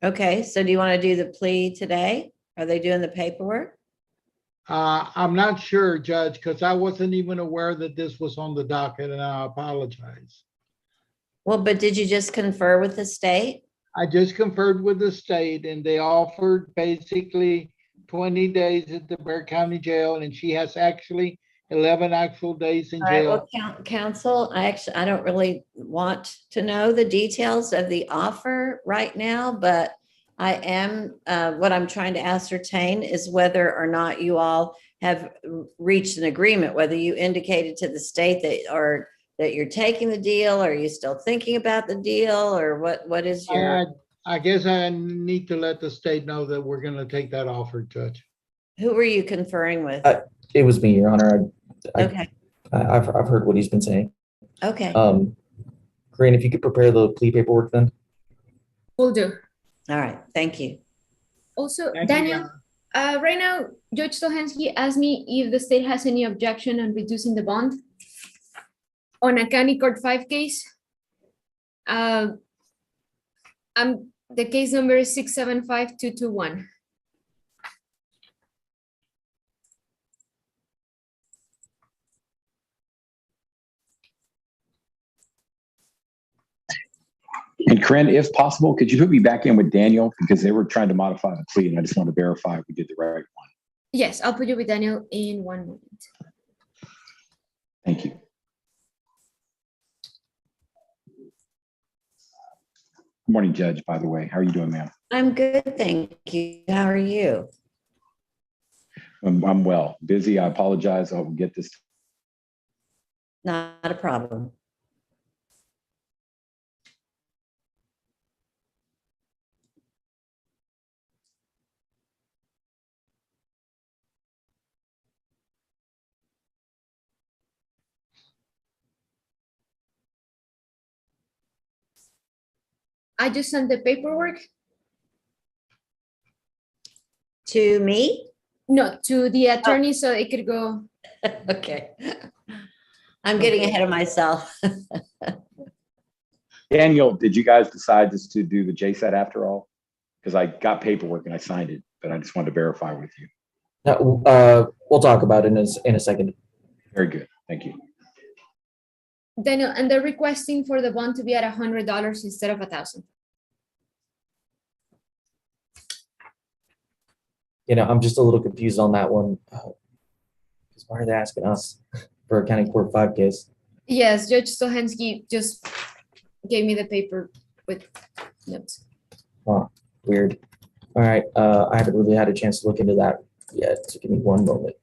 okay, so do you want to do the plea today? Are they doing the paperwork? I'm not sure, Judge, because I wasn't even aware that this was on the docket, and I apologize. Well, but did you just confer with the state? I just conferred with the state, and they offered basically 20 days at the Bexar County Jail, and she has actually 11 actual days in All right, jail. well, counsel, I don't really want to know the details of the offer right now, but I am, what I'm trying to ascertain is whether or not you all have reached an agreement, whether you indicated to the state that you're taking the deal, or are you still thinking about the deal, or what is your, I guess I need to let the state know that we're going to take that offer, Judge. who were you conferring with? It was me, Your Honor. Okay, I've heard what he's been saying. okay, Corinne, if you could prepare the plea paperwork then. Will do. all right, thank you. Also, Thank you, Daniel, right now, Judge Stohansky asked me if the state has any objection on reducing the bond on a county court 5 case. The case number is 675-221. And Corinne, if possible, could you put me back in with Daniel? Because they were trying to modify the plea and I just want to verify we did the right one. Yes, I'll put you with Daniel in 1 moment. Thank you. Good morning, Judge, by the way. How are you doing, ma'am? I'm good, thank you. How are you? I'm well. Busy. I apologize. I'll get this. Not a problem. I just sent the paperwork. To me? No, to the attorney so it could go. Okay. I'm getting ahead of myself. Daniel, did you guys decide just to do the JSAT after all? Because I got paperwork and I signed it, but I just wanted to verify with you. No, we'll talk about it in a second. Very good. Thank you. Daniel, and they're requesting for the bond to be at $100 instead of 1,000. You know, I'm just a little confused on that one. Because why are they asking us for a county court 5 case? Yes, Judge Stohensky just gave me the paper with notes. Wow, weird. All right, I haven't really had a chance to look into that yet, so give me one moment.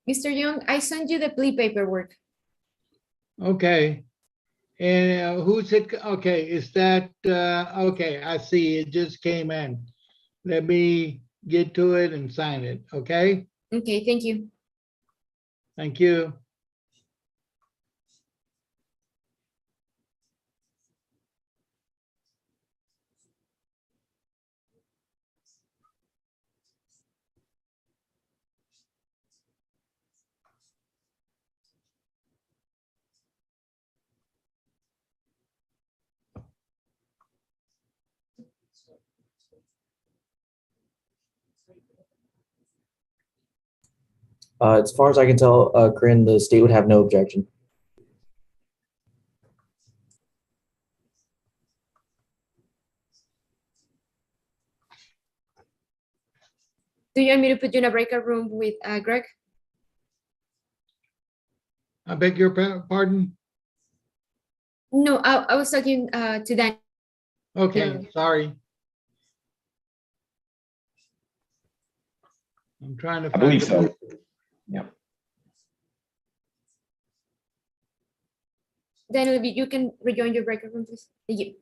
Mr. Young, I sent you the plea paperwork. Okay. And who's it? Okay, is that, okay, I see, it just came in. Let me get to it and sign it, okay? Okay, thank you. Thank you. As far as I can tell, Corinne, the state would have no objection. Do you want me to put you in a breakout room with Greg? I beg your pardon? No, I was talking to Dan. Okay, sorry. I'm trying to I find. believe so. Yep. Daniel, you can rejoin your breakout room, please. Thank you.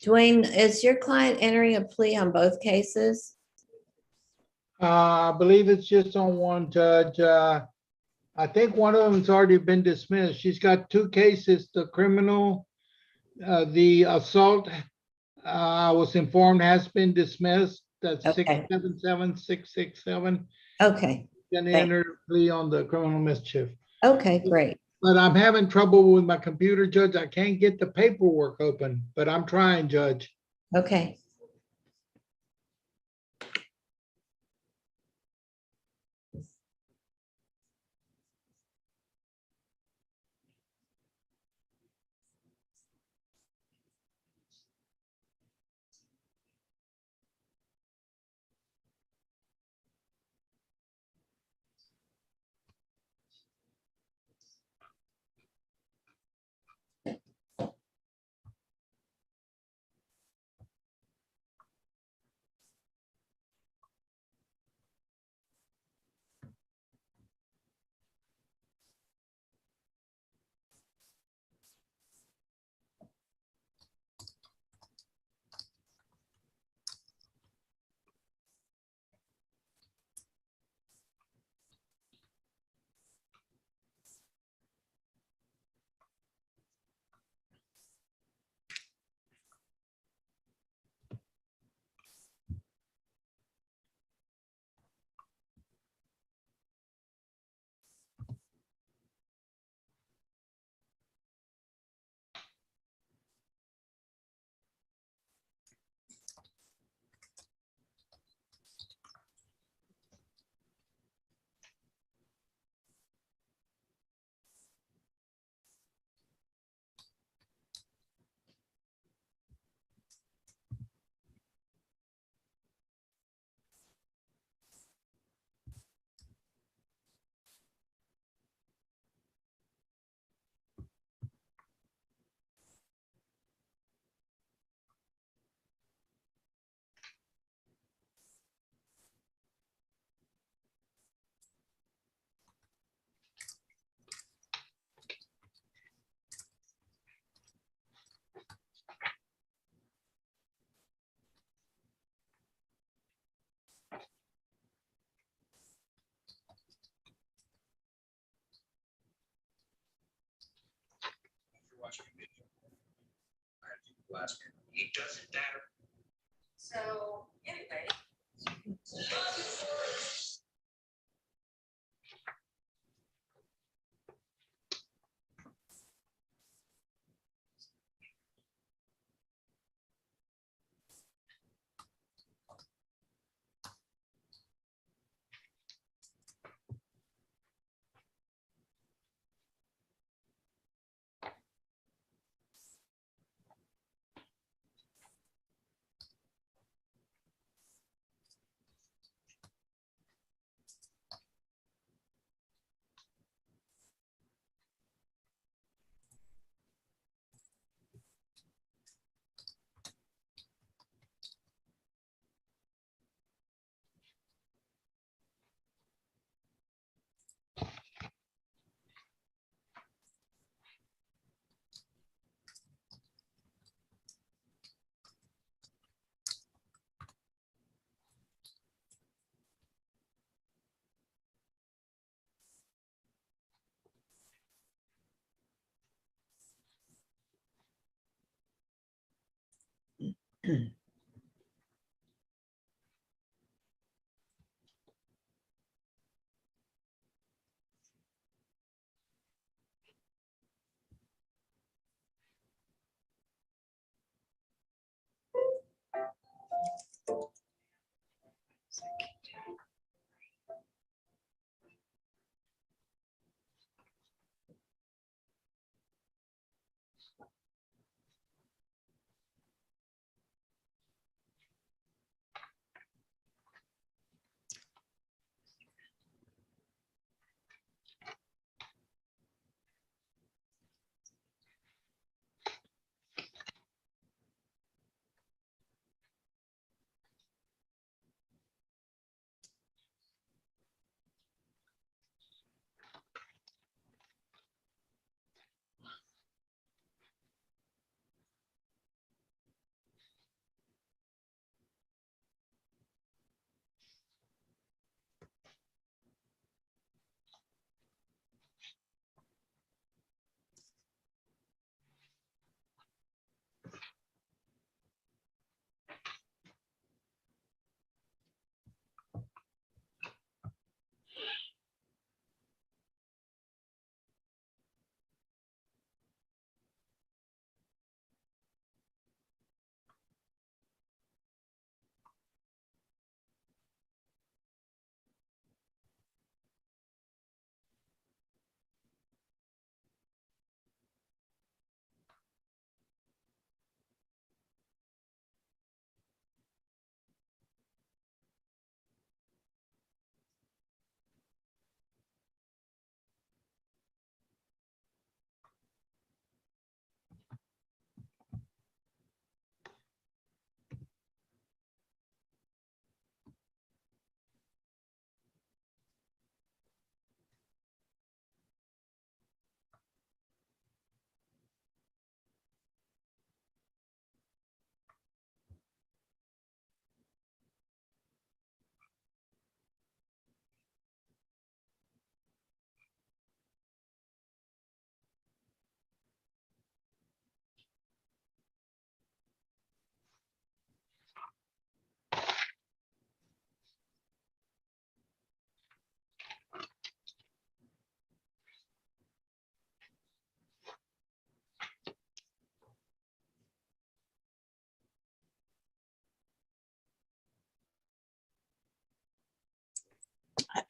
Dwayne, is your client entering a plea on both cases? I believe it's just on one, Judge. I think one of them's already been dismissed. She's got two cases, the criminal, the assault, I was informed has been dismissed. That's Okay. 677-667. Okay, Gonna thank- enter a plea on the criminal mischief. okay, great. But I'm having trouble with my computer, Judge. I can't get the paperwork open, but I'm trying, Judge. Okay. It doesn't matter. So anyway.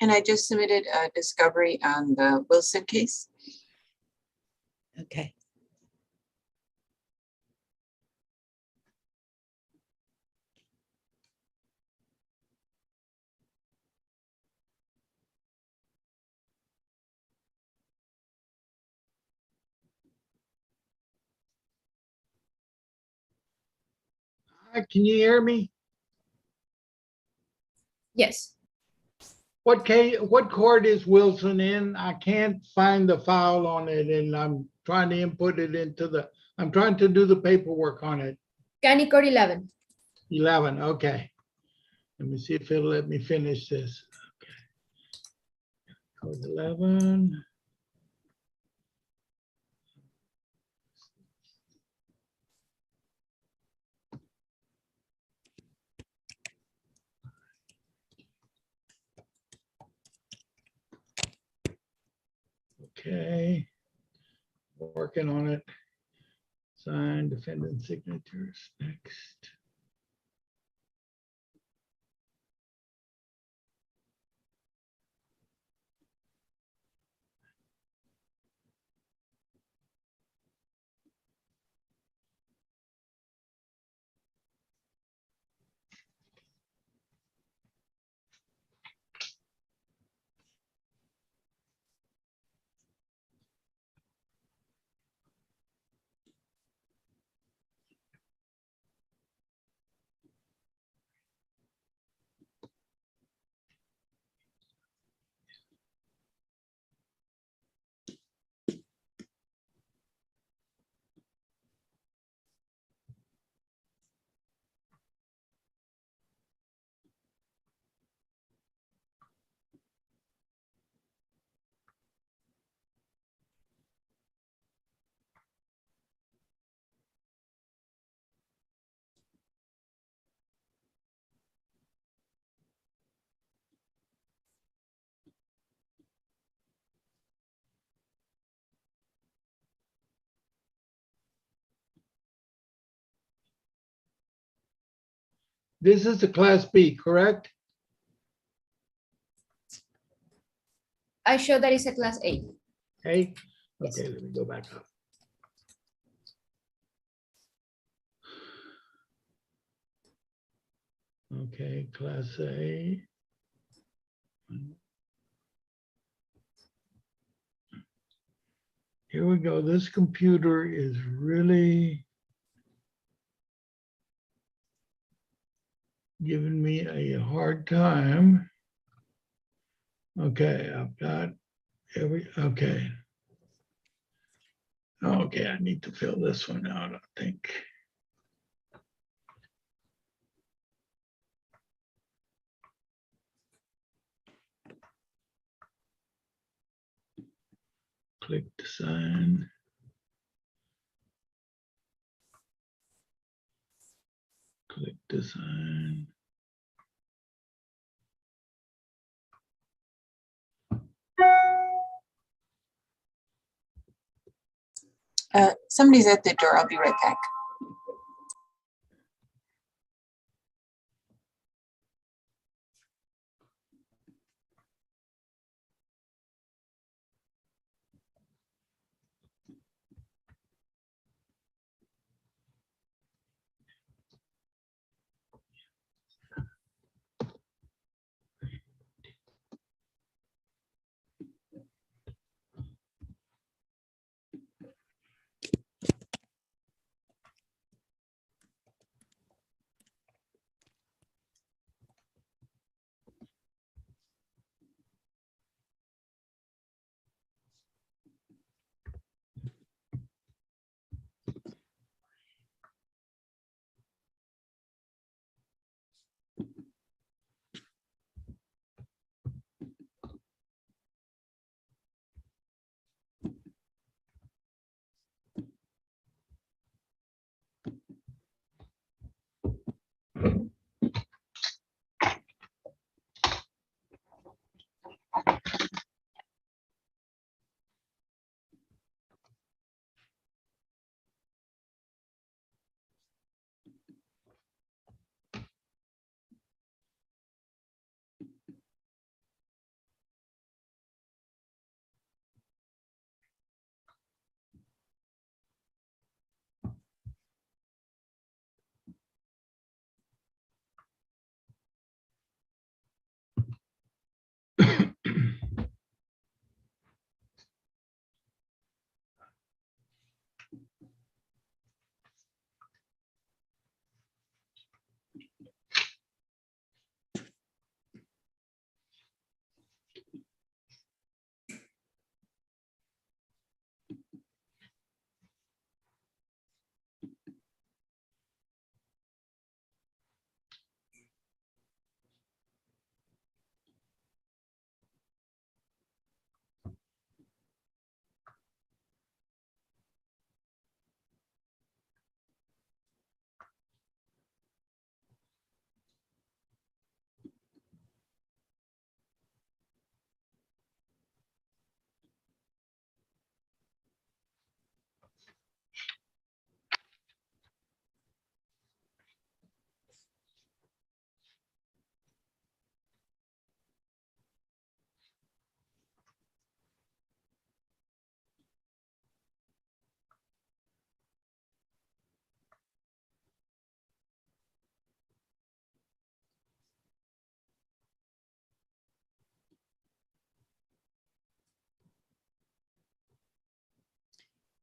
And I just submitted a discovery on the Wilson case. Okay. Hi, can you hear me? Yes. What court is Wilson in? I can't find the file on it and I'm trying to input it I'm trying to do the paperwork on it. County Court 11. 11, okay. Let me see if it'll let me finish this. Okay. Court 11. Okay. Working on it. Sign defendant signatures next. This is the Class B, correct? I show that it's a Class A. Hey, okay, let me go back up. Okay, Class A. Here we go. This computer is really giving me a hard time. Okay, I've got okay. Okay, I need to fill this one out, I think. Click to sign. Click to sign. Somebody's at the door. I'll be right back.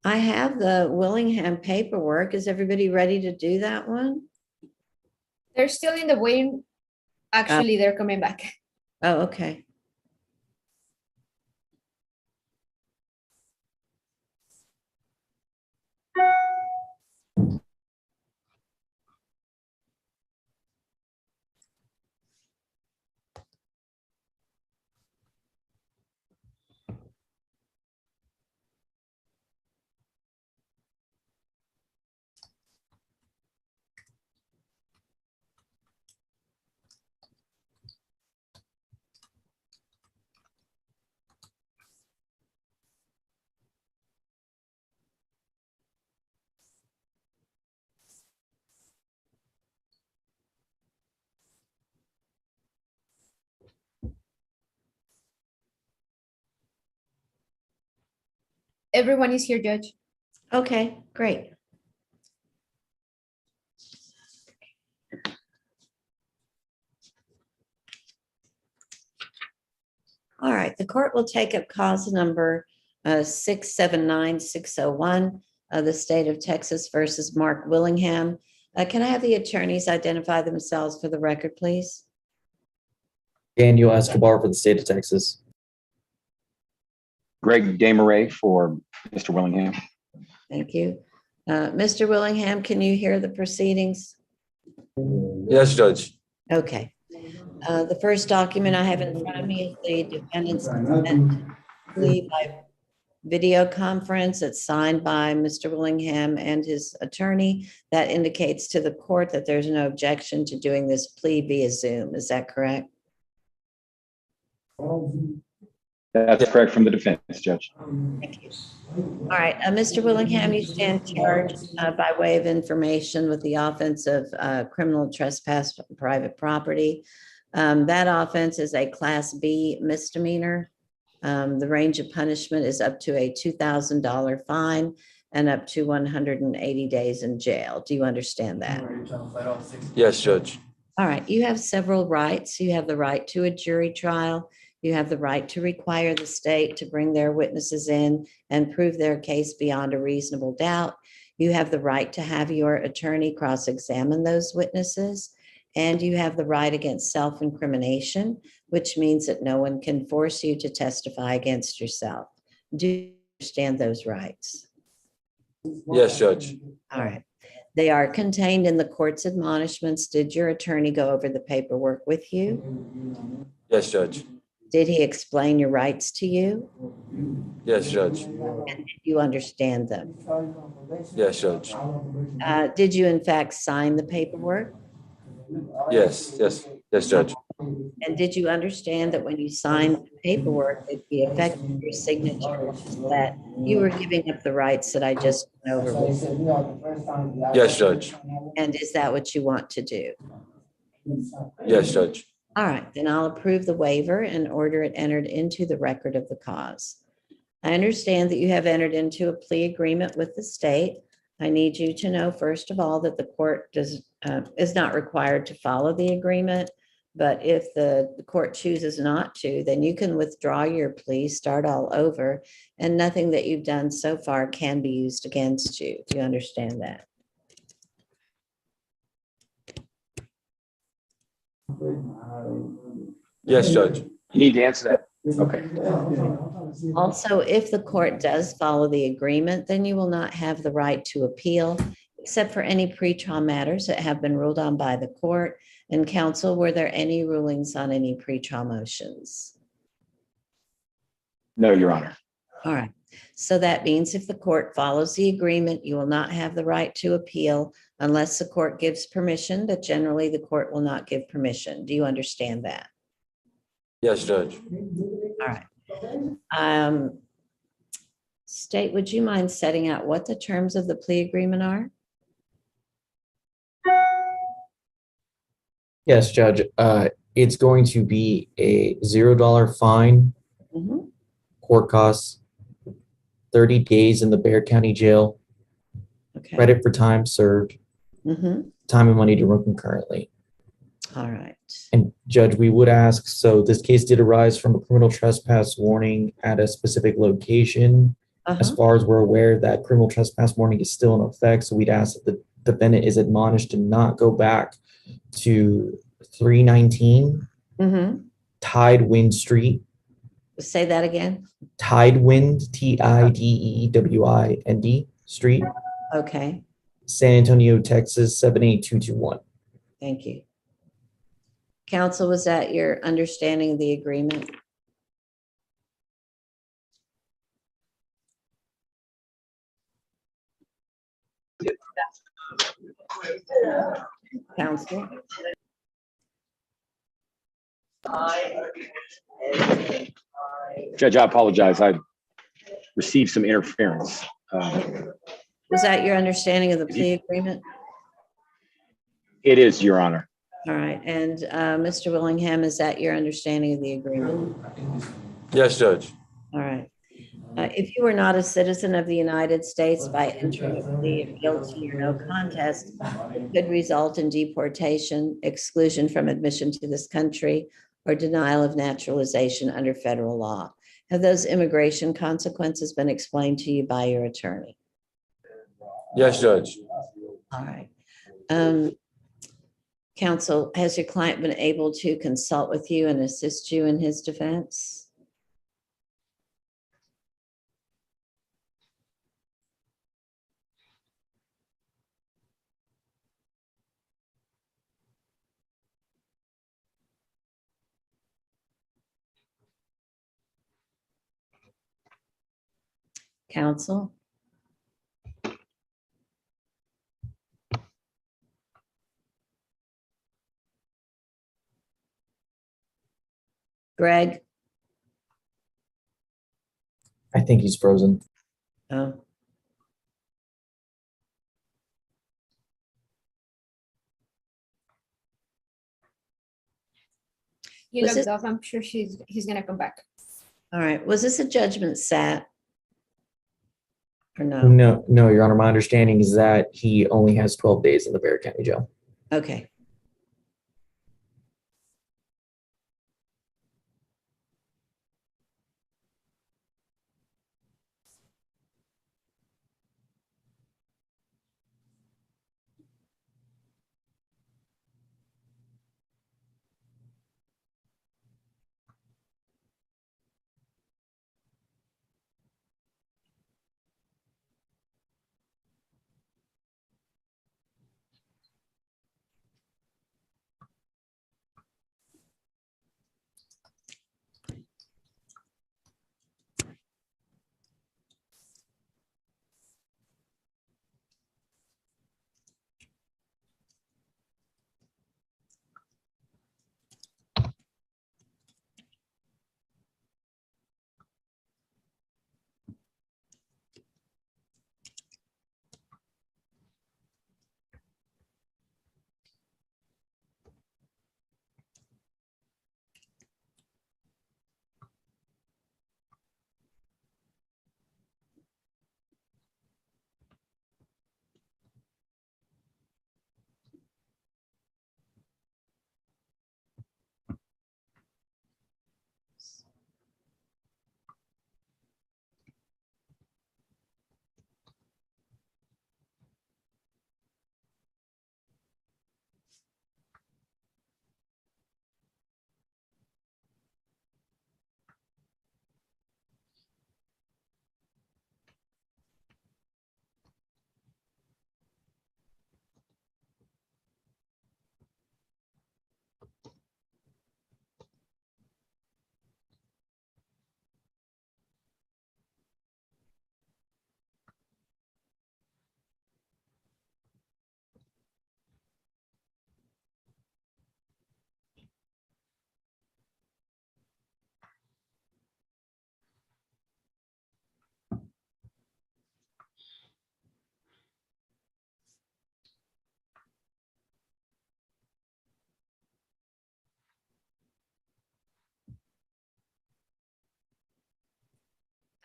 I have the Willingham paperwork. Is everybody ready to do that one? They're still in the waiting. Actually, they're coming back. Oh, okay. Everyone is here, Judge. Okay, great. All right, the court will take up cause number 679601 of the state of Texas versus Mark Willingham. Can I have the attorneys identify themselves for the record, please? Daniel Escobar for the state of Texas. Greg Desmarais for Mr. Willingham. Thank you. Mr. Willingham, can you hear the proceedings? Yes, Judge. Okay. The first document I have in front of me is the defendant's consent plea by video conference. It's signed by Mr. Willingham and his attorney. That indicates to the court that there's no objection to doing this plea via Zoom. Is that correct? That's correct from the defense, Judge. Thank you. All right, Mr. Willingham, you stand charged by way of information with the offense of criminal trespass on private property. That offense is a Class B misdemeanor. The range of punishment is up to a $2,000 fine and up to 180 days in jail. Do you understand that? Yes, Judge. All right, you have several rights. You have the right to a jury trial. You have the right to require the state to bring their witnesses in and prove their case beyond a reasonable doubt. You have the right to have your attorney cross-examine those witnesses. And you have the right against self-incrimination, which means that no one can force you to testify against yourself. Do you understand those rights? Yes, Judge. All right. They are contained in the court's admonishments. Did your attorney go over the paperwork with you? Yes, Judge. Did he explain your rights to you? Yes, Judge. And did you understand them? Yes, Judge. Did you in fact sign the paperwork? Yes, Judge. And did you understand that when you signed the paperwork, that the effect of your signature was that you were giving up the rights that I just went over with you? Yes, Judge. And is that what you want to do? Yes, Judge. All right, then I'll approve the waiver and order it entered into the record of the cause. I understand that you have entered into a plea agreement with the state. I need you to know, first of all, that the court is not required to follow the agreement. But if the court chooses not to, then you can withdraw your plea, start all over, and nothing that you've done so far can be used against you. Do you understand that? Yes, Judge. You need to answer that. Okay. Also, if the court does follow the agreement, then you will not have the right to appeal, except for any pretrial matters that have been ruled on by the court. And counsel, were there any rulings on any pretrial motions? No, Your Honor. All right. So that means if the court follows the agreement, you will not have the right to appeal unless the court gives permission, but generally the court will not give permission. Do you understand that? Yes, Judge. All right. State, would you mind setting out what the terms of the plea agreement are? Yes, Judge. It's going to be a $0 fine, court costs, 30 days in the Bexar County Jail, Okay. credit for time served, time and money to run concurrently. All right. And Judge, we would ask, so this case did arise from a criminal trespass warning at a specific location. As far as we're aware, that criminal trespass warning is still in effect, so we'd ask that the defendant is admonished to not go back to 319 Mm-hmm. Tidewind Street. Say that again. Tidewind, Tidewind Street, Okay, San Antonio, Texas, 78221. thank you. Counsel, was that your understanding of the agreement? Counsel? Judge, I apologize. I received some interference. Was that your understanding of the plea agreement? It is, Your Honor. All right, and Mr. Willingham, is that your understanding of the agreement? Yes, Judge. All right. If you are not a citizen of the United States by entering a plea of guilty or no contest, it could result in deportation, exclusion from admission to this country, or denial of naturalization under federal law. Have those immigration consequences been explained to you by your attorney? Yes, Judge. All right. Counsel, has your client been able to consult with you and assist you in his defense? Counsel? Greg? I think he's frozen. Oh. He Was looked it- off. I'm sure he's gonna come back. All right, was this a judgment sat? Or no? No, Your Honor. My understanding is that he only has 12 days in the Bexar County Jail. Okay.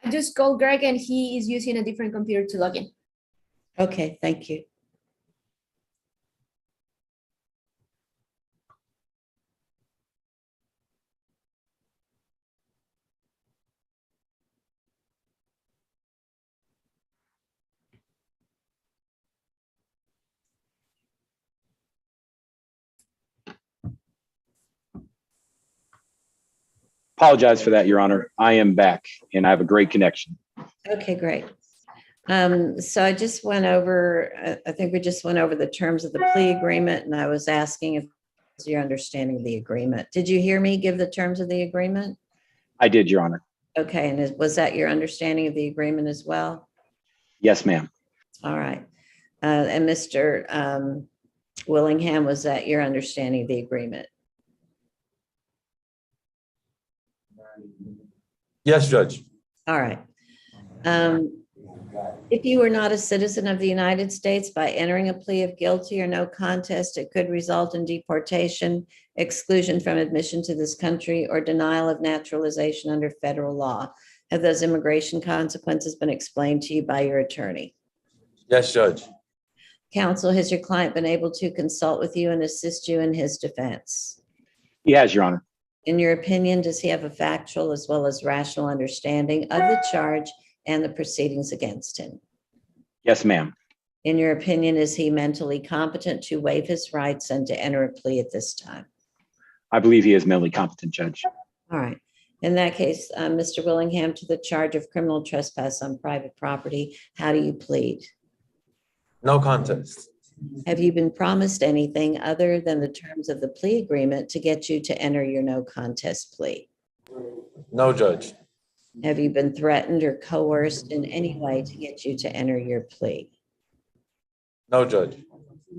I just called Greg and he is using a different computer to log in. Okay, thank you. Apologize for that, Your Honor. I am back and I have a great connection. Okay, great. So I just went over, I think we just went over the terms of the plea agreement, and I was asking if it's your understanding of the agreement. Did you hear me give the terms of the agreement? I did, Your Honor. Okay, and was that your understanding of the agreement as well? Yes, ma'am. All right. And Mr. Willingham, was that your understanding of the agreement? Yes, Judge. All right. If you were not a citizen of the United States, by entering a plea of guilty or no contest, it could result in deportation, exclusion from admission to this country, or denial of naturalization under federal law. Have those immigration consequences been explained to you by your attorney? Yes, Judge. Counsel, has your client been able to consult with you and assist you in his defense? He has, Your Honor. In your opinion, does he have a factual as well as rational understanding of the charge and the proceedings against him? Yes, ma'am. In your opinion, is he mentally competent to waive his rights and to enter a plea at this time? I believe he is mentally competent, Judge. All right. In that case, Mr. Willingham, to the charge of criminal trespass on private property, how do you plead? No contest. Have you been promised anything other than the terms of the plea agreement to get you to enter your no contest plea? No, Judge. Have you been threatened or coerced in any way to get you to enter your plea? No, Judge.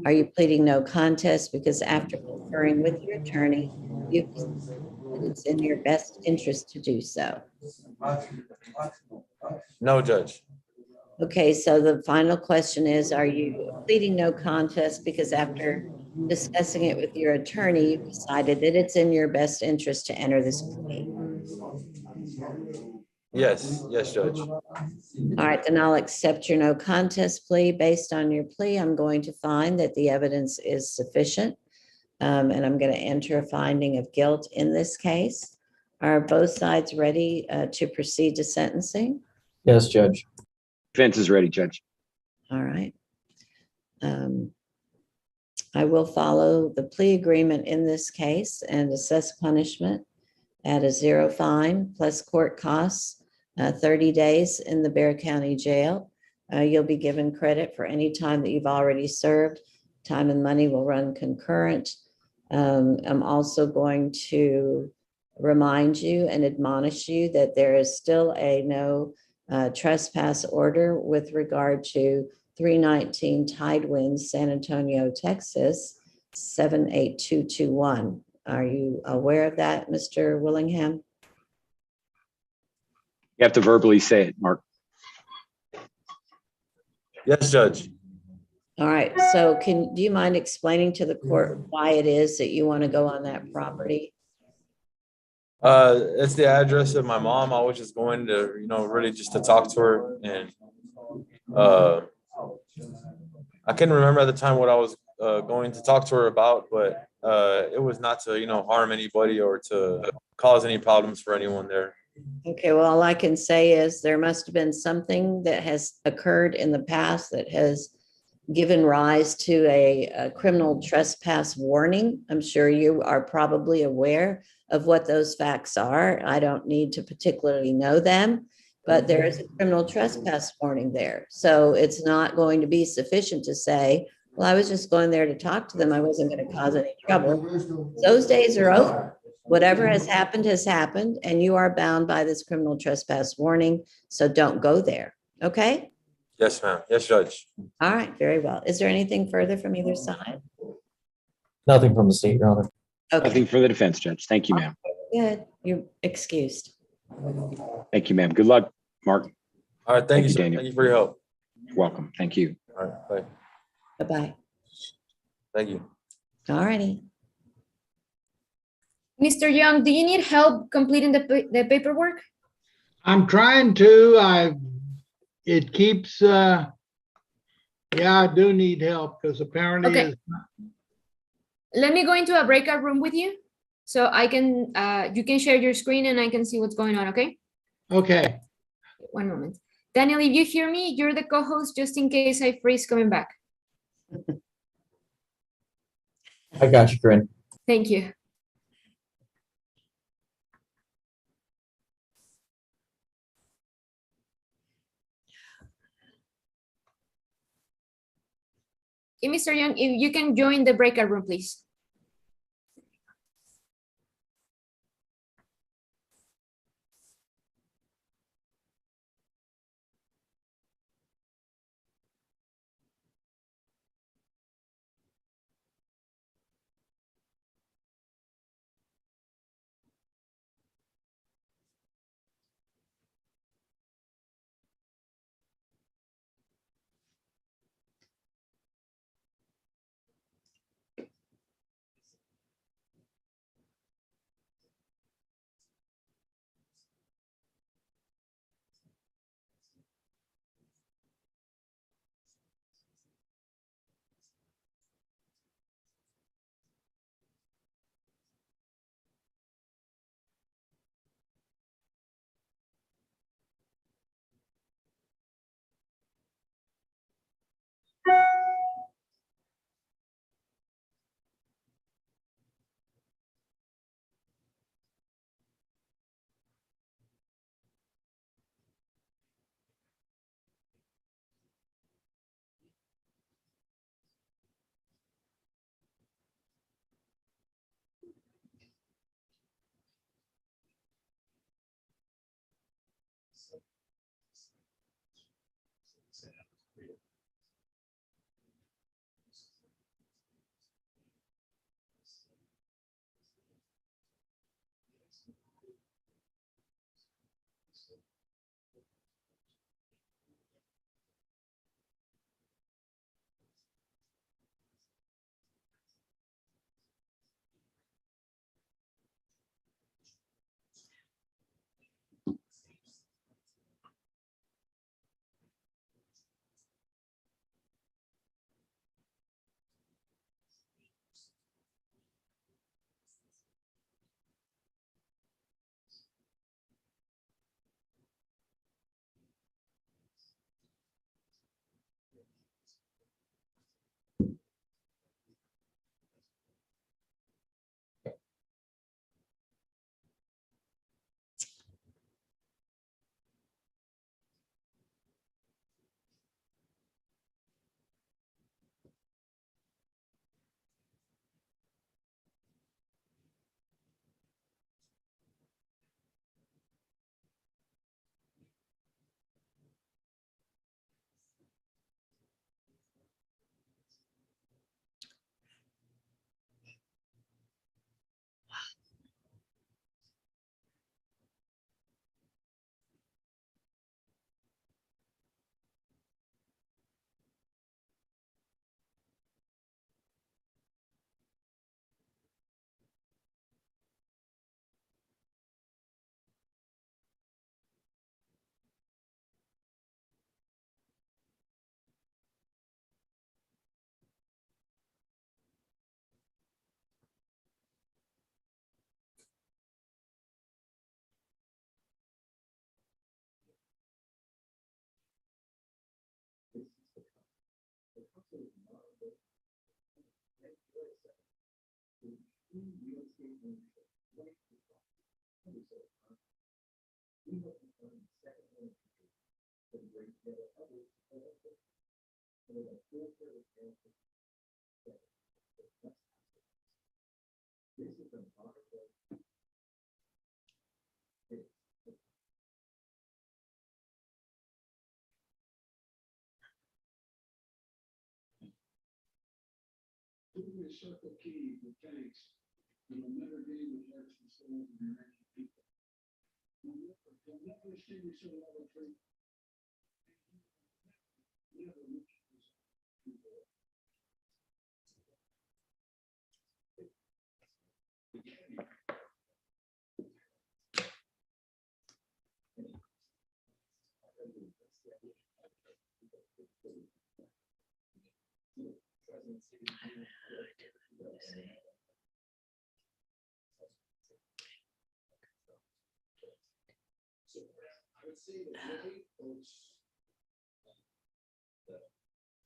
Are you pleading no contest because after conferring with your attorney, you that it's in your best interest to do so? No, Judge. Okay, so the final question is, are you pleading no contest because after discussing it with your attorney, you decided that it's in your best interest to enter this plea? Yes, yes, Judge. All right, then I'll accept your no contest plea. Based on your plea, I'm going to find that the evidence is sufficient, and I'm going to enter a finding of guilt in this case. Are both sides ready to proceed to sentencing? Yes, Judge. Defense is ready, Judge. All right. I will follow the plea agreement in this case and assess punishment at a 0 fine plus court costs, 30 days in the Bexar County Jail. You'll be given credit for any time that you've already served. Time and money will run concurrent. I'm also going to remind you and admonish you that there is still a no trespass order with regard to 319 Tidewind, San Antonio, Texas, 78221. Are you aware of that, Mr. Willingham? You have to verbally say it, Mark. Yes, Judge. All right, so do you mind explaining to the court why it is that you want to go on that property? It's the address of my mom. I was just going to, really just to talk to her, and I couldn't remember at the time what I was going to talk to her about, but it was not to, harm anybody or to cause any problems for anyone there. Okay, well, all I can say is there must have been something that has occurred in the past that has given rise to a criminal trespass warning. I'm sure you are probably aware of what those facts are. I don't need to particularly know them, but there is a criminal trespass warning there. So it's not going to be sufficient to say, well, I was just going there to talk to them. I wasn't going to cause any trouble. Those days are over. Whatever has happened, and you are bound by this criminal trespass warning. So don't go there. Okay? Yes, ma'am. Yes, Judge. All right, very well. Is there anything further from either side? Nothing from the state, Your Honor. Okay, Nothing for the defense, Judge. Thank you, ma'am. good. You're excused. Thank you, ma'am. Good luck, Mark. All right. Thank you, sir. Daniel. Thank you for your help. You're welcome. Thank you. All right. Bye. Bye-bye. Thank you. All righty. Mr. Young, do you need help completing the paperwork? I'm trying to, it keeps, yeah, I do need help because apparently Okay. it's not. Let me go into a breakout room with you so I can, you can share your screen and I can see what's going on, okay? Okay. One moment. Daniel, if you hear me, you're the co-host just in case I freeze coming back. I got you, Corinne. Thank you. Okay, Mr. Young, if you can join the breakout room, please.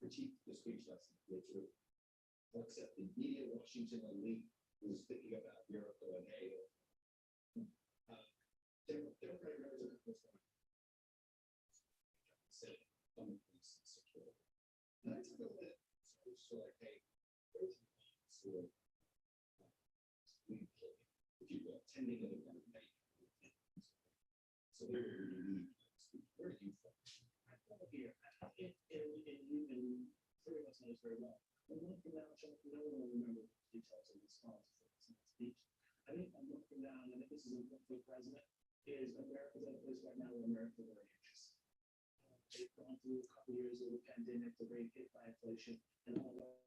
critique the speech lesson, which would accept the media Washington elite who's thinking about Europe going, hey, Democratic representative was said on the police and security. And I took a look at just feel like, hey, there's a sort of, if you will, tending to the one that so where do you from? I'm from here, and you've been three of us knows very well. I'm looking down, no one will remember the details of this speech. I think I'm looking down, and this is important for the president, is America's at a place right now where America is very anxious. They've gone through a couple years of the pandemic, they're very hit by inflation, and all that.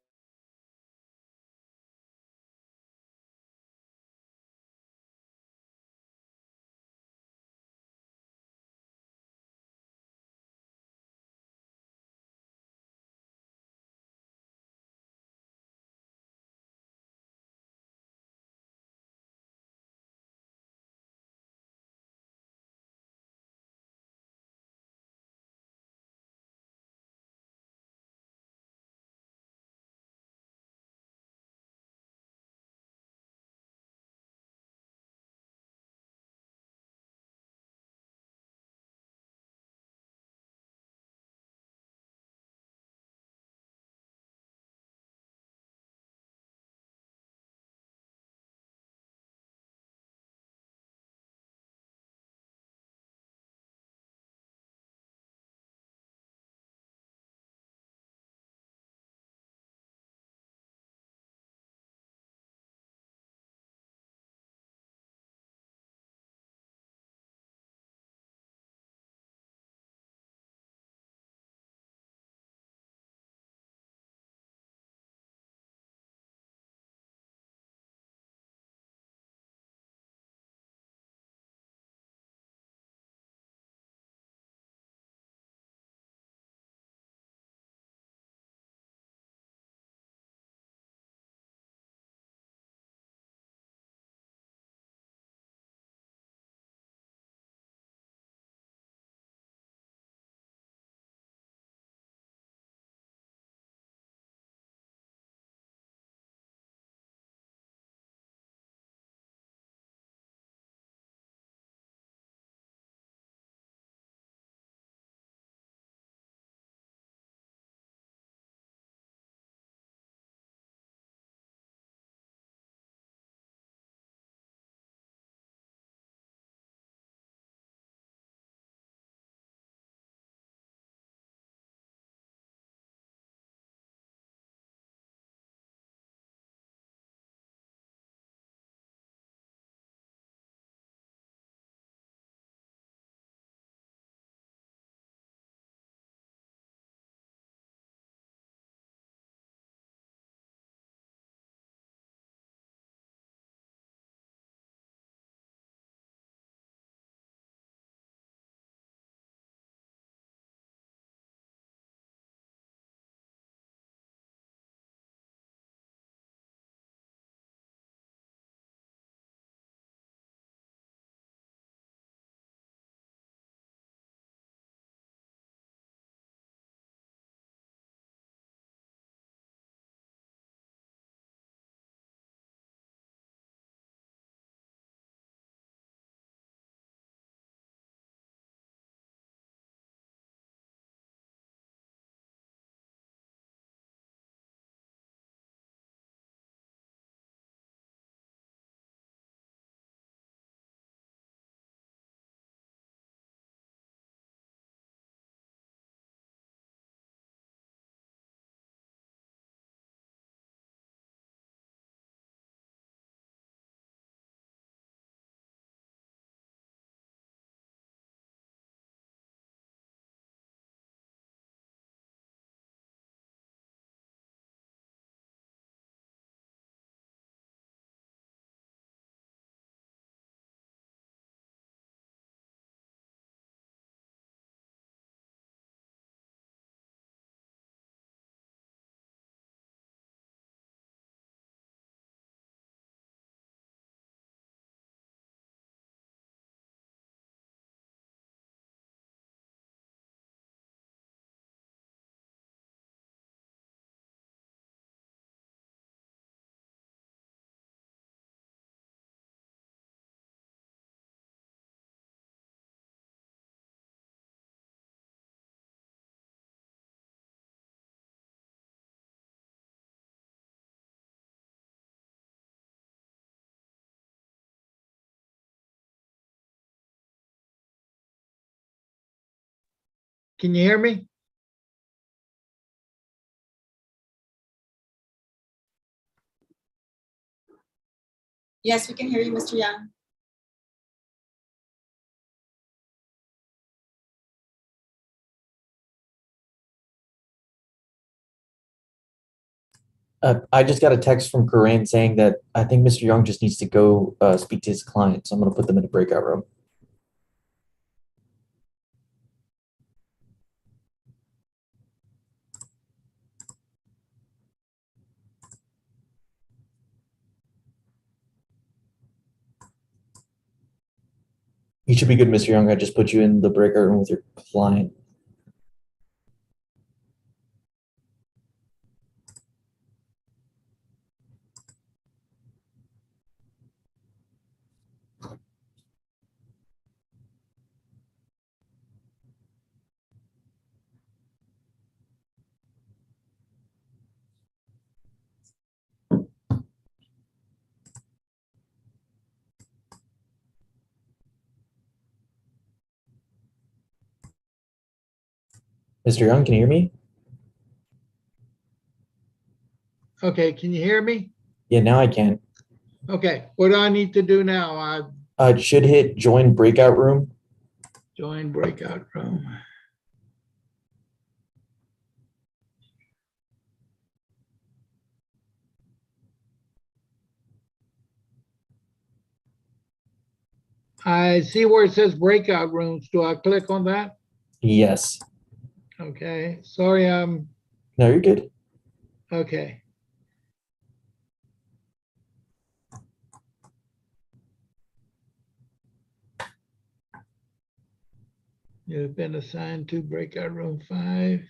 Can you hear me? Yes, we can hear you, Mr. Young. I just got a text from Corinne saying that I think Mr. Young just needs to go speak to his client. So I'm going to put them in a breakout room. You should be good, Mr. Young. I just put you in the breakout room with your client. Mr. Young, can you hear me? Okay, can you hear me? Yeah, now I can. Okay, what do I need to do now? I It should hit join breakout room. join breakout room. I see where it says breakout rooms. Do I click on that? Yes. Okay, sorry, No, you're good. okay. You've been assigned to breakout room 5.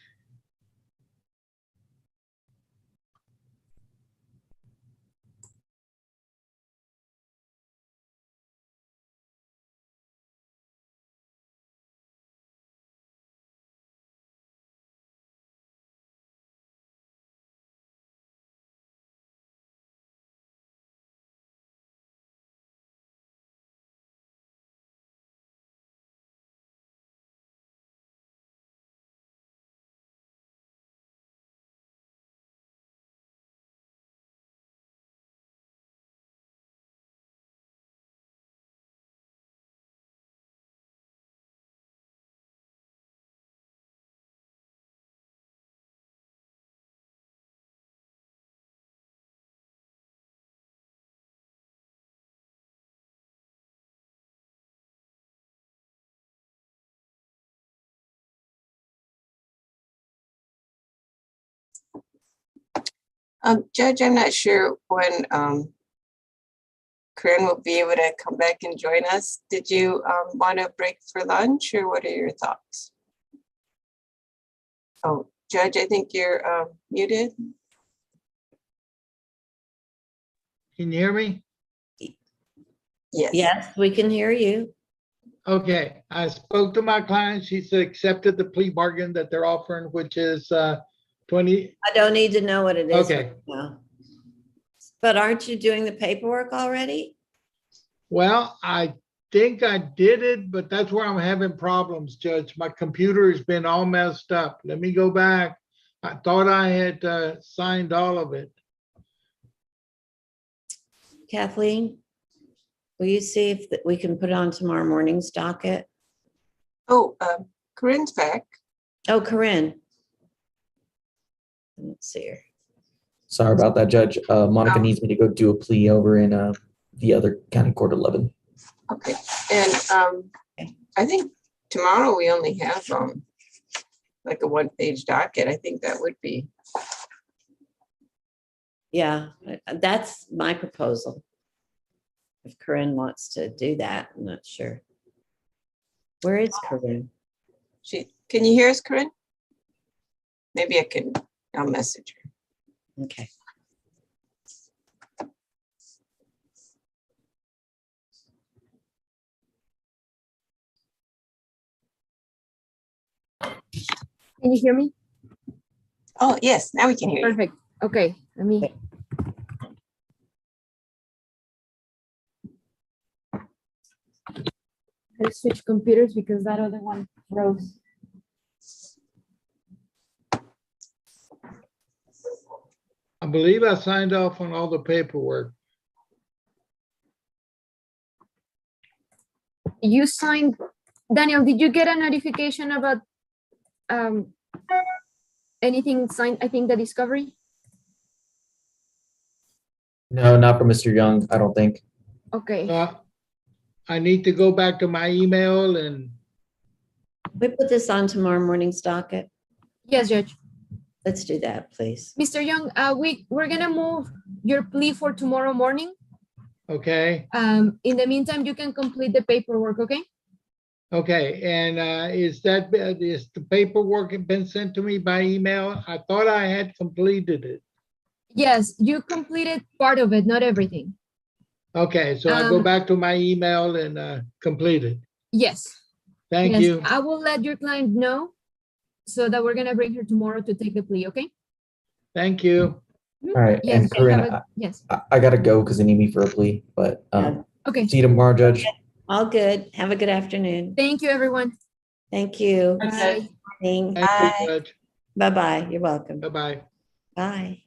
Judge, I'm not sure when Corinne will be able to come back and join us. Did you want to break for lunch, or what are your thoughts? Oh, Judge, I think you're muted. Can you hear me? Yes. Yes, we can hear you. Okay, I spoke to my client. She's accepted the plea bargain that they're offering, which is 20. I don't need to know what it is Okay. right now. But aren't you doing the paperwork already? Well, I think I did it, but that's where I'm having problems, Judge. My computer has been all messed up. Let me go back. I thought I had signed all of it. Kathleen, will you see if we can put it on tomorrow morning's docket? Oh, Corinne's back. Oh, Corinne. Let's see her. Sorry about that, Judge. Monica needs me to go do a plea over in the other county court 11. Okay, and I think tomorrow we only have like a 1-page docket. I think that would be. Yeah, that's my proposal. If Corinne wants to do that, I'm not sure. Where is Corinne? Can you hear us, Corinne? Maybe I'll message her. Okay. Can you hear me? Oh, yes, now we can hear you. Perfect. Okay, let me. I switch computers because that other one froze. I believe I signed off on all the paperwork. You signed, Daniel, did you get a notification about anything signed? I think the discovery? No, not for Mr. Young, I don't think. Okay. I need to go back to my email and We put this on tomorrow morning's docket. Yes, Judge. Let's do that, please. Mr. Young, we're gonna move your plea for tomorrow morning. okay, In the meantime, you can complete the paperwork, okay? okay. And is the paperwork been sent to me by email? I thought I had completed it. Yes, you completed part of it, not everything. Okay, so I go back to my email and complete it. Yes. Thank Yes, you. I will let your client know so that we're gonna bring her tomorrow to take the plea, okay? Thank you. All right, Yes, and you have Corinne, yes. I gotta go because they need me for a plea, but Okay. see you tomorrow, Judge. All good. Have a good afternoon. Thank you, everyone. Thank you. Bye. Thank you, Judge. Bye-bye. You're welcome. Bye-bye. Bye.